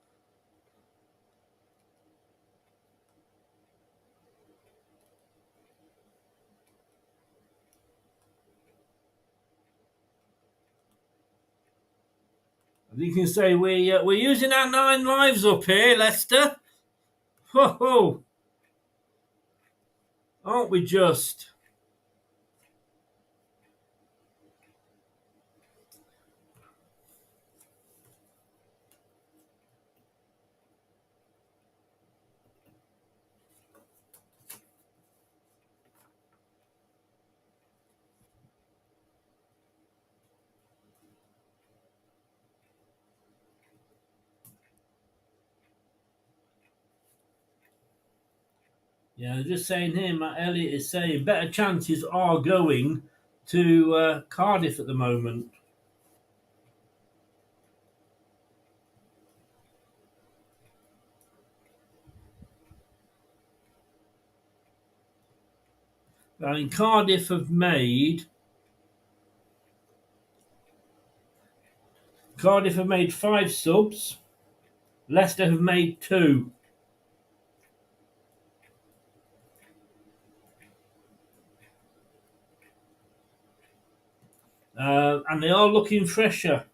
As you can say, we're using our 9 lives up here, Leicester. Ho ho! Aren't we just? Yeah, just saying here, Matt Elliott is saying better chances are going to Cardiff at the moment. I mean, Cardiff have made 5 subs. Leicester have made 2. And they are looking fresher.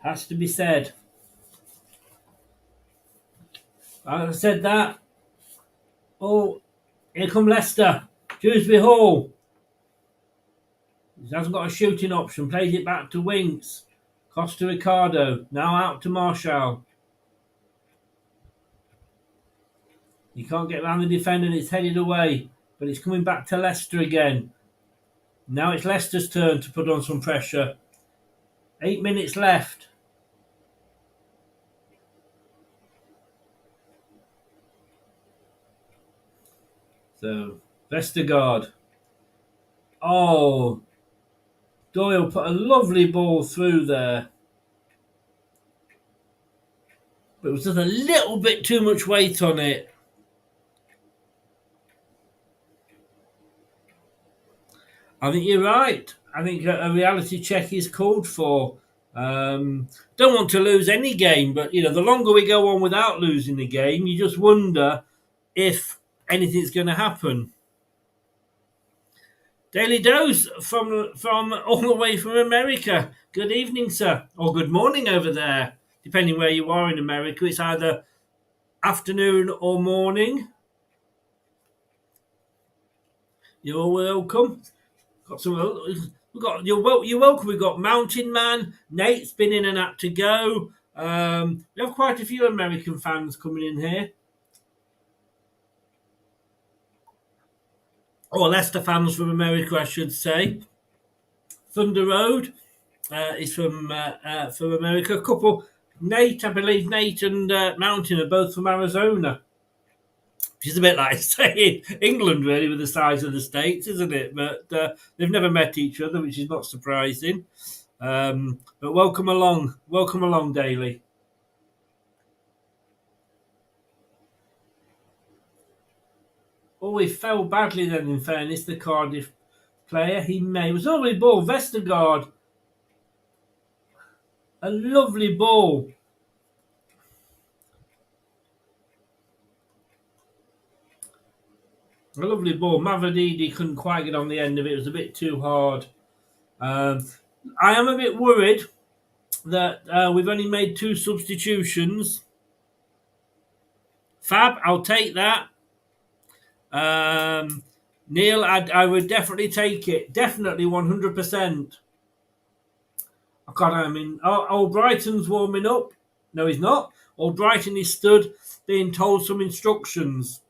Has to be said. I said that. Oh, here come Leicester. Dewsbury Hall. He hasn't got a shooting option. Plays it back to Winks. Costa Ricardo. Now out to Marshall. He can't get around the defender and it's headed away. But it's coming back to Leicester again. Now it's Leicester's turn to put on some pressure. 8 minutes left. So, Vestergaard. Oh, Doyle put a lovely ball through there. But it was just a little bit too much weight on it. I think you're right. I think a reality check is called for. Don't want to lose any game, but the longer we go on without losing the game, you just wonder if anything's going to happen. Daily Dose from all the way from America. Good evening, sir, or good morning over there, depending where you are in America. It's either afternoon or morning. You're welcome. You're welcome. We've got Mountain Man. Nate's been in and out to go. We have quite a few American fans coming in here. Or Leicester fans from America, I should say. Thunder Road is from America. A couple. Nate, I believe Nate and Mountain are both from Arizona. Which is a bit like saying England, really, with the size of the states, isn't it? But they've never met each other, which is not surprising. But welcome along, Daly. Oh, he fell badly then, in fairness, the Cardiff player. It was a lovely ball. Vestergaard. A lovely ball. A lovely ball. Mavadidi couldn't quite get on the end of it. It was a bit too hard. I am a bit worried that we've only made 2 substitutions. Fab, I'll take that. Neil, I would definitely take it. Definitely 100%. Old Brighton's warming up. No, he's not. Old Brighton is stood being told some instructions.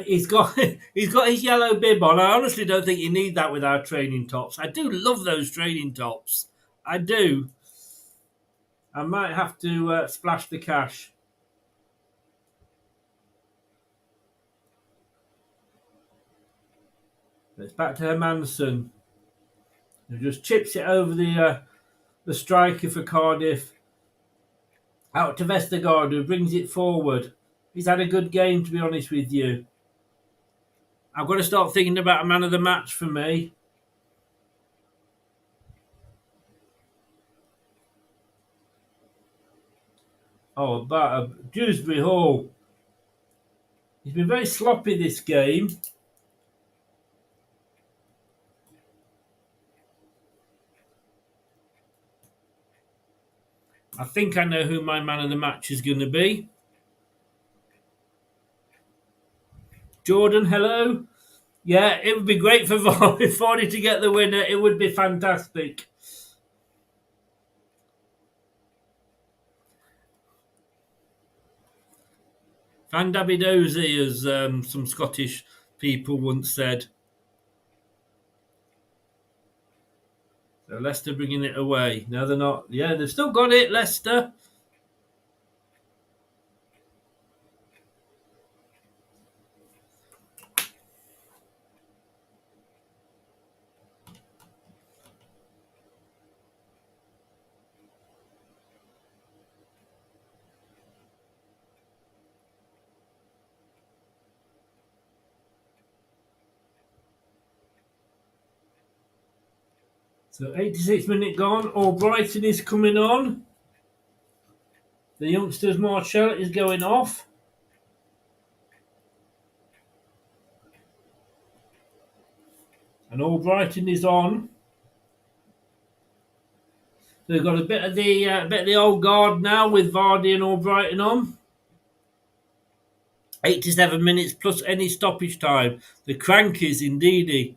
He's got his yellow bib on. I honestly don't think you need that with our training tops. I do love those training tops. I do. I might have to splash the cash. It's back to Hermansen, who just chips it over the striker for Cardiff. Out to Vestergaard, who brings it forward. He's had a good game, to be honest with you. I've got to start thinking about a man of the match for me. Oh, about Dewsbury Hall. He's been very sloppy this game. I think I know who my man of the match is going to be. Jordan, hello. Yeah, it would be great for Vardy to get the winner. It would be fantastic. Van Dabidozi, as some Scottish people once said. So Leicester bringing it away. No, they're not. Yeah, they've still got it, Leicester. So 86 minute gone. Albrighton is coming on. The youngsters Marshall is going off. And Albrighton is on. So we've got a bit of the old guard now with Vardy and Albrighton on. 87 minutes plus any stoppage time. The Crankies, indeedy.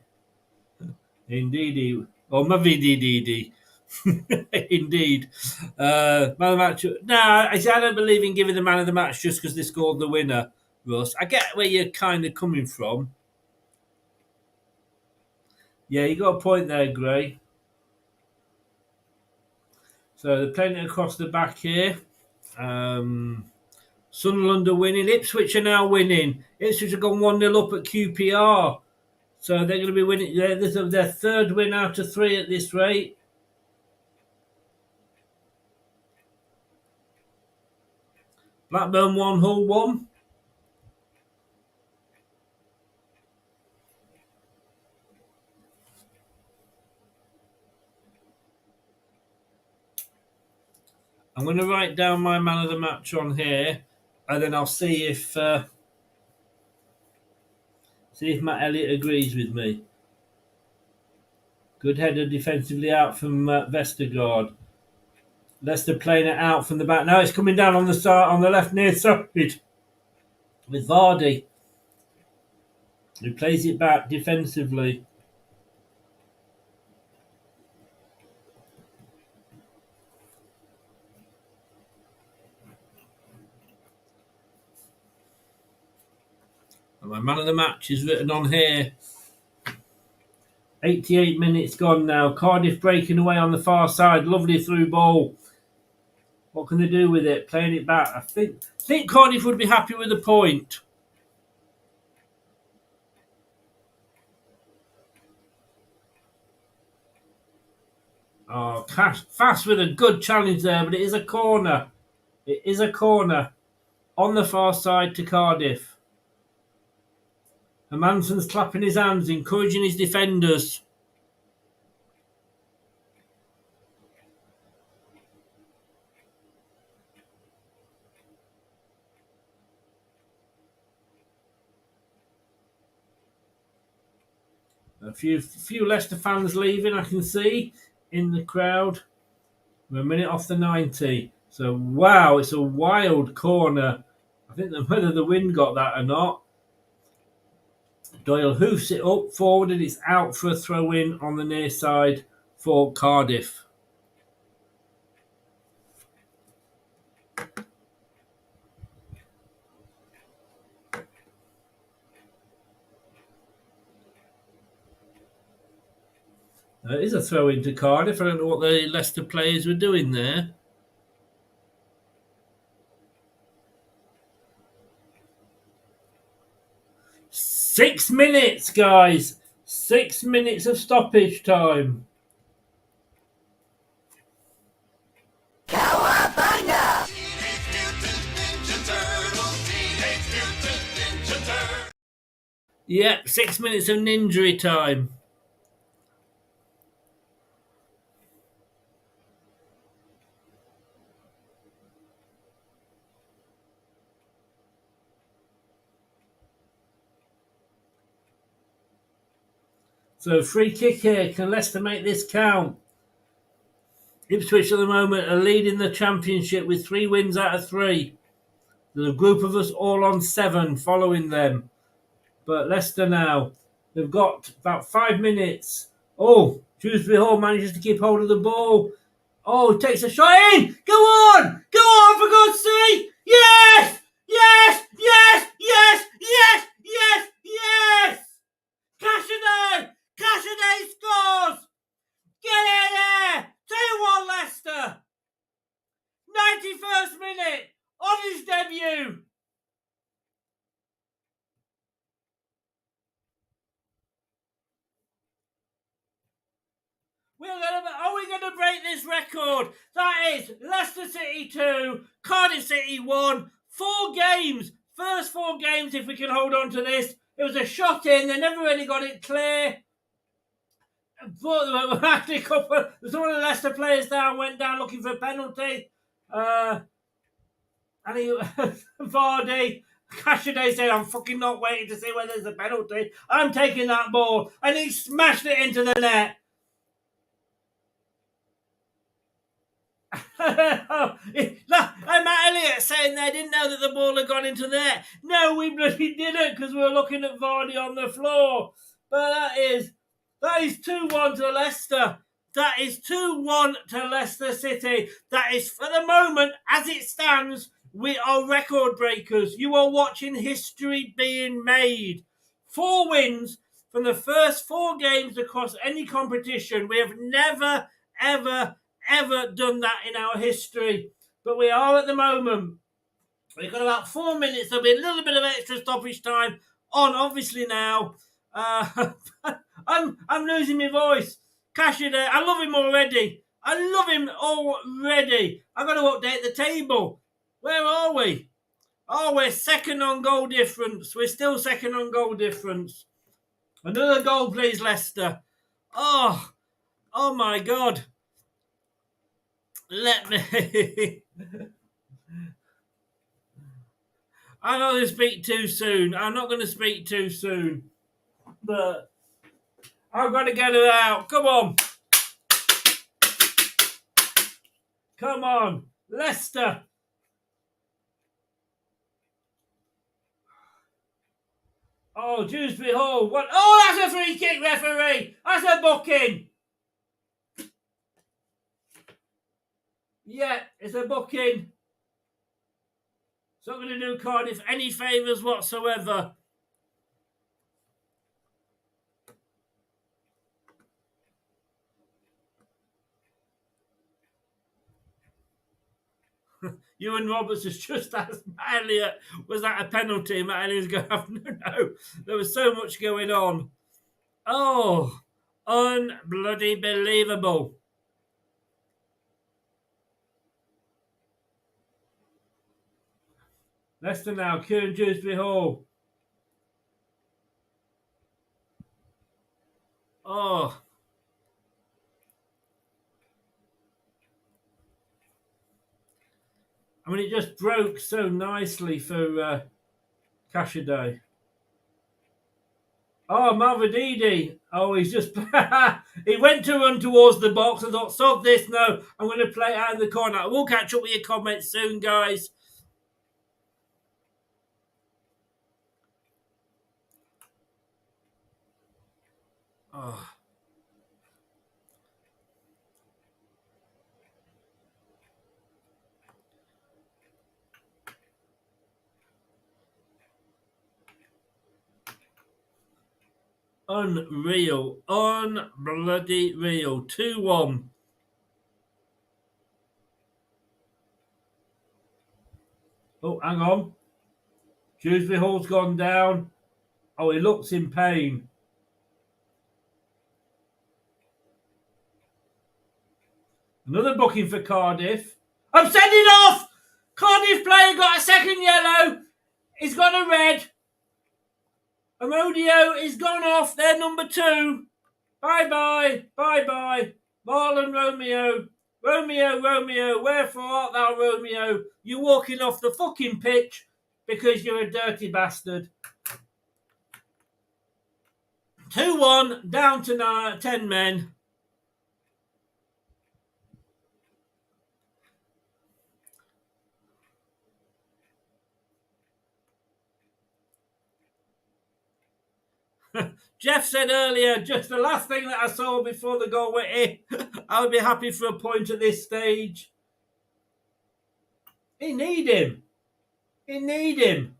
Indeedy. Or Mavidididi. Indeed. Man of the match. No, I don't believe in giving the man of the match just because they scored the winner, Russ. I get where you're kind of coming from. Yeah, you got a point there, Gray. So they're playing it across the back here. Sunderland are winning. Ipswich are now winning. Ipswich have gone 1-0 up at QPR. So they're going to be winning. This is their third win out of 3 at this rate. Blackburn 1, Hull 1. I'm going to write down my man of the match on here, and then I'll see if Matt Elliott agrees with me. Good header defensively out from Vestergaard. Leicester playing it out from the back. Now it's coming down on the side, on the left near side with Vardy, who plays it back defensively. And my man of the match is written on here. 88 minutes gone now. Cardiff breaking away on the far side. Lovely through ball. What can they do with it? Playing it back. I think Cardiff would be happy with a point. Oh, fast with a good challenge there, but it is a corner. It is a corner on the far side to Cardiff. And Manson's clapping his hands, encouraging his defenders. A few Leicester fans leaving, I can see, in the crowd. We're a minute off the 90. So, wow, it's a wild corner. I think that whether the wind got that or not. Doyle hoofs it up forward and it's out for a throw-in on the near side for Cardiff. It is a throw into Cardiff. I don't know what the Leicester players were doing there. 6 minutes, guys. 6 minutes of stoppage time. Yep, 6 minutes of ninja time. So free kick here. Can Leicester make this count? Ipswich at the moment are leading the championship with 3 wins out of 3. There's a group of us all on 7 following them. But Leicester now, they've got about 5 minutes. Oh, Shrewsbury Hall manages to keep hold of the ball. Oh, takes a shot in. Go on, for God's sake. Yes, yes, yes, yes, yes, yes, yes. Cashaday scores. Get in there. 2-1 Leicester. 91st minute on his debut. Are we going to break this record? That is Leicester City 2, Cardiff City 1. 4 games. First 4 games, if we can hold on to this. It was a shot in. They never really got it clear. But actually, some of the Leicester players went down looking for a penalty. And Vardy, Cashaday said, I'm fucking not waiting to see whether there's a penalty. I'm taking that ball. And he smashed it into the net. And Matt Elliott saying they didn't know that the ball had gone into there. No, we bloody didn't, because we were looking at Vardy on the floor. But that is 2-1 to Leicester. That is 2-1 to Leicester City. That is, for the moment, as it stands, we are record breakers. You are watching history being made. 4 wins from the first 4 games across any competition. We have never, ever done that in our history. But we are at the moment. We've got about 4 minutes. There'll be a little bit of extra stoppage time on, obviously, now. I'm losing my voice. Cashaday, I love him already. I've got to update the table. Where are we? Oh, we're second on goal difference. We're still second on goal difference. Another goal, please, Leicester. Oh my God. Let me... I'm not going to speak too soon. But I've got to get it out. Come on. Leicester. Oh, Dewsbury Hall. What? Oh, that's a free kick, referee. That's a booking. Yeah, it's a booking. It's not going to do Cardiff any favours whatsoever. Ewan Roberts has just asked Matt Elliott, was that a penalty? Matt Elliott's going to have no. There was so much going on. Oh, unbloody believable. Leicester now, Kieran Dewsbury Hall. Oh. I mean, it just broke so nicely for Cashaday. Oh, Malvididi. Oh, he's just... he went to run towards the box and thought, sod this, no, I'm going to play it out in the corner. We'll catch up with your comments soon, guys. Oh. Unreal. Unbloody real. 2-1. Oh, hang on. Dewsbury Hall's gone down. Oh, he looks in pain. Another booking for Cardiff. I'm sending off! Cardiff player got a second yellow. He's got a red. Amodio is gone off. They're number 2. Bye-bye. Bye-bye. Marlon Romeo. Romeo, wherefore art thou, Romeo? You're walking off the fucking pitch because you're a dirty bastard. 2-1, down to 10 men. Jeff said earlier, just the last thing that I saw before the goal went in, I would be happy for a point at this stage. He need him. Even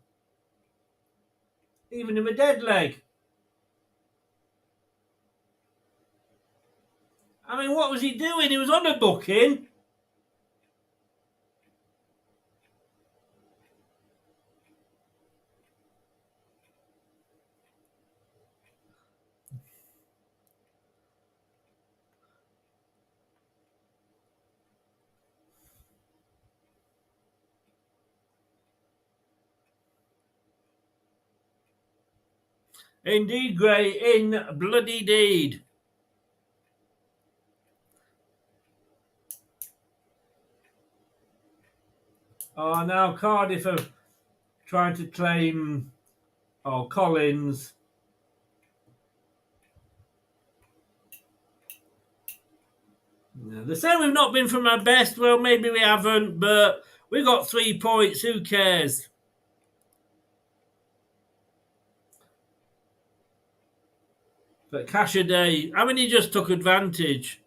him a dead leg. I mean, what was he doing? He was on a booking. Indeed, Gray, in bloody deed. Oh, now Cardiff are trying to claim Collins. Yeah, they're saying we've not been from our best. Well, maybe we haven't, but we got 3 points. Who cares? But Cashaday, I mean, he just took advantage.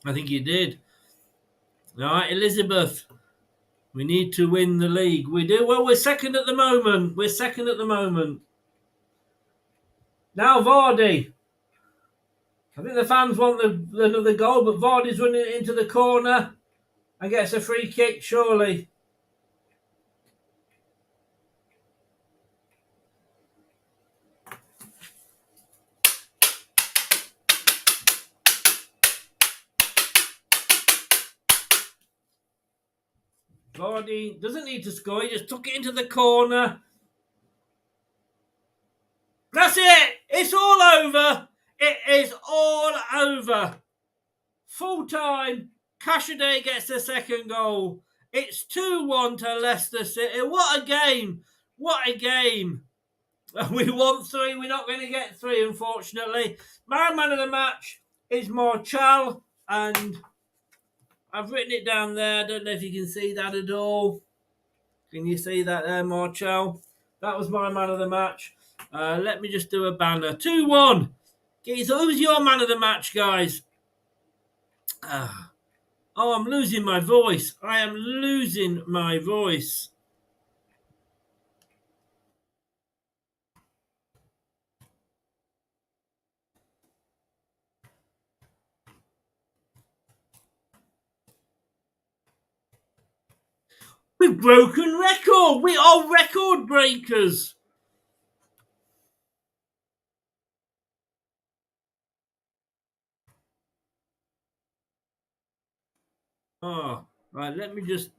I think he did. All right, Elizabeth. We need to win the league. We do. Well, we're second at the moment. Now Vardy. I think the fans want another goal, but Vardy's running it into the corner and gets a free kick, surely. Vardy doesn't need to score. He just took it into the corner. That's it. It's all over. It is all over. Full time. Cashaday gets the second goal. It's 2-1 to Leicester City. What a game. We want 3. We're not going to get 3, unfortunately. My man of the match is Marchal, and I've written it down there. I don't know if you can see that at all. Can you see that there, Marchal? That was my man of the match. Let me just do a banner. 2-1. So who's your man of the match, guys? I'm losing my voice. I am losing my voice. We've broken record. We are record breakers. Oh, right. Let me just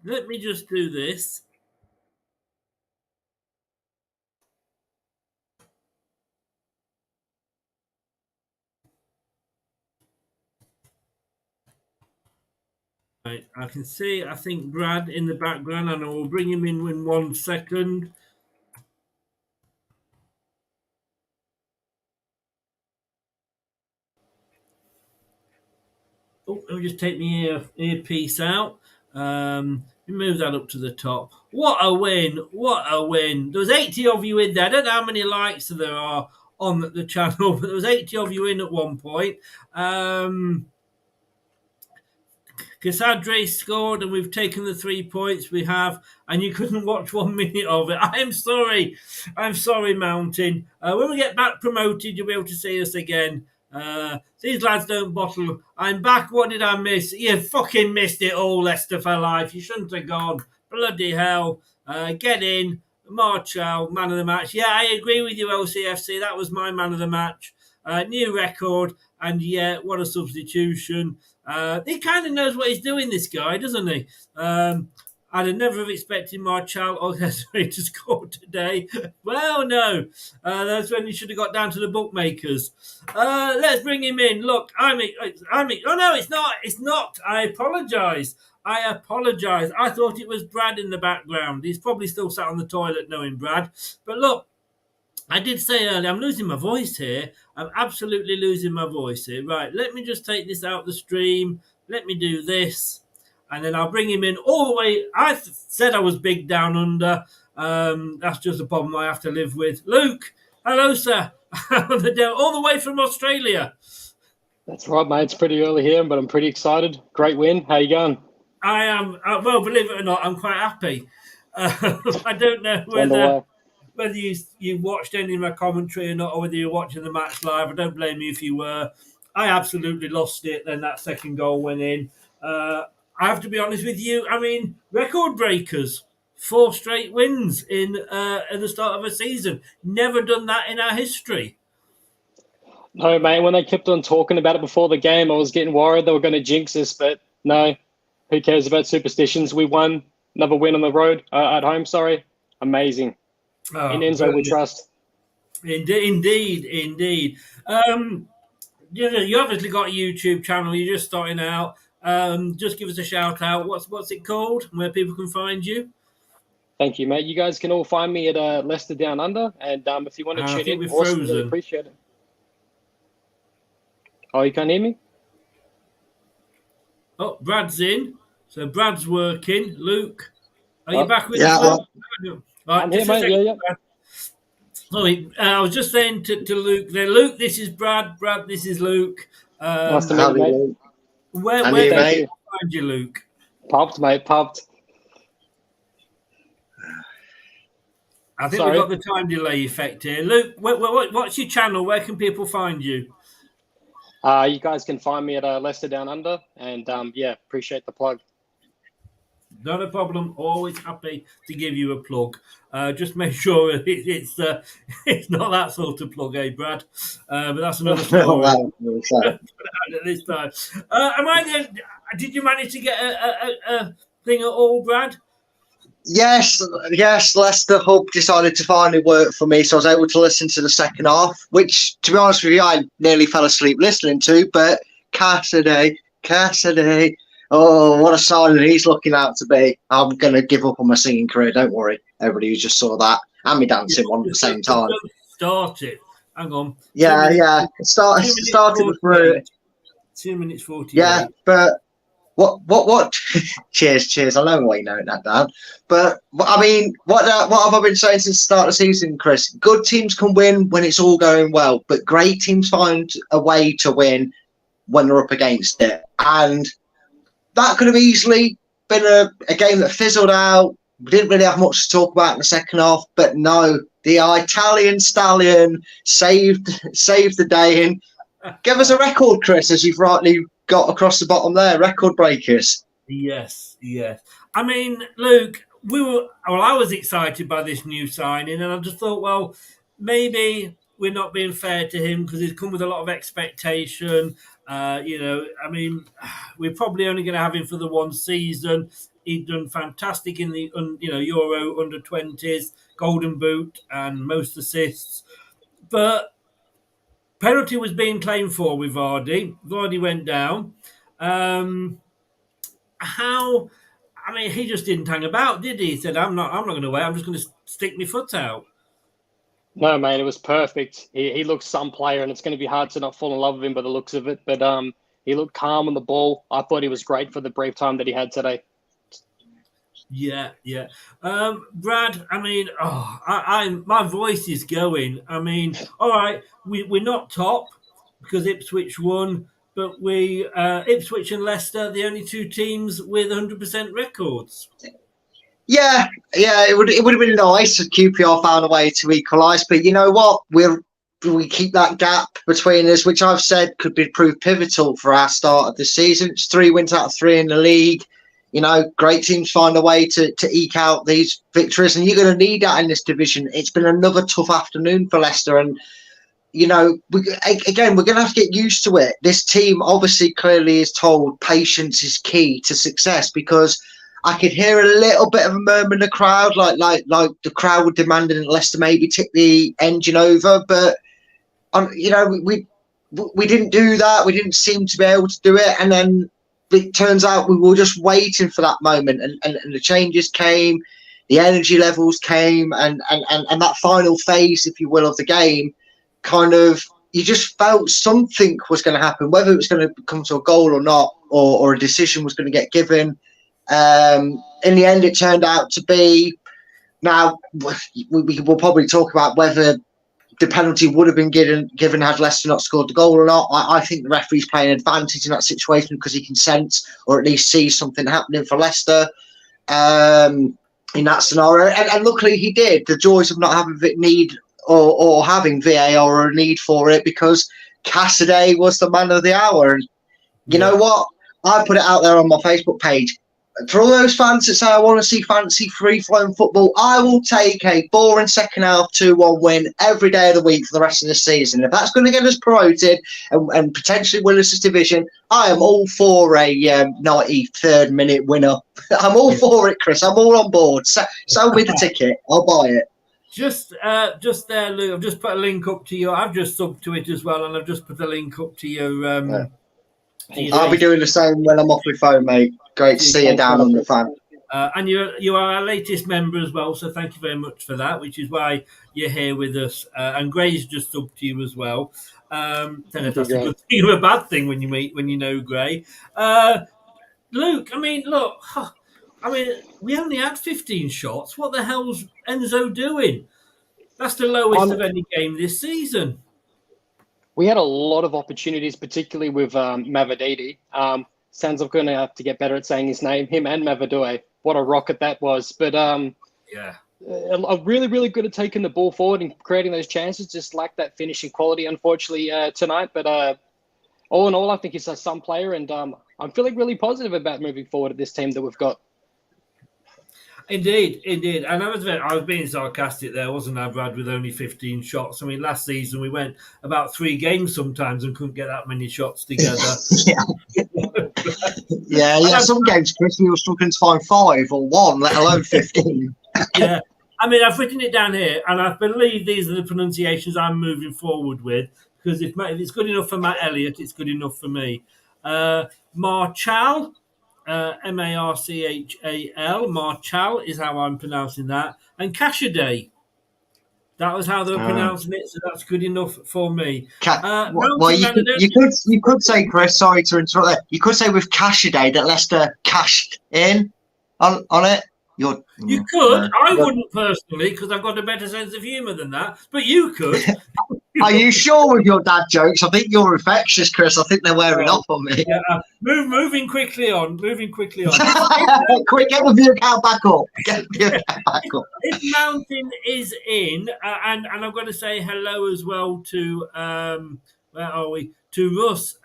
do this. Right, I can see. I think Brad in the background, and I will bring him in 1 second. Oh, let me just take my earpiece out. Move that up to the top. What a win. There was 80 of you in there. I don't know how many likes there are on the channel, but there was 80 of you in at one point. Casadre scored and we've taken the 3 points we have, and you couldn't watch 1 minute of it. I'm sorry. I'm sorry, Mountain. When we get back promoted, you'll be able to see us again. These lads don't bottle. I'm back. What did I miss? You fucking missed it all, Leicester for life. You shouldn't have gone. Bloody hell. Get in. Marchal, man of the match. Yeah, I agree with you, LCFC. That was my man of the match. New record. And yeah, what a substitution. He kind of knows what he's doing, this guy, doesn't he? I'd have never have expected Marchal or Desiree to score today. Well, no. That's when he should have got down to the bookmakers. Let's bring him in. Look, oh, no, it's not. It's not. I apologise. I thought it was Brad in the background. He's probably still sat on the toilet knowing Brad. But look, I did say earlier, I'm losing my voice here. I'm absolutely losing my voice here. Right, let me just take this out the stream. Let me do this. And then I'll bring him in all the way. I said I was big down under. That's just a problem I have to live with. Luke, hello, sir. All the way from Australia. That's right, mate. It's pretty early here, but I'm pretty excited. Great win. How you going? I am, well, believe it or not, I'm quite happy. I don't know whether you watched any of my commentary or not, or whether you're watching the match live. I don't blame you if you were. I absolutely lost it. Then that second goal went in. I have to be honest with you. I mean, record breakers. 4 straight wins in at the start of a season. Never done that in our history. No, mate. When they kept on talking about it before the game, I was getting worried they were going to jinx us. But no, who cares about superstitions? We won. Another win on the road, at home, sorry. Amazing. In Enzo, we trust. Indeed. You obviously got a YouTube channel. You're just starting out. Just give us a shout out. What's it called? Where people can find you? Thank you, mate. You guys can all find me at Leicester Down Under. And if you want to tune in, awesome, really appreciate it. Oh, you can't hear me? Oh, Brad's in. So Brad's working. Luke, are you back with us? Right, I'm here, mate. Yeah. Sorry, I was just saying to Luke there. Luke, this is Brad. Brad, this is Luke. Nice to meet you, mate. Where can you find you, Luke? Popped, mate. Popped. I think we've got the time delay effect here. Luke, what's your channel? Where can people find you? You guys can find me at Leicester Down Under. And, appreciate the plug. Not a problem. Always happy to give you a plug. Just make sure it's not that sort of plug, eh, Brad? But that's another story. At this time, am I there? Did you manage to get a thing at all, Brad? Yes. Leicester Hub decided to finally work for me, so I was able to listen to the second half, which, to be honest with you, I nearly fell asleep listening to. But Cassidy. Oh, what a signing he's looking out to be. I'm going to give up on my singing career, don't worry. Everybody who just saw that. And me dancing one at the same time. Started. Hang on. Yeah. Started through 2 minutes 48. Yeah, but what? Cheers. I know why you know that, Dan. But, I mean, what have I been saying since the start of the season, Chris? Good teams can win when it's all going well, but great teams find a way to win when they're up against it. And that could have easily been a game that fizzled out. We didn't really have much to talk about in the second half, but no, the Italian stallion saved the day. And give us a record, Chris, as you've rightly got across the bottom there. Record breakers. Yes. I mean, Luke, I was excited by this new signing, and I just thought, well, maybe we're not being fair to him because he's come with a lot of expectation. I mean, we're probably only going to have him for the one season. He'd done fantastic in the Euro under-20s, Golden Boot and most assists. But penalty was being claimed for with Vardy. Vardy went down. He just didn't hang about, did he? He said, I'm not going to wait. I'm just going to stick my foot out. No, mate, it was perfect. He looks some player, and it's going to be hard to not fall in love with him by the looks of it. But he looked calm on the ball. I thought he was great for the brief time that he had today. Yeah. Brad, I mean, my voice is going. I mean, all right, we're not top because Ipswich won. but we Ipswich and Leicester, the only two teams with 100% records. Yeah, it would have been nice if QPR found a way to equalise, but you know what? We keep that gap between us, which I've said could be proved pivotal for our start of the season. It's 3 wins out of 3 in the league. You know, great teams find a way to eke out these victories, and you're going to need that in this division. It's been another tough afternoon for Leicester, and you know, we're going to have to get used to it. This team obviously clearly is told patience is key to success, because I could hear a little bit of a murmur in the crowd, like the crowd were demanding that Leicester maybe tick the engine over, but you know, we didn't do that. We didn't seem to be able to do it, and then it turns out we were just waiting for that moment, and the changes came, the energy levels came, and that final phase, if you will, of the game, kind of, you just felt something was going to happen, whether it was going to come to a goal or not, or a decision was going to get given. In the end, it turned out to be, now we'll probably talk about whether the penalty would have been given had Leicester not scored the goal or not. I think the referee's playing advantage in that situation because he can sense, or at least see, something happening for Leicester in that scenario. And luckily he did. The joys of not having need or having VAR or a need for it, because Cassidy was the man of the hour. And you know what? I put it out there on my Facebook page. For all those fans that say I want to see fancy free-flowing football, I will take a boring second half 2-1 win every day of the week for the rest of the season. If that's going to get us promoted and potentially win us this division, I am all for a 93rd minute winner. I'm all for it, Chris. I'm all on board. Sell me the ticket. I'll buy it. Just there, Lou. I've just put a link up to you. I've just subbed to it as well, and I've just put a link up to your. I'll be doing the same when I'm off my phone, mate. Great to see you down on the fan. And you are our latest member as well, so thank you very much for that, which is why you're here with us. And Gray's just up to you as well. Don't know if that's a good thing or a bad thing when you know Gray. Luke, we only had 15 shots. What the hell's Enzo doing? That's the lowest of any game this season. We had a lot of opportunities, particularly with Mavididi. Sounds like we're going to have to get better at saying his name. Him and Mavididi. What a rocket that was. But really, really good at taking the ball forward and creating those chances. Just lacked that finishing quality, unfortunately, tonight. But all in all, I think he's a some player, and I'm feeling really positive about moving forward at this team that we've got. Indeed. And I was being sarcastic there, wasn't I, Brad, with only 15 shots? I mean, last season we went about 3 games sometimes and couldn't get that many shots together. yeah. Some games, Chris, we were struggling to find 5 or 1, let alone 15. Yeah. I mean, I've written it down here, and I believe these are the pronunciations I'm moving forward with, because if it's good enough for Matt Elliott, it's good enough for me. Marchal. Marchal. Marchal is how I'm pronouncing that. And Cashaday. That was how they were pronouncing it, so that's good enough for me. You could say, Chris, sorry to interrupt there, you could say with Cashaday that Leicester cashed in on it. You could. I wouldn't personally, because I've got a better sense of humour than that, but you could. Are you sure with your dad jokes? I think you're infectious, Chris. I think they're wearing off on me. Yeah, moving quickly on. Quick, get the view count back up. If Mountain is in, and I've got to say hello as well to, where are we? To Russ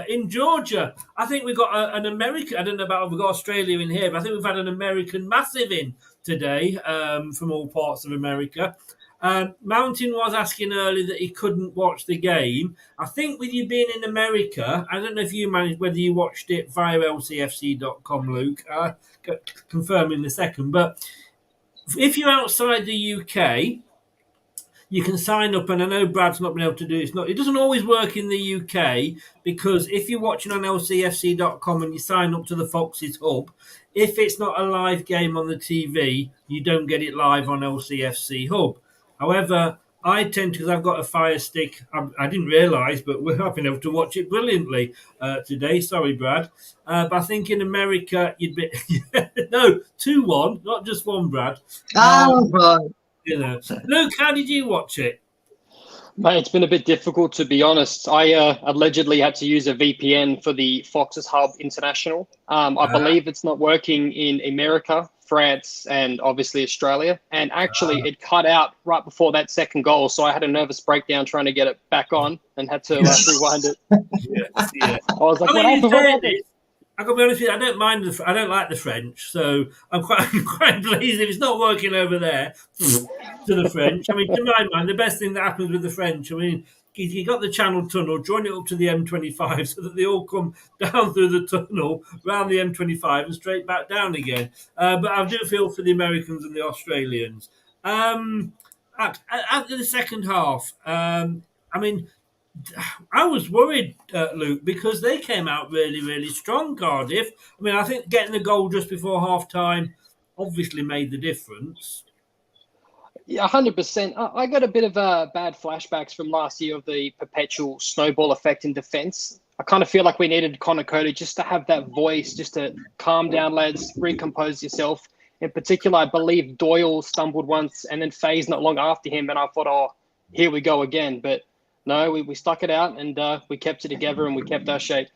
in Georgia. I think we've got an American, I don't know about, we've got Australia in here, but I think we've had an American massive in today from all parts of America. Mountain was asking earlier that he couldn't watch the game. I think with you being in America, I don't know if you managed, whether you watched it via LCFC.com, Luke. Confirm in a second. But if you're outside the UK, you can sign up, and I know Brad's not been able to do it. It doesn't always work in the UK, because if you're watching on LCFC.com and you sign up to the Foxes Hub, if it's not a live game on the TV, you don't get it live on LCFC Hub. However, I tend to, because I've got a Fire Stick, I didn't realise, but I've been able to watch it brilliantly today. Sorry, Brad. But I think in America, you'd be... No, 2-1, not just 1, Brad. Right. Luke, how did you watch it? Mate, it's been a bit difficult, to be honest. I allegedly had to use a VPN for the Fox's Hub International. I believe it's not working in America, France, and obviously Australia. And actually, it cut out right before that second goal. So I had a nervous breakdown trying to get it back on and had to rewind it. Yeah. I was like, I what mean, happened? What happened? I gotta be honest with you, I don't mind I don't like the French, so I'm quite pleased if it's not working over there to the French. I mean, to my mind, the best thing that happens with the French, I mean, you got the Channel Tunnel, join it up to the M25 so that they all come down through the tunnel, round the M25 and straight back down again. But I do feel for the Americans and the Australians. After the second half, I mean, I was worried, Luke, because they came out really, really strong, Cardiff. I mean, I think getting the goal just before half-time obviously made the difference. Yeah, 100%. I got a bit of bad flashbacks from last year of the perpetual snowball effect in defence. I kind of feel like we needed Connor Cody just to have that voice, just to calm down, lads, recompose yourself. In particular, I believe Doyle stumbled once and then Faye's not long after him, and I thought, oh, here we go again. But no, we stuck it out and we kept it together and we kept our shape.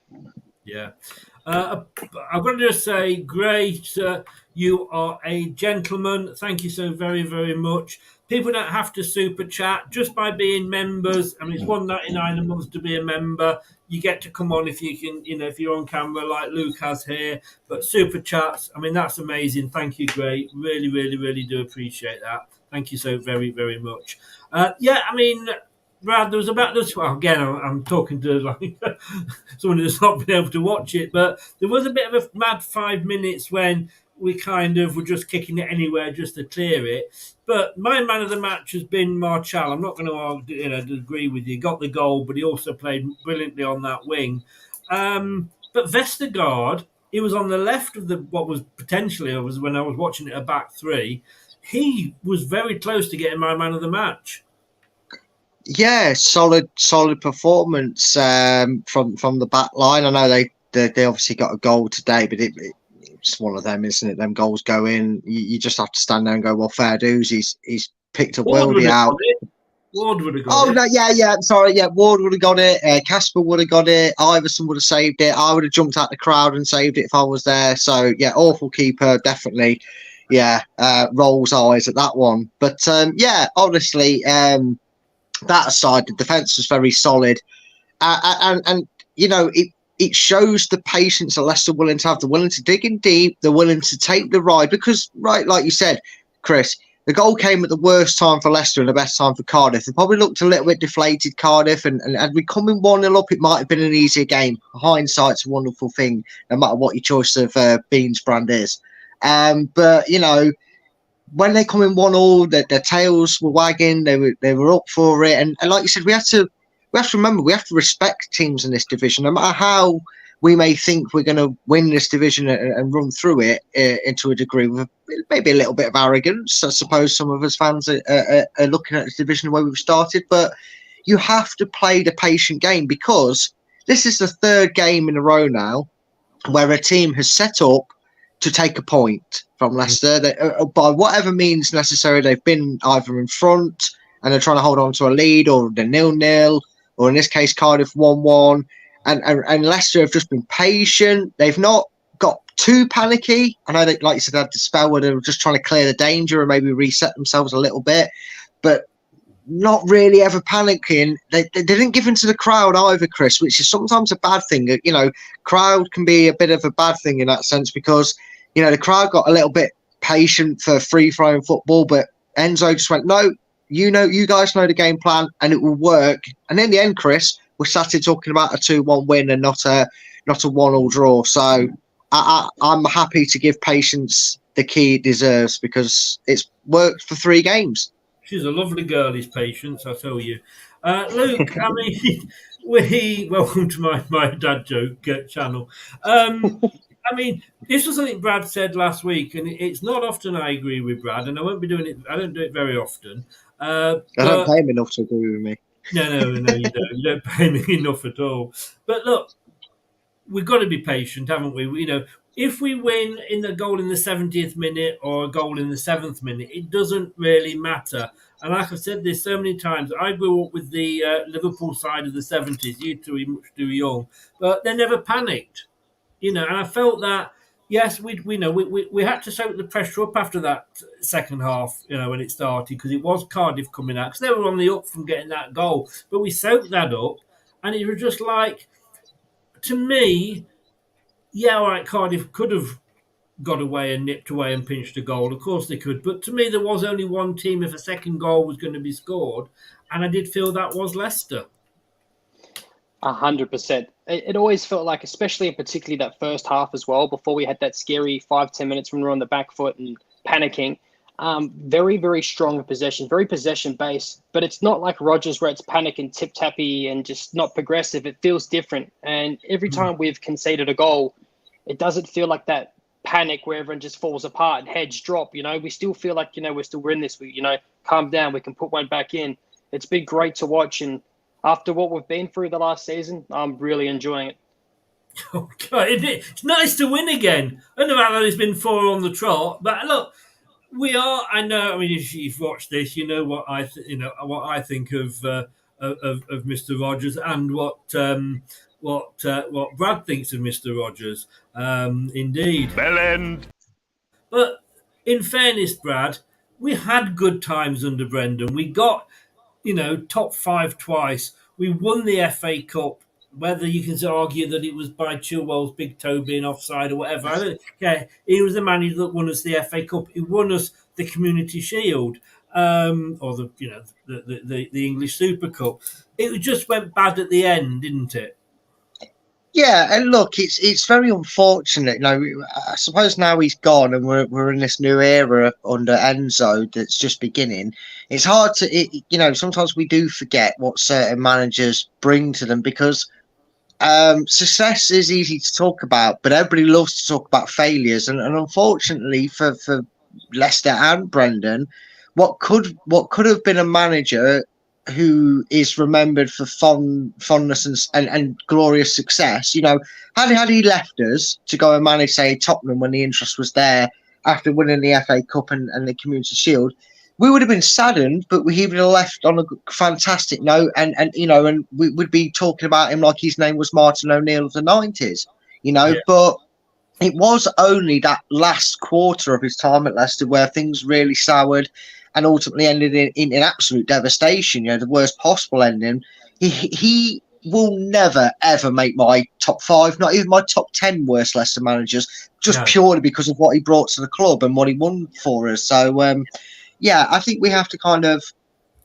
Yeah. I've got to just say, great. You are a gentleman. Thank you so very, very much. People don't have to super chat just by being members. I mean, it's $1.99 a month to be a member. You get to come on if you can, if you're on camera like Luke has here. But super chats, I mean, that's amazing. Thank you, great. Really, really, really do appreciate that. Thank you so very, very much. Yeah, I mean, Brad, there was about this. Well, again, I'm talking to like someone who's not been able to watch it, but there was a bit of a mad 5 minutes when we kind of were just kicking it anywhere just to clear it. But my man of the match has been Marchal. I'm not going to agree with you. Got the goal, but he also played brilliantly on that wing. But Vestergaard, he was on the left of what was potentially, when I was watching it, a back three. He was very close to getting my man of the match. Yeah, solid performance from the back line. I know they obviously got a goal today, but it's one of them, isn't it? Them goals go in. You just have to stand there and go, well, fair dues. He's picked up Wildy out. Ward would have got it. Oh, no, yeah. Sorry, yeah. Ward would have got it. Casper would have got it. Iverson would have saved it. I would have jumped out the crowd and saved it if I was there. So, yeah, awful keeper, definitely. Yeah, rolls eyes at that one. But, yeah, honestly, that aside, the defence was very solid. And it shows the patience that Leicester are willing to have. They're willing to dig in deep. They're willing to take the ride. Because, right, like you said, Chris, the goal came at the worst time for Leicester and the best time for Cardiff. They probably looked a little bit deflated, Cardiff, and had we come in 1-0 up, it might have been an easier game. Hindsight's a wonderful thing, no matter what your choice of beans brand is. But, when they come in 1-1, their tails were wagging. They were up for it, and like you said, we have to remember, we have to respect teams in this division, no matter how we may think we're going to win this division and run through it into a degree with maybe a little bit of arrogance. I suppose some of us fans are looking at this division the way we've started, but you have to play the patient game, because this is the third game in a row now where a team has set up to take a point from Leicester. By whatever means necessary, they've been either in front and they're trying to hold on to a lead, or they're 0-0, or in this case, Cardiff 1-1. And Leicester have just been patient. They've not got too panicky. I know that, like you said, they had the spell where they were just trying to clear the danger and maybe reset themselves a little bit, but not really ever panicking. They didn't give in to the crowd either, Chris, which is sometimes a bad thing. Crowd can be a bit of a bad thing in that sense, because, the crowd got a little bit patient for free-flowing football, but Enzo just went, no, you guys know the game plan and it will work. And in the end, Chris, we started talking about a 2-1 win and not a 1-1 draw. So I'm happy to give patience the key it deserves, because it's worked for 3 games. She's a lovely girl, is Patience, I tell you. Luke, I mean, welcome to my dad joke channel. I mean, this was something Brad said last week, and it's not often I agree with Brad, and I won't be doing it. I don't do it very often. I don't pay him enough to agree with me. No, you don't. You don't pay me enough at all. But look, we've got to be patient, haven't we? if we win in the goal in the 70th minute or a goal in the 7th minute, it doesn't really matter. And like I've said this so many times, I grew up with the Liverpool side of the 70s. You two are much too young, but they never panicked, and I felt that. Yes, we had to soak the pressure up after that second half, when it started, because it was Cardiff coming out, because they were on the up from getting that goal. But we soaked that up, and it was just like, to me, yeah, all right, Cardiff could have got away and nipped away and pinched a goal. Of course they could. But to me, there was only one team if a second goal was going to be scored, and I did feel that was Leicester. 100%. It always felt like, especially and particularly that first half as well, before we had that scary 5-10 minutes when we were on the back foot and panicking, very, very strong possession, very possession-based. But it's not like Rodgers where it's panic and tip-tappy and just not progressive. It feels different. And every time we've conceded a goal, it doesn't feel like that panic where everyone just falls apart and heads drop. We still feel like, we're in this. We, calm down. We can put one back in. It's been great to watch. And after what we've been through the last season, I'm really enjoying it. Oh, God, it's nice to win again. I don't know how there's been 4 on the trot, but look, we are. I know. I mean, if you've watched this, you know what I think of Mr. Rodgers and what Brad thinks of Mr. Rodgers. Indeed, Bell end. But in fairness, Brad, we had good times under Brendan. We got, top 5 twice. We won the FA Cup. Whether you can argue that it was by Chilwell's big toe being offside or whatever, I don't care. He was the manager that won us the FA Cup. He won us the Community Shield, or the English Super Cup. It just went bad at the end, didn't it? Yeah, and look, it's very unfortunate. I suppose now he's gone and we're in this new era under Enzo that's just beginning. It's hard to, sometimes we do forget what certain managers bring to them, because success is easy to talk about, but everybody loves to talk about failures. And unfortunately for Leicester and Brendan, what could have been a manager who is remembered for fondness and glorious success, had he left us to go and manage, say, Tottenham when the interest was there after winning the FA Cup and the Community Shield, we would have been saddened, but he would have left on a fantastic note, and we would be talking about him like his name was Martin O'Neill of the 90s, Yeah. But it was only that last quarter of his time at Leicester where things really soured and ultimately ended in absolute devastation, the worst possible ending. He will never, ever make my top 5, not even my top 10 worst Leicester managers, just purely because of what he brought to the club and what he won for us. So, I think we have to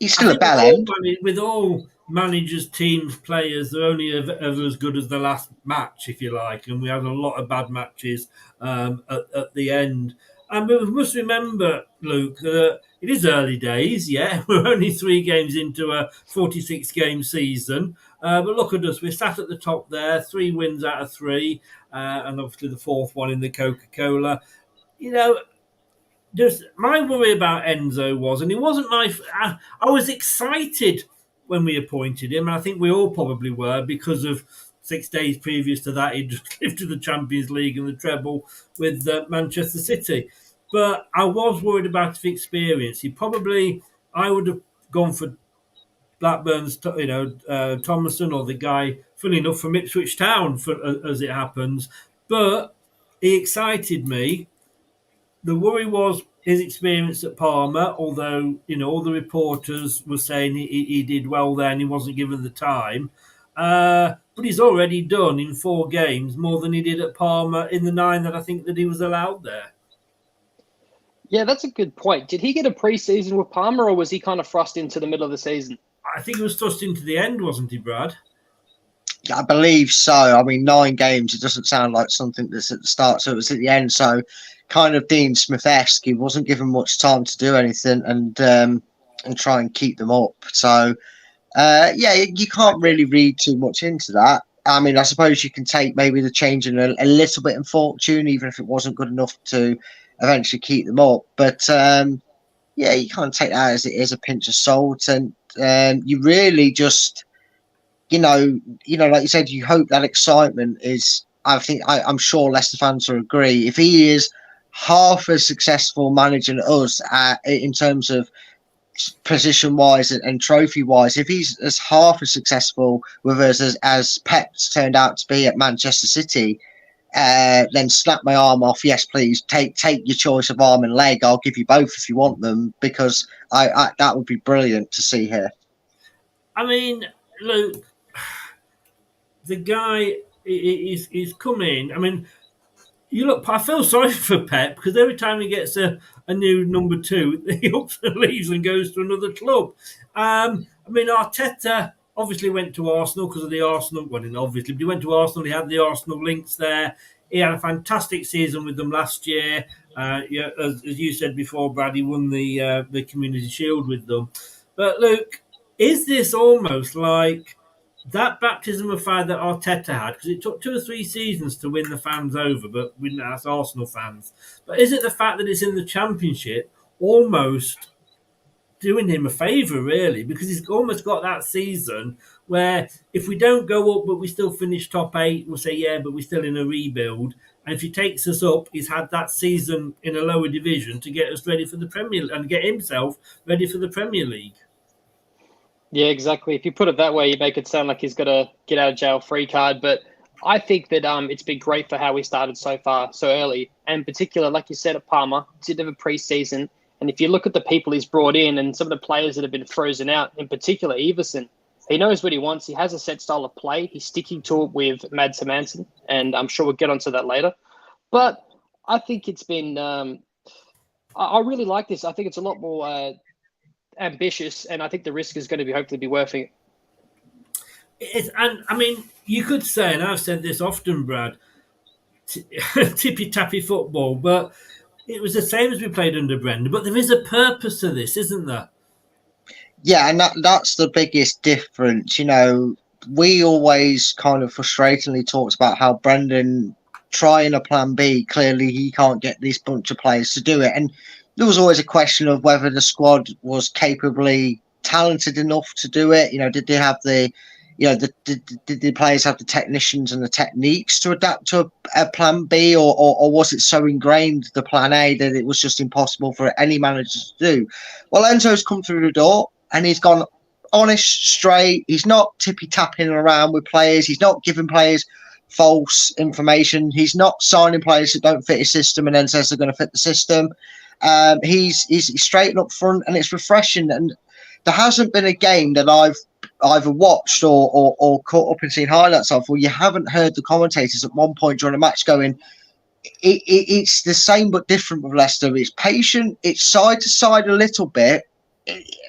he's still a bell end. With all managers, teams, players, they're only ever as good as the last match, if you like. And we had a lot of bad matches at the end. And we must remember, Luke, that it is early days, yeah. We're only 3 games into a 46-game season. But look at us. We're sat at the top there, 3 wins out of 3, and obviously the 4th one in the Coca-Cola. Just my worry about Enzo was, and it wasn't I was excited when we appointed him, and I think we all probably were, because of 6 days previous to that, he just lifted the Champions League and the treble with Manchester City. But I was worried about his experience. I would have gone for Blackburn's, Thomason, or the guy, funny enough, from Ipswich Town, as it happens. But he excited me. The worry was his experience at Parma, although, all the reporters were saying he did well there and he wasn't given the time. But he's already done in 4 games more than he did at Parma in the 9 that I think that he was allowed there. Yeah, that's a good point. Did he get a pre-season with Parma, or was he kind of thrust into the middle of the season? I think he was thrust into the end, wasn't he, Brad? Yeah, I believe so. I mean, 9 games, it doesn't sound like something that's at the start, so it was at the end. So kind of Dean Smith-esque. He wasn't given much time to do anything and try and keep them up. So, you can't really read too much into that. I mean, I suppose you can take maybe the change in a little bit in fortune, even if it wasn't good enough to eventually keep them up. But, you can't take that as it is, a pinch of salt. And you really just, like you said, you hope that excitement is I'm sure Leicester fans will agree. If he is half as successful managing us in terms of position wise and trophy wise, if he's as half as successful with us as Pep's turned out to be at Manchester City, then snap my arm off. Yes, please take your choice of arm and leg. I'll give you both if you want them, because I that would be brilliant to see here. I mean, look, the guy is come in. I mean, you look. I feel sorry for Pep, because every time he gets a new number two, he ups and leaves and goes to another club. I mean, Arteta obviously went to Arsenal because of the Arsenal. Well, didn't obviously, but he went to Arsenal. He had the Arsenal links there. He had a fantastic season with them last year. Yeah, as you said before, Brad, he won the Community Shield with them. But look, is this almost like that baptism of fire that Arteta had? Because it took 2 or 3 seasons to win the fans over, but that's Arsenal fans. But is it the fact that it's in the Championship almost doing him a favour, really? Because he's almost got that season where if we don't go up but we still finish top 8, we'll say, yeah, but we're still in a rebuild. And if he takes us up, he's had that season in a lower division to get us ready for the Premier League and get himself ready for the Premier League. Yeah, exactly. If you put it that way, you make it sound like he's got a get out of jail free card. But I think that it's been great for how we started so far, so early. And in particular, like you said, at Palmer, didn't have a pre-season. And if you look at the people he's brought in and some of the players that have been frozen out, in particular, Everson, he knows what he wants. He has a set style of play. He's sticking to it with Mads Hermansen, and I'm sure we'll get onto that later. But I think it's been I really like this. I think it's a lot more ambitious, and I think the risk is going to be hopefully be worth it. And I mean, you could say, and I've said this often, Brad, tippy-tappy football, but it was the same as we played under Brendan. But there is a purpose to this, isn't there? Yeah, and that's the biggest difference. You know, we always kind of frustratingly talked about how Brendan trying a plan B, clearly he can't get this bunch of players to do it. And there was always a question of whether the squad was capably talented enough to do it. You know, did they have did the players have the technicians and the techniques to adapt to a plan B, or was it so ingrained, the plan A, that it was just impossible for any manager to do? Well, Enzo's come through the door and he's gone honest, straight. He's not tippy-tapping around with players. He's not giving players false information. He's not signing players that don't fit his system and then says they're going to fit the system. He's straight and up front, and it's refreshing. And there hasn't been a game that I've either watched or caught up and seen highlights of, or you haven't heard the commentators at one point during a match going, it's the same but different with Leicester. It's patient, it's side to side a little bit,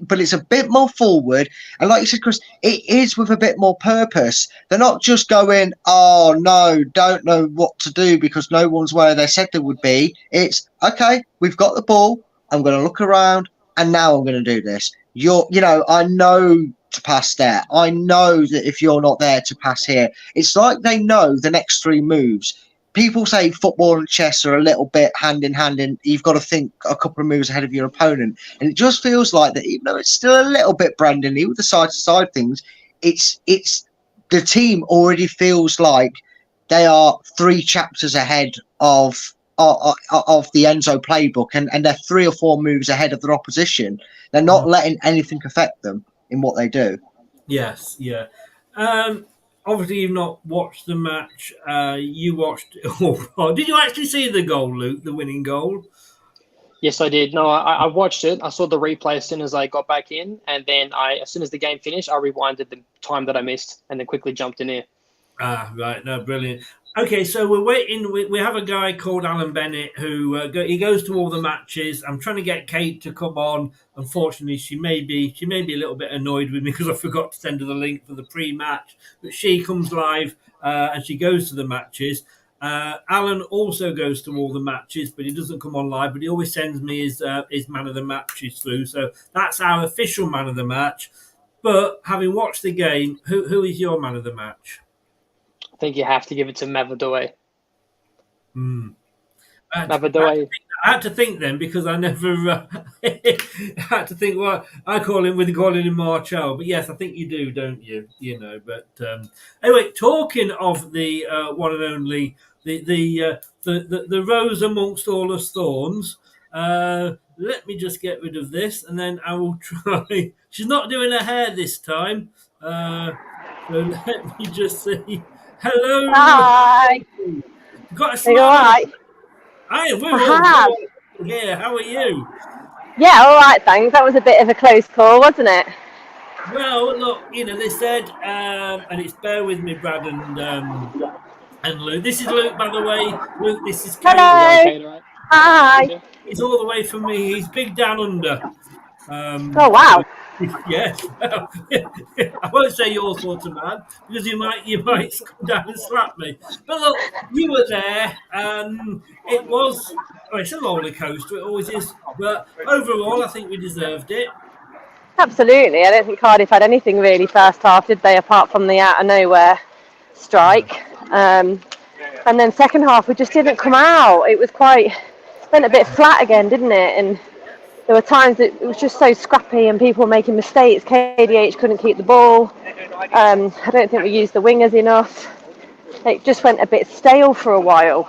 but it's a bit more forward. And like you said, Chris, it is with a bit more purpose. They're not just going, oh no, don't know what to do because no one's where they said they would be. It's okay, we've got the ball, I'm going to look around, and now I'm going to do this. I know to pass there. I know that if you're not there to pass here, it's like they know the next 3 moves. People say football and chess are a little bit hand in hand, and you've got to think a couple of moves ahead of your opponent. And it just feels like that, even though it's still a little bit Brandon-y with the side-to-side things, it's the team already feels like they are 3 chapters ahead of the Enzo playbook, and they're 3 or 4 moves ahead of their opposition. They're not letting anything affect them in what they do. Yes, yeah. Obviously, you've not watched the match. You watched. Oh, did you actually see the goal, Luke? The winning goal? Yes, I did. No, I watched it. I saw the replay as soon as I got back in, and then as soon as the game finished, I rewinded the time that I missed, and then quickly jumped in here. Right. No, brilliant. Okay, so we're waiting. We have a guy called Alan Bennett who he goes to all the matches. I'm trying to get Kate to come on. Unfortunately, she may be a little bit annoyed with me because I forgot to send her the link for the pre-match. But she comes live and she goes to the matches. Alan also goes to all the matches, but he doesn't come on live. But he always sends me his man of the matches through. So that's our official man of the match. But having watched the game, who is your man of the match? I think you have to give it to Mavadoe. Mavadoe. Mavadoe. I had to think then because I never had to think. Well, I call him Marshall, but yes, I think you do, don't you? You know. But anyway, talking of the one and only the rose amongst all us thorns. Let me just get rid of this, and then I will try. She's not doing her hair this time, so let me just see. Hello. Hi. You got a Are you smile. all right? Hi, we're I all have. good here. How are you? Yeah, all right, thanks. That was a bit of a close call, wasn't it? Well, look, they said, and it's bear with me, Brad and Luke. This is Luke, by the way. Luke, this is Kate. Hello. Hi. He's all the way from me. He's big down under. Oh, wow. Yes. Well, I won't say your sort of man because you might come down and slap me. But look, you were there. It was. Oh, it's a roller coaster. It always is. But overall, I think we deserved it. Absolutely. I don't think Cardiff had anything really first half, did they, apart from the out of nowhere strike. And then second half, we just didn't come out. It went a bit flat again, didn't it? And there were times that it was just so scrappy and people were making mistakes. KDH couldn't keep the ball. I don't think we used the wingers enough. It just went a bit stale for a while.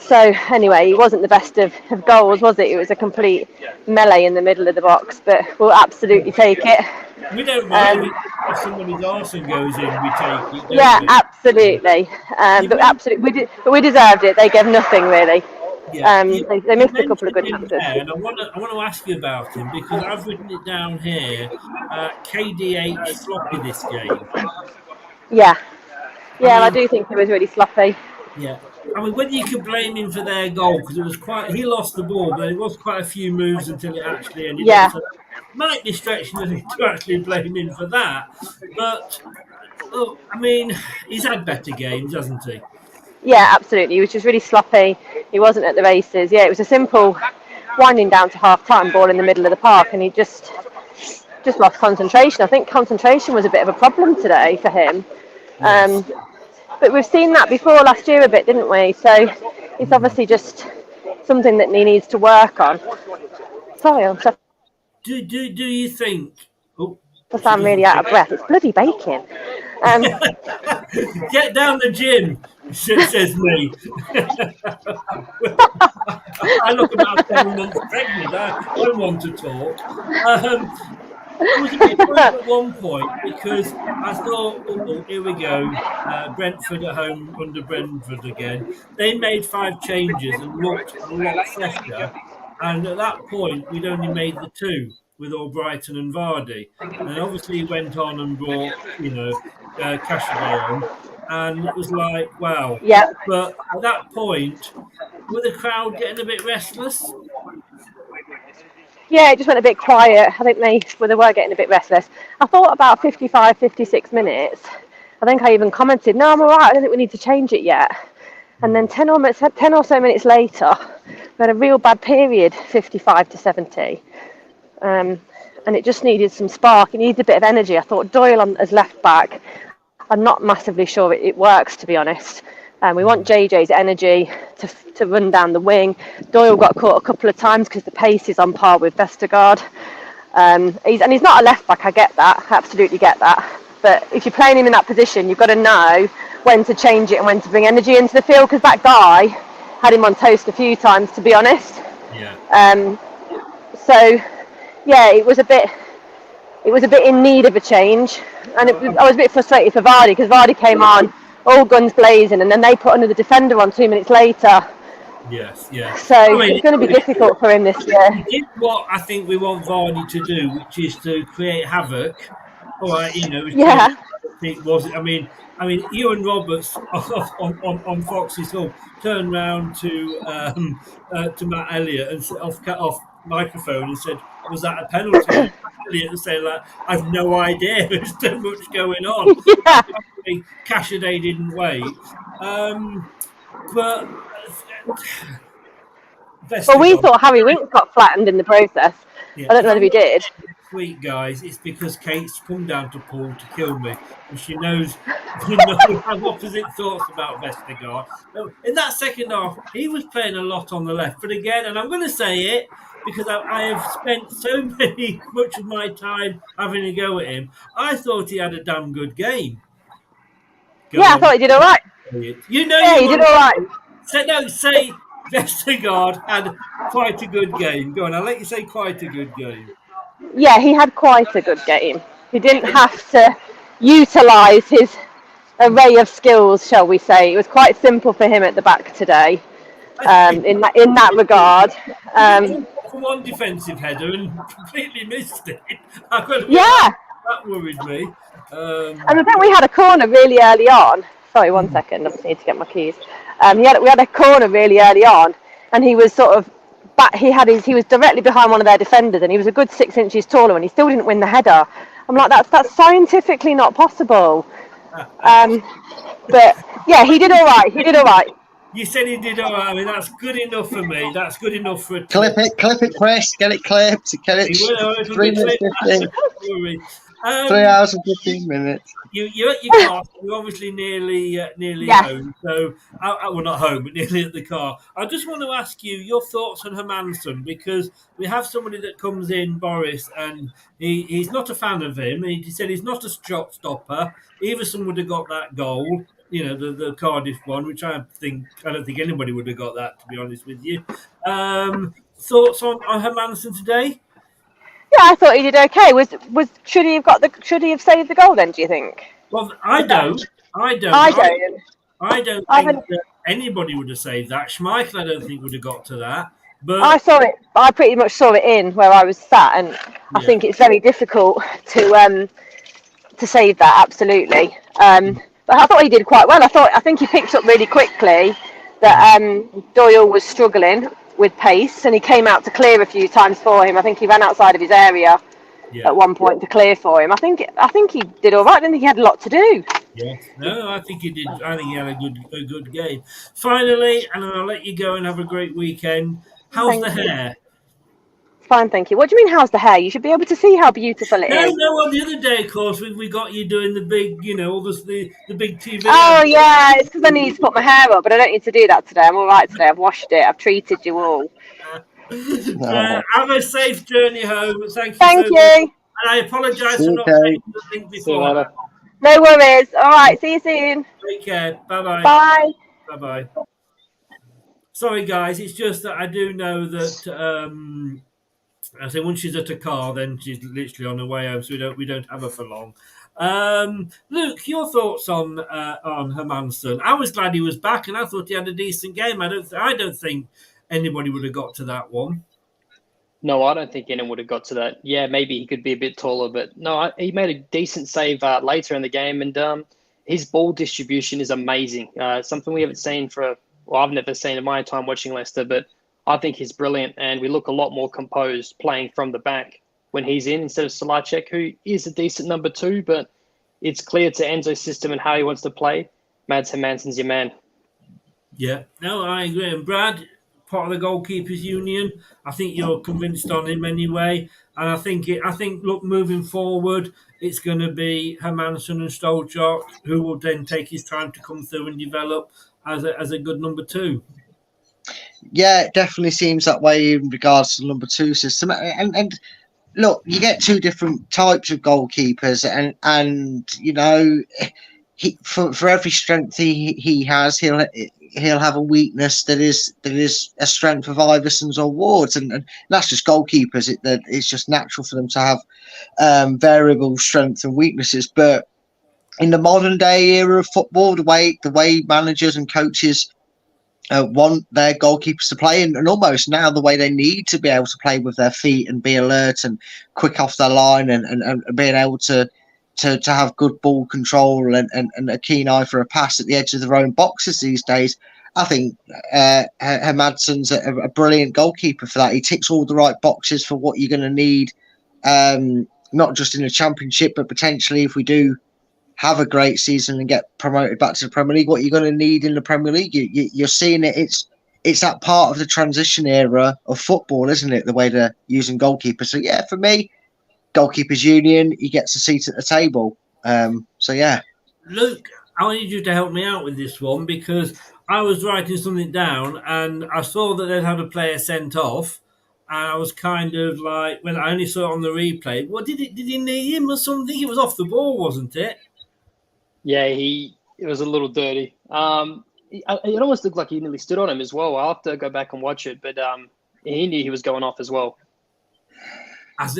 So anyway, it wasn't the best of goals, was it? It was a complete melee in the middle of the box, but we'll absolutely take it. We don't mind if somebody's arson goes in, we take it. Yeah, absolutely. But we deserved it. They gave nothing really. Yeah. They missed a couple of good chances. And I want to ask you about him because I've written it down here. KDH sloppy this game. Yeah, I do think he was really sloppy. Yeah, I mean, whether you could blame him for their goal because he lost the ball, but it was quite a few moves until it actually ended up. So might be stretching to actually blame him for that, but look, I mean, he's had better games, hasn't he? Yeah, absolutely. He was just really sloppy. He wasn't at the races. Yeah, it was a simple winding down to half-time ball in the middle of the park, and he just lost concentration. I think concentration was a bit of a problem today for him. Yes. But we've seen that before last year a bit, didn't we? So it's obviously just something that he needs to work on. Sorry, I'm so... Do you think... Oh, I'm really out of breath. It's bloody baking. Get down the gym, says me. I look about 7 months pregnant. I don't want to talk. I was a bit worried at one point because I thought, oh, here we go, Brentford at home under Brentford again. They made 5 changes and looked a lot fresher. And at that point, we'd only made the 2 with Albrighton and Vardy. And obviously he went on and brought, Cassidy on. And it was like, wow. Yeah. But at that point, were the crowd getting a bit restless? Yeah, it just went a bit quiet. I think they were getting a bit restless. I thought about 55, 56 minutes. I think I even commented, no, I'm all right. I don't think we need to change it yet. And then 10 or so minutes later, we had a real bad period, 55 to 70. And it just needed some spark. It needed a bit of energy. I thought Doyle as left back, I'm not massively sure it works, to be honest. We want JJ's energy to run down the wing. Doyle got caught a couple of times because the pace is on par with Vestergaard. He's not a left back, I get that, I absolutely get that. But if you're playing him in that position, you've got to know when to change it and when to bring energy into the field, because that guy had him on toast a few times, to be honest. Yeah. So, yeah, it was a bit in need of a change, and I was a bit frustrated for Vardy because Vardy came on all guns blazing, and then they put another defender on 2 minutes later. Yes, yeah. So it's going to be difficult for him this year. He did what I think we want Vardy to do, which is to create havoc. All right, Yeah. It was. I mean, Ewan Roberts on Fox's Hall turned round to Matt Elliott and off microphone and said, "Was that a penalty?" Elliott said, "Like, I've no idea. There's too much going on." Yeah. Cassidy didn't wait, but. Well, we thought Harry Winks got flattened in the process. Yeah. I don't know if he did. tweet, guys, it's because Kate's come down to Paul to kill me, and she knows we have opposite thoughts about Vestergaard. In that second half, he was playing a lot on the left, but again, and I'm going to say it because I have spent so much of my time having a go at him. I thought he had a damn good game. I thought he did all right. You know, he did all right. Say Vestergaard had quite a good game. Go on, I'll let you say quite a good game. Yeah, he had quite a good game. He didn't have to utilise his array of skills, shall we say. It was quite simple for him at the back today, in that regard. For one defensive header and completely missed it. That worried me. And I think we had a corner really early on. Sorry, 1 second. I just need to get my keys. We had a corner really early on, and he was sort of back. He was directly behind one of their defenders, and he was a good 6 inches taller, and he still didn't win the header. I'm like, that's scientifically not possible. But yeah, he did all right. You said he did all right. I mean, that's good enough for me. That's good enough for clip it, Chris. Get it clipped. Get it. 3 minutes 15. 3 hours and 15 minutes. You're at your car. You're obviously nearly home. So, well, not home, but nearly at the car. I just want to ask you your thoughts on Hermansson, because we have somebody that comes in, Boris, and he's not a fan of him. He said he's not a shot stopper. Everson would have got that goal. You know, the Cardiff one, which I don't think anybody would have got that, to be honest with you. Thoughts on Hermansson today? Yeah, I thought he did okay. Should he have saved the goal then, do you think? Well, I don't think that anybody would have saved that. Schmeichel, I don't think would have got to that. But I saw it. I pretty much saw it in where I was sat, and I think it's very difficult to save that. Absolutely. But I thought he did quite well. I think he picked up really quickly that Doyle was struggling with pace, and he came out to clear a few times for him. I think he ran outside of his area at one point to clear for him. I think he did all right. I didn't think he had a lot to do. Yes, no, I think he did. I think he had a good game. Finally, and I'll let you go and have a great weekend. How's the hair? Fine, thank you. What do you mean, how's the hair? You should be able to see how beautiful it is. No, well, the other day, of course, we got you doing the big, all the big TV. Oh, yeah, it's because I need to put my hair up, but I don't need to do that today. I'm all right today. I've washed it. I've treated you all. Have a safe journey home. Thank you. Thank you. And I apologise for not saying the thing before. No worries. All right, see you soon. Take care. Bye-bye. Bye. Bye-bye. Sorry, guys. It's just that I do know that... I say once she's at a car, then she's literally on her way home, so we don't have her for long. Luke, your thoughts on Hermansson? I was glad he was back, and I thought he had a decent game. I don't think anybody would have got to that one. No, I don't think anyone would have got to that. Yeah, maybe he could be a bit taller, but no, he made a decent save later in the game, and his ball distribution is amazing. Something we haven't seen I've never seen in my time watching Leicester, but I think he's brilliant, and we look a lot more composed playing from the back when he's in instead of Solacek, who is a decent number 2, but it's clear to Enzo's system and how he wants to play. Mads Hermansson's your man. Yeah, no, I agree. And Brad, part of the goalkeepers union, I think you're convinced on him anyway. And I think look, moving forward, it's going to be Hermansson and Stolchak, who will then take his time to come through and develop as a good number 2. Yeah, it definitely seems that way in regards to the number 2 system. And look, you get 2 different types of goalkeepers, and for every strength he has, he'll have a weakness that is a strength of Iverson's or Ward's, and that's just goalkeepers. It's just natural for them to have variable strengths and weaknesses. But in the modern day era of football, the way managers and coaches want their goalkeepers to play, and almost now the way they need to be able to play with their feet and be alert and quick off their line and being able to have good ball control and a keen eye for a pass at the edge of their own boxes these days. I think Hermansson's a brilliant goalkeeper for that. He ticks all the right boxes for what you're going to need, not just in the Championship, but potentially if we do have a great season and get promoted back to the Premier League, what you're going to need in the Premier League. You're seeing it. It's that part of the transition era of football, isn't it? The way they're using goalkeepers. So yeah, for me, Goalkeepers Union, he gets a seat at the table. So yeah. Luke, I need you to help me out with this one because I was writing something down and I saw that they'd had a player sent off, and I was kind of like, when I only saw it on the replay, what did he knee him or something? It was off the ball, wasn't it? Yeah, it was a little dirty. It almost looked like he nearly stood on him as well. I'll have to go back and watch it, but he knew he was going off as well.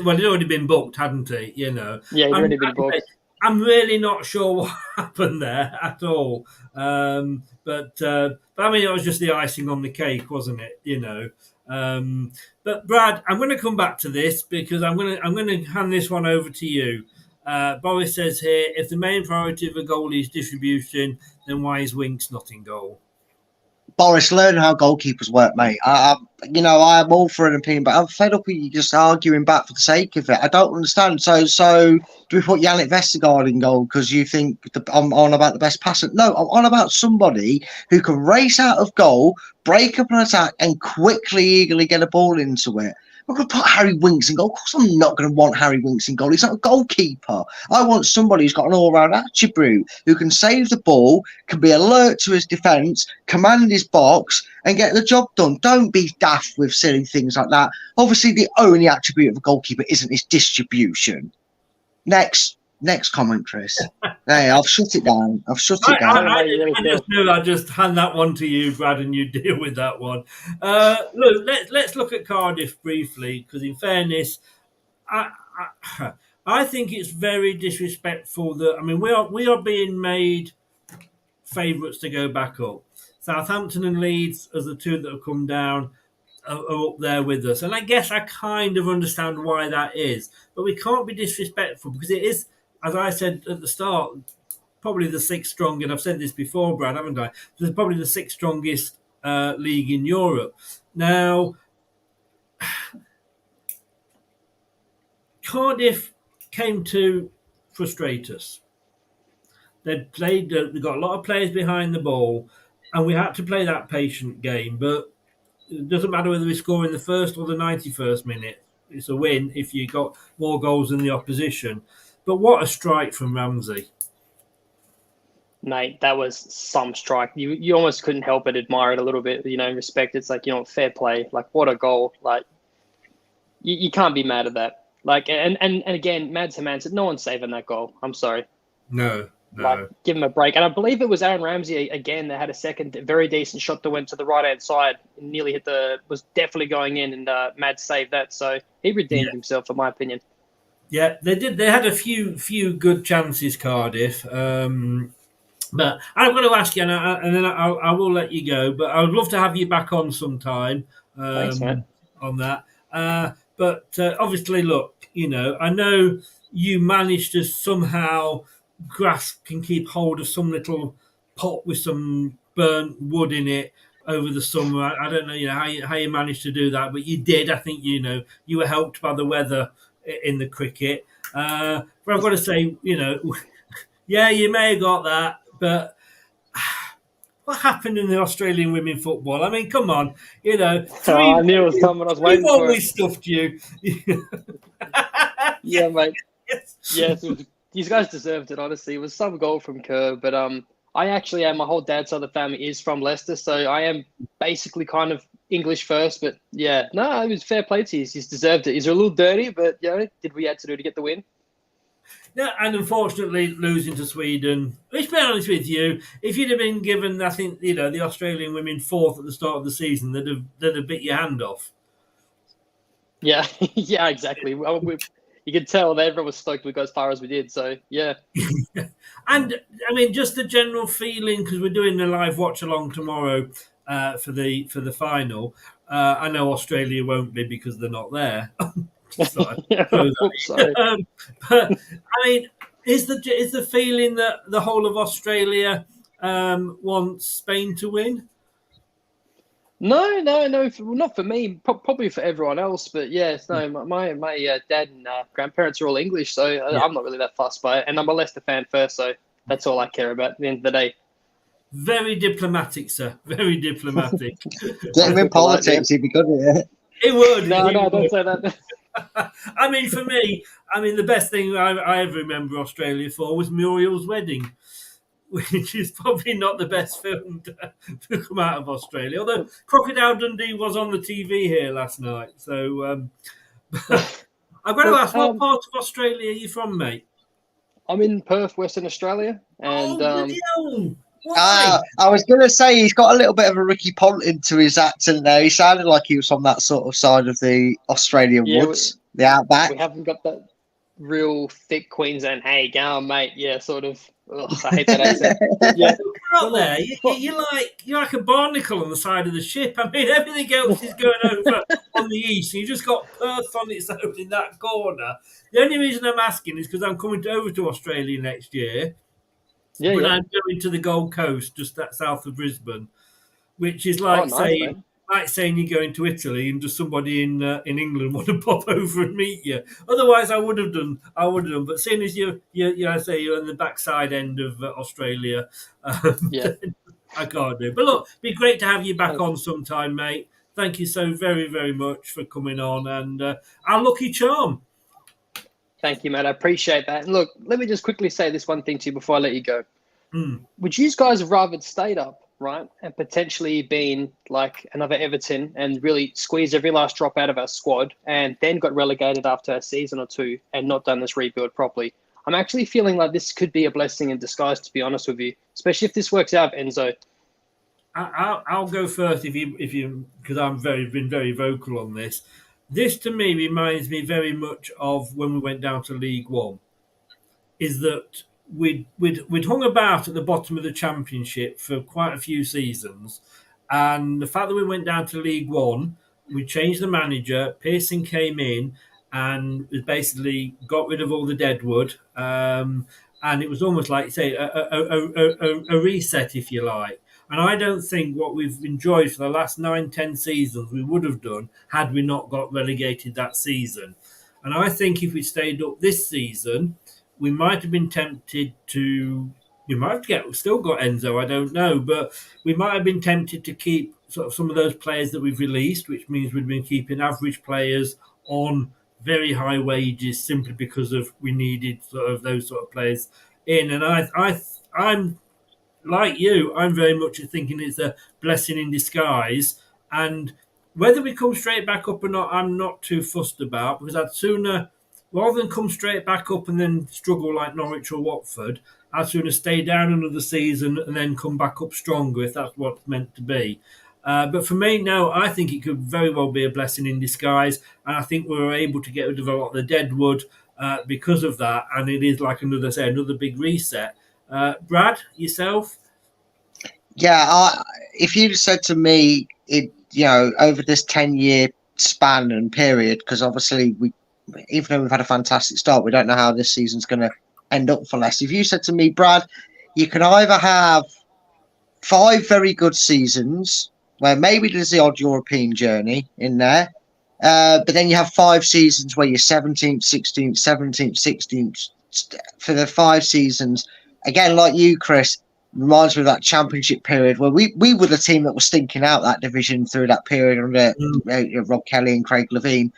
Well, he'd already been booked, hadn't he? You know. Yeah, he'd already been booked. I'm really not sure what happened there at all. But I mean, it was just the icing on the cake, wasn't it? You know. But Brad, I'm going to come back to this because I'm going to hand this one over to you. Boris says here, if the main priority of a goalie is distribution, then why is Winks not in goal? Boris, learn how goalkeepers work, mate. I'm all for an opinion, but I'm fed up with you just arguing back for the sake of it. I don't understand. So do we put Yannick Vestergaard in goal because you think I'm on about the best passer? No, I'm on about somebody who can race out of goal, break up an attack, and quickly, eagerly get a ball into it. I'm going to put Harry Winks in goal. Of course, I'm not going to want Harry Winks in goal. He's not a goalkeeper. I want somebody who's got an all-round attribute, who can save the ball, can be alert to his defence, command his box, and get the job done. Don't be daft with silly things like that. Obviously, the only attribute of a goalkeeper isn't his distribution. Next comment, Chris. Hey, I've shut it down. I just knew I'd just hand that one to you, Brad, and you deal with that one. Look, let's look at Cardiff briefly, because in fairness, I think it's very disrespectful that, I mean, we are being made favourites to go back up. Southampton and Leeds, as the two that have come down, are up there with us. And I guess I kind of understand why that is. But we can't be disrespectful because it is, as I said at the start, probably the sixth strongest, and I've said this before, Brad, haven't I? It's probably the sixth strongest league in Europe. Now, Cardiff came to frustrate us. They've got a lot of players behind the ball, and we had to play that patient game. But it doesn't matter whether we score in the first or the 91st minute. It's a win if you got more goals than the opposition. But what a strike from Ramsey. Mate, that was some strike. You almost couldn't help but admire it a little bit, respect. It's like, fair play. Like, what a goal. Like, you can't be mad at that. Like, and again, Mads Herman said, no one's saving that goal. I'm sorry. No. Like, give him a break. And I believe it was Aaron Ramsey again that had a second very decent shot that went to the right-hand side and nearly was definitely going in, and Mads saved that. So he redeemed himself, in my opinion. Yeah, they did. They had a few good chances, Cardiff. But I'm going to ask you, and then I will let you go. But I would love to have you back on sometime. Thanks, man. On that. But obviously, look, I know you managed to somehow grasp and keep hold of some little pot with some burnt wood in it over the summer. I don't know, how you managed to do that, but you did. I think you were helped by the weather in the cricket. But I've got to say, yeah, you may have got that, but what happened in the Australian women football? I mean, come on, I knew it was coming. I was waiting for it. We've always stuffed you. Yeah, mate. Yes. These guys deserved it, honestly. It was some goal from Kerr, but I actually am. My whole dad's side of the family is from Leicester, so I am basically kind of English first. But yeah, no, it was fair play to you. He's deserved it. He's a little dirty, but did we have to do to get the win? Yeah, and unfortunately losing to Sweden. Let's be honest with you. If you'd have been given, I think the Australian women fourth at the start of the season, they'd have bit your hand off. Yeah, yeah, exactly. Well, you could tell that everyone was stoked we got as far as we did. So, yeah. And, I mean, just the general feeling, because we're doing the live watch-along tomorrow for the final. I know Australia won't be because they're not there. But, I mean, is the feeling that the whole of Australia wants Spain to win? No, not for me. Probably for everyone else. But yes, no. My dad and grandparents are all English, so I'm not really that fussed by it. And I'm a Leicester fan first, so that's all I care about at the end of the day. Very diplomatic, sir. Very diplomatic. Get him in politics, he'd be good at it. It would. No, don't say that. I mean, for me, the best thing I ever remember Australia for was Muriel's Wedding, which is probably not the best film to come out of Australia. Although Crocodile Dundee was on the TV here last night. So I've got to ask, what part of Australia are you from, mate? I'm in Perth, Western Australia. And bloody hell! Why? I was going to say he's got a little bit of a Ricky Ponting to his accent there. He sounded like he was from that sort of side of the Australian woods, the outback. We haven't got that real thick Queensland, hey, go on, mate. Yeah, sort of. Ugh, I hate that accent. Yeah. Out there, you're like a barnacle on the side of the ship. I mean, everything else is going over on the east, and you just got Perth on its own in that corner. The only reason I'm asking is because I'm coming over to Australia next year. Yeah, but yeah. I'm going to the Gold Coast, just that south of Brisbane, which is like saying you're going to Italy and just somebody in England want to pop over and meet you. Otherwise, I would have done. But seeing as you're on the backside end of Australia, I can't do. But look, it'd be great to have you back on sometime, mate. Thank you so very, very much for coming on, and our lucky charm. Thank you, mate. I appreciate that. And look, let me just quickly say this one thing to you before I let you go. Would you guys have rather stayed up, right, and potentially been like another Everton and really squeezed every last drop out of our squad and then got relegated after a season or two and not done this rebuild properly? I'm actually feeling like this could be a blessing in disguise, to be honest with you, especially if this works out, Enzo. I'll go first if you because I've been very vocal on this. This, to me, reminds me very much of when we went down to League One, is that we'd hung about at the bottom of the Championship for quite a few seasons, and the fact that we went down to League One, we changed the manager, Pearson came in, and basically got rid of all the deadwood, and it was almost like, say, a reset, if you like. And I don't think what we've enjoyed for the last 9-10 seasons we would have done had we not got relegated that season. And I think if we stayed up this season, we might have been tempted to... We might have still got Enzo, I don't know. But we might have been tempted to keep sort of some of those players that we've released, which means we've been keeping average players on very high wages simply because of we needed sort of those sort of players in. And I'm... like you, I'm very much thinking it's a blessing in disguise. And whether we come straight back up or not, I'm not too fussed about, because I'd sooner, rather than come straight back up and then struggle like Norwich or Watford, I'd sooner stay down another season and then come back up stronger if that's what's meant to be. But for me, no, I think it could very well be a blessing in disguise. And I think we were able to get rid of a lot of the deadwood because of that. And it is like another big reset. Brad, yourself? Yeah, if you said to me, over this 10-year span and period, because obviously even though we've had a fantastic start, we don't know how this season's going to end up for Leicester. If you said to me, Brad, you can either have 5 very good seasons where maybe there's the odd European journey in there, but then you have 5 seasons where you're 17th, 16th, 17th, 16th for the 5 seasons. Again, like you, Chris, reminds me of that Championship period where we were the team that was stinking out that division through that period under Rob Kelly and Craig Levein.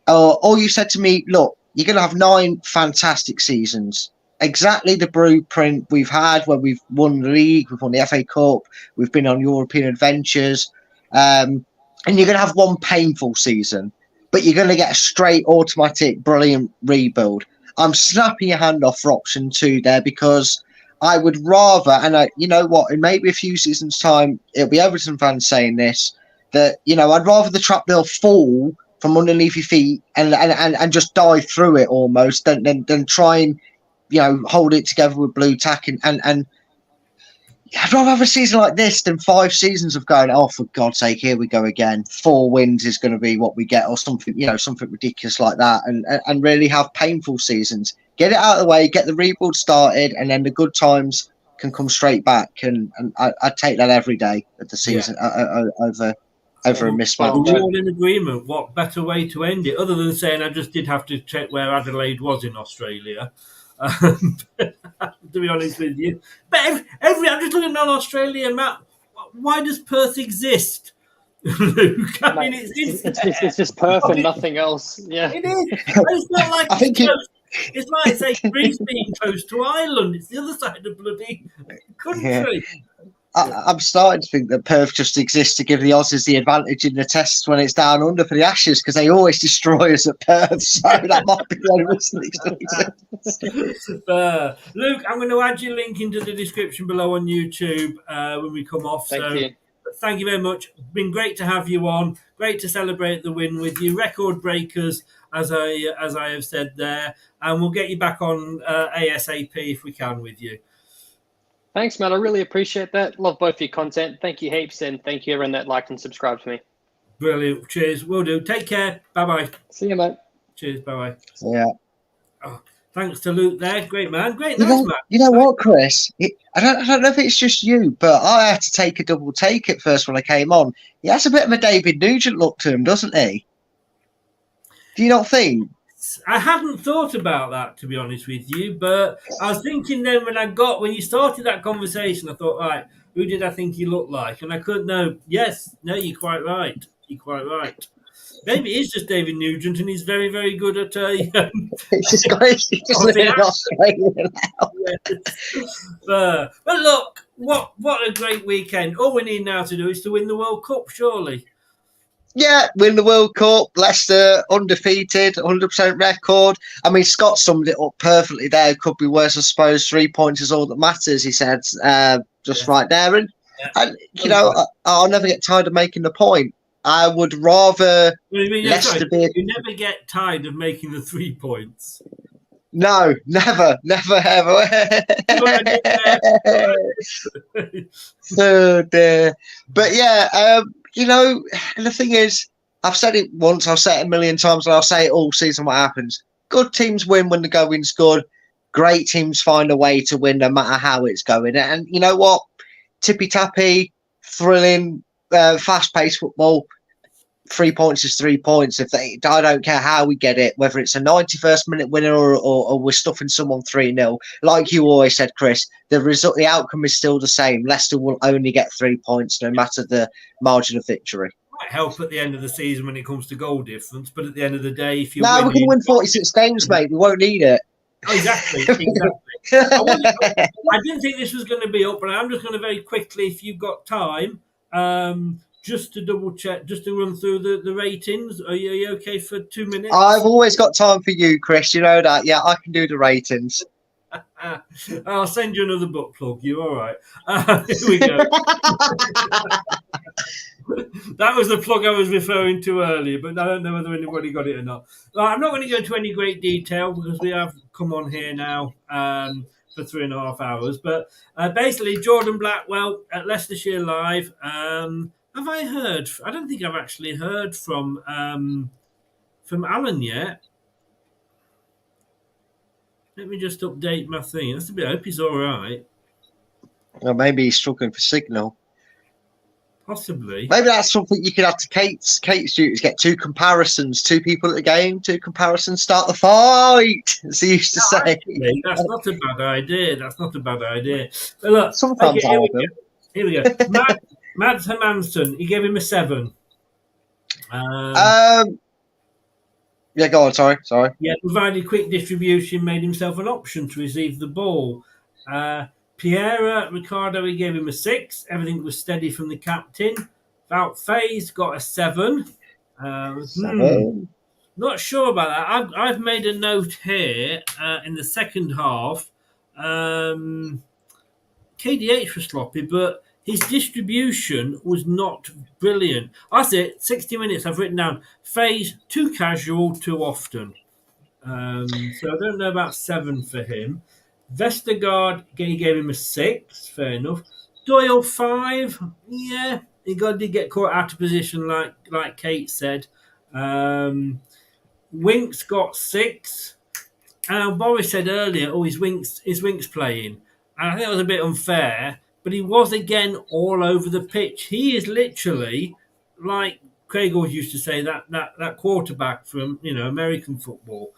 Or you said to me, look, you're going to have 9 fantastic seasons. Exactly the blueprint we've had where we've won the league, we've won the FA Cup, we've been on European adventures. And you're going to have 1 painful season, but you're going to get a straight, automatic, brilliant rebuild. I'm snapping your hand off for option 2 there, because I would rather, and you know what, in maybe a few seasons' time, it'll be Everton fans saying this, that, I'd rather the trap they'll fall from underneath your feet and just dive through it almost than try and, hold it together with blue tack. And I'd rather have a season like this than 5 seasons of going, oh, for God's sake, here we go again. 4 wins is going to be what we get, or something, something ridiculous like that, and really have painful seasons. Get it out of the way, get the rebuild started, and then the good times can come straight back. And I'd take that every day of the season over a mismatch. We're all in agreement. What better way to end it, other than saying I just did have to check where Adelaide was in Australia, to be honest with you. But I'm just looking on Australia map. Why does Perth exist? Luke, I mean, it's just perfect, nothing else. Yeah, it is. It's not like I think it's like, say, Greece being close to Ireland. It's the other side of the bloody country. I'm starting to think that Perth just exists to give the Aussies the advantage in the tests when it's down under for the Ashes, because they always destroy us at Perth. So that might be the only reason it still exists. Luke, I'm going to add your link into the description below on YouTube when we come off. Thank you very much. It's been great to have you on. Great to celebrate the win with you. Record breakers, as I have said there. And we'll get you back on ASAP if we can with you. Thanks, Matt. I really appreciate that. Love both your content. Thank you heaps, and thank you everyone that liked and subscribed to me. Brilliant. Cheers. Will do. Take care. Bye-bye. See you, mate. Cheers. Bye-bye. Yeah. Oh, thanks to Luke there. Great man. Great. Nice man. You know what, Chris? I don't know if it's just you, but I had to take a double take at first when I came on. He has a bit of a David Nugent look to him, doesn't he? Do you not think? I hadn't thought about that, to be honest with you, but I was thinking then when you started that conversation, I thought, right, who did I think he looked like? And I couldn't know. Yes, no, you're quite right. Maybe it is just David Nugent, and he's very, very good at. He's just living in Australia now. But look, what a great weekend! All we need now to do is to win the World Cup, surely. Yeah, win the World Cup. Leicester undefeated, 100% record. I mean, Scott summed it up perfectly there. Could be worse, I suppose. 3 points is all that matters, he said, right there. And you know, I'll never get tired of making the point. I would rather Leicester be. You never get tired of making the 3 points. No, never, ever. Oh dear. But yeah, you know, and the thing is, I've said it once, I'll say it a million times, and I'll say it all season. What happens? Good teams win when the going's good. Great teams find a way to win, no matter how it's going. And you know what? Tippy tappy, thrilling, fast-paced football. 3 points is 3 points. I don't care how we get it, whether it's a 91st minute winner or we're stuffing someone 3-0. Like you always said, Chris, the outcome is still the same. Leicester will only get 3 points, no matter the margin of victory. Might help at the end of the season when it comes to goal difference, but at the end of the day, if you we're going to win 46 games, mate. We won't need it. Oh, exactly. I didn't think this was going to be up, but I'm just going to very quickly, if you've got time, just to double check, just to run through the ratings. Are you okay for 2 minutes? I've always got time for you, Chris. You know that. Yeah, I can do the ratings. I'll send you another book plug. You all right? Here we go. That was the plug I was referring to earlier, but I don't know whether anybody got it or not. I'm not going to go into any great detail because we have come on here now for 3.5 hours. But basically, Jordan Blackwell at Leicestershire Live. Have I heard? I don't think I've actually heard from Alan yet. Let me just update my thing. That's a bit. I hope he's all right. Well, maybe he's struggling for signal. Possibly. Maybe that's something you could add to Kate's duties. Get 2 comparisons, 2 people at the game, 2 comparisons, start the fight, as he used to say. Actually, that's not a bad idea. But look, sometimes here we go. Mads Hermansson, he gave him a 7. Yeah, go on. Sorry. Yeah, provided quick distribution, made himself an option to receive the ball. Pierre Ricardo, he gave him a 6. Everything was steady from the captain. Wout Faes got a 7. 7. Not sure about that. I've made a note here in the second half. KDH was sloppy, but his distribution was not brilliant. That's it. 60 minutes I've written down. Faes, too casual, too often. So I don't know about 7 for him. Vestergaard, he gave him a 6. Fair enough. Doyle, 5. Yeah, he did get caught out of position, like Kate said. Winks got 6. And Boris said earlier, his Winks playing. And I think that was a bit unfair. But he was, again, all over the pitch. He is literally, like Craig always used to say, that quarterback from, American football.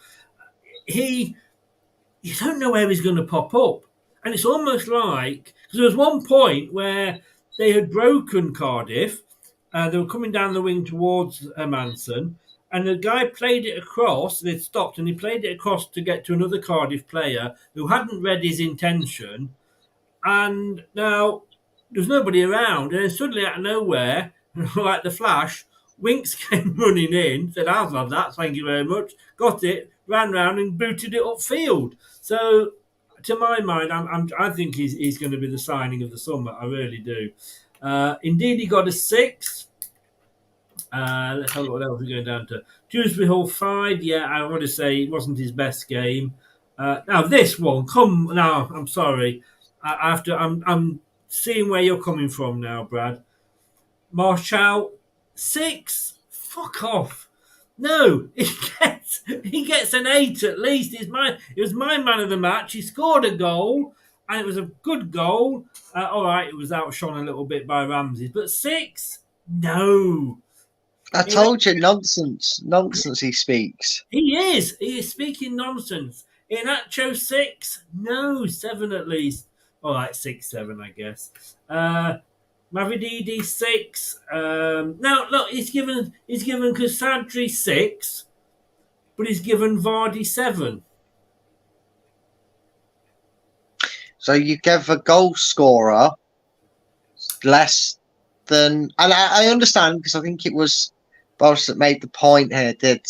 You don't know where he's going to pop up. And it's almost like, because there was one point where they had broken Cardiff, They were coming down the wing towards Manson, and the guy played it across. They stopped, and he played it across to get to another Cardiff player who hadn't read his intention. And now there's nobody around, and then suddenly out of nowhere, like the flash, Winks came running in, said, "I'll have that, thank you very much." Got it, ran round and booted it upfield. So, to my mind, I think he's going to be the signing of the summer. I really do. Indeed, he got a 6. Let's have a look what else we're going down to. Dewsbury Hall 5. Yeah, I want to say it wasn't his best game. Now this one, I'm sorry. I'm seeing where you're coming from now, Brad. Marshall 6. Fuck off. No, he gets an 8 at least. It was my man of the match. He scored a goal, and it was a good goal. All right, it was outshone a little bit by Ramsey, but 6? No. I told you, nonsense he speaks. He is speaking nonsense. Inacho 6? No, 7 at least. All right, 6, 7, I guess. Mavididi 6. Now look, he's given Casadri 6, but he's given Vardy 7. So you give a goal scorer less than, and I understand because I think it was Boris that made the point here that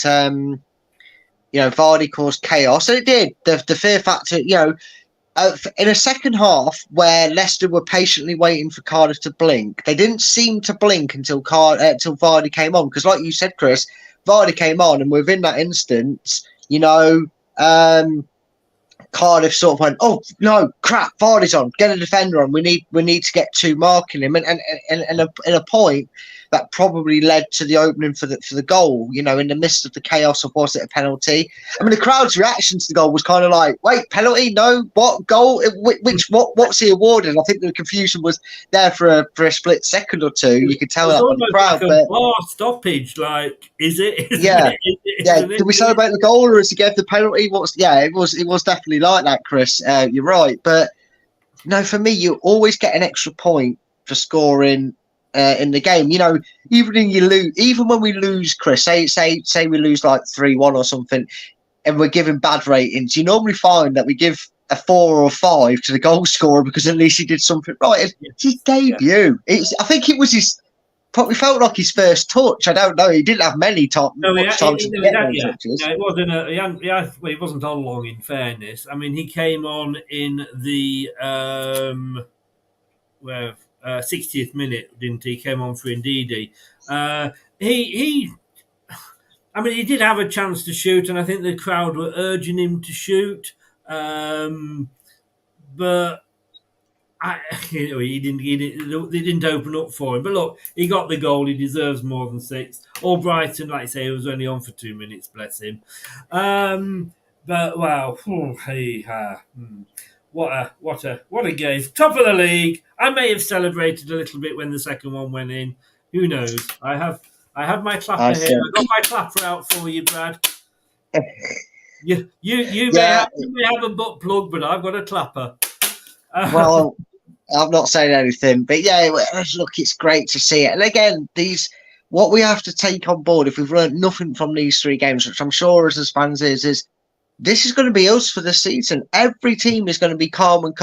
Vardy caused chaos, and it did. The fear factor, in a second half where Leicester were patiently waiting for Cardiff to blink, they didn't seem to blink until Vardy came on. Because, like you said, Chris, Vardy came on, and within that instance, Cardiff sort of went, "Oh no, crap! Vardy's on. Get a defender on. We need to get 2 marking him." And a point that probably led to the opening for the goal. In the midst of the chaos of, was it a penalty? I mean, the crowd's reaction to the goal was kind of like, "Wait, penalty? No, what goal? What's he awarded?" I think the confusion was there for a split second or two. You could tell that from the crowd. Like a bar stoppage, like, is it? Yeah. Did we celebrate the goal, or as he gave the penalty? It was definitely like that, Chris. You're right, but no, for me, you always get an extra point for scoring in the game. Even when we lose, Chris, say we lose like 3-1 or something, and we're giving bad ratings, you normally find that we give a 4 or 5 to the goal scorer because at least he did something right. It's his debut. I think it was his. Probably felt like his first touch. I don't know. He didn't have many touches. No, it wasn't. He wasn't on long. In fairness, I mean, he came on in the 60th minute, didn't he? Came on for Ndidi. He did have a chance to shoot, and I think the crowd were urging him to shoot, but. They didn't open up for him. But look, he got the goal. He deserves more than 6. Albrighton, like I say, he was only on for 2 minutes. Bless him. But wow, what a game! Top of the league. I may have celebrated a little bit when the second one went in. Who knows? I have my clapper here. I got my clapper out for you, Brad. You may have a butt plug, but I've got a clapper. Well, I'm not saying anything, but yeah, look, it's great to see it. And again, what we have to take on board, if we've learned nothing from these 3 games, which I'm sure as fans is this is going to be us for the season. Every team is going to be calm and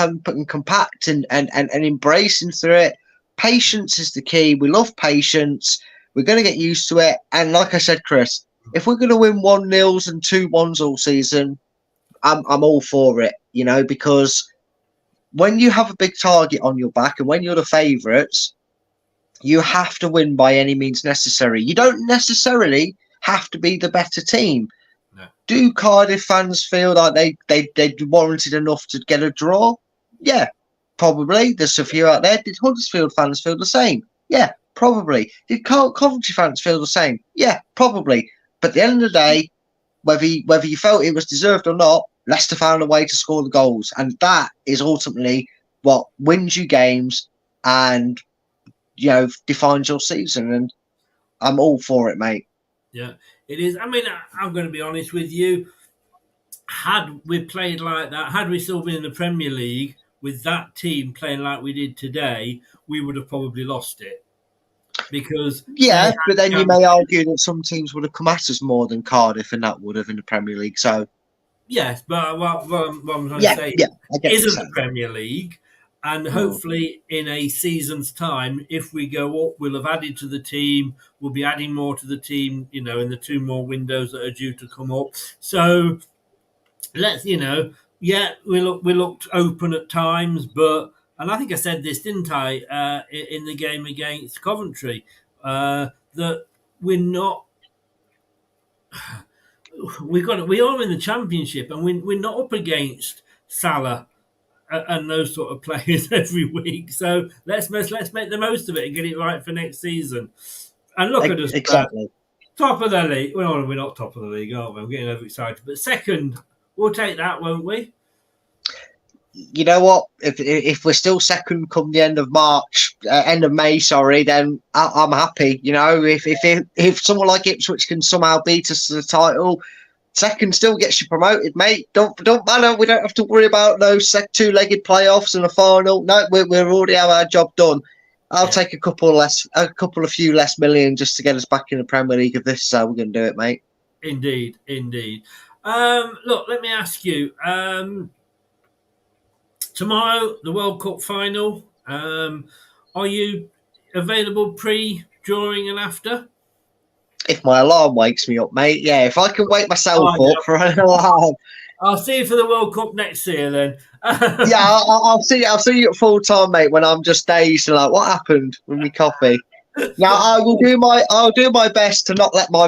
compact and embracing through it. Patience is the key. We love patience. We're going to get used to it. And like I said, Chris, if we're going to win 1-0s and 2-1s all season, I'm all for it, because when you have a big target on your back and when you're the favourites, you have to win by any means necessary. You don't necessarily have to be the better team. No. Do Cardiff fans feel like they warranted enough to get a draw? Yeah, probably. There's a few out there. Did Huddersfield fans feel the same? Yeah, probably. Did Coventry fans feel the same? Yeah, probably. But at the end of the day, whether you felt it was deserved or not, Leicester found a way to score the goals, and that is ultimately what wins you games and defines your season. And I'm all for it, mate. Yeah, it is. I mean, I'm going to be honest with you. Had we played like that, had we still been in the Premier League with that team playing like we did today, we would have probably lost it. because but then you may argue that some teams would have come at us more than Cardiff, and that would have in the Premier League. So yes, but what I'm trying to say isn't the Premier League, and hopefully in a season's time, if we go up, we'll have added to the team. We'll be adding more to the team, in the 2 more windows that are due to come up. So let's, we looked open at times, but. And I think I said this, didn't I, in the game against Coventry, that we're not. We are in the Championship, and we're not up against Salah and those sort of players every week. So let's make the most of it and get it right for next season. And look at us, exactly top of the league. Well, we're not top of the league, are we? I'm getting overexcited, but second, we'll take that, won't we? You know what? If we're still second come the end of May, then I'm happy. If someone like Ipswich can somehow beat us to the title, second still gets you promoted, mate. Don't matter. We don't have to worry about those 2-legged playoffs and a final. No, we already have our job done. I'll take a few less million just to get us back in the Premier League if this is how we're going to do it, mate. Indeed. Look, let me ask you. Tomorrow, the World Cup final. Are you available pre, during, and after? If my alarm wakes me up, mate. Yeah, if I can wake myself up for an alarm. I'll see you for the World Cup next year, then. I'll see you at full time, mate. When I'm just dazed and like, what happened with my coffee? Now I'll do my best to not let my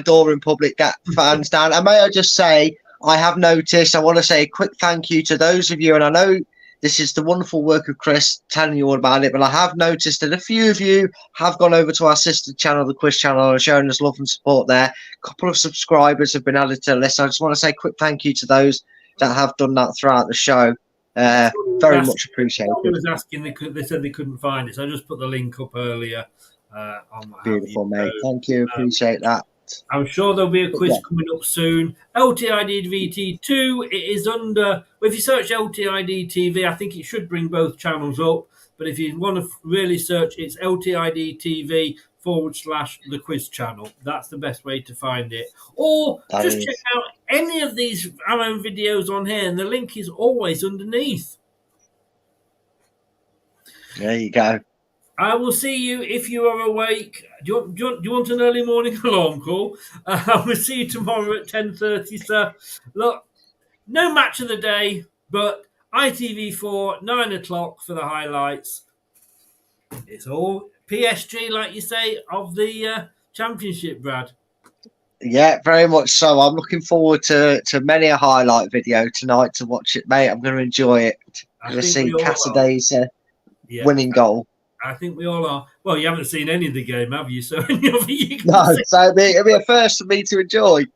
door in public get fans down. And may I just say, I have noticed, I want to say a quick thank you to those of you, and I know this is the wonderful work of Chris telling you all about it, but I have noticed that a few of you have gone over to our sister channel, the Quiz channel, and showing us love and support there. A couple of subscribers have been added to the list. I just want to say a quick thank you to those that have done that throughout the show. Very much appreciated. I was asking, they said they couldn't find it, so I just put the link up earlier. Beautiful, mate. Thank you. Appreciate that. I'm sure there'll be a quiz coming up soon. LTID VT2, it is under... Well, if you search LTID TV, I think it should bring both channels up. But if you want to really search, it's LTID TV /the quiz channel. That's the best way to find it. Or just check out any of our own videos on here, and the link is always underneath. There you go. I will see you if you are awake. Do you want an early morning alarm call? I will see you tomorrow at 10:30, sir. Look, no match of the day, but ITV4, 9 o'clock for the highlights. It's all PSG, like you say, of the Championship, Brad. Yeah, very much so. I'm looking forward to many a highlight video tonight to watch it, mate. I'm going to enjoy it. To see Casaday's winning goal. I think we all are. Well, you haven't seen any of the game, have you? So no, so it'll be a first for me to enjoy.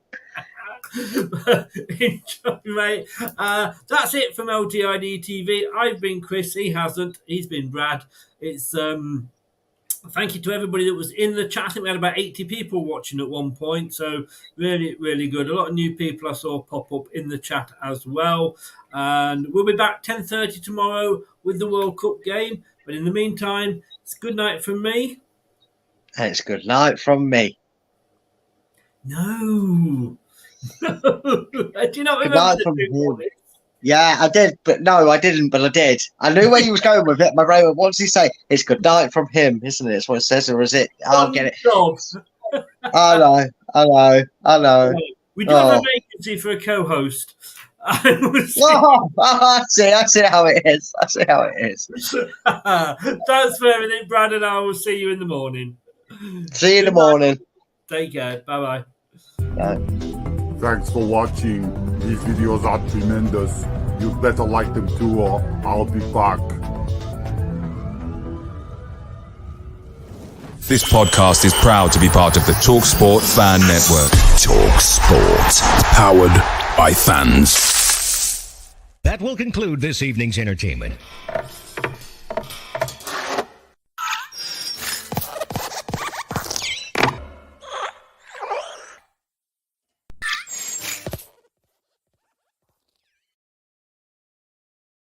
Enjoy, mate. That's it from LTID TV. I've been Chris. He hasn't. He's been Brad. It's thank you to everybody that was in the chat. I think we had about 80 people watching at one point. So really, really good. A lot of new people I saw pop up in the chat as well. And we'll be back 10:30 tomorrow with the World Cup game. But in the meantime, it's good night from me. It's good night from me. No. Do you not remember the big? Yeah, I did, but no, I didn't, but I did. I knew where he was going with it. My brain went, what's he say? It's good night from him, isn't it? That's what it says, or is it? I'll get it. I know. We do have a vacancy for a co-host. I see how it is. Thanks for everything, Brad, and I will see you in the morning. See you in the morning. Take care. Bye-bye. Bye. Thanks for watching. These videos are tremendous. You better like them too, or I'll be back. This podcast is proud to be part of the TalkSport Fan Network. TalkSport. Powered by fans. That will conclude this evening's entertainment.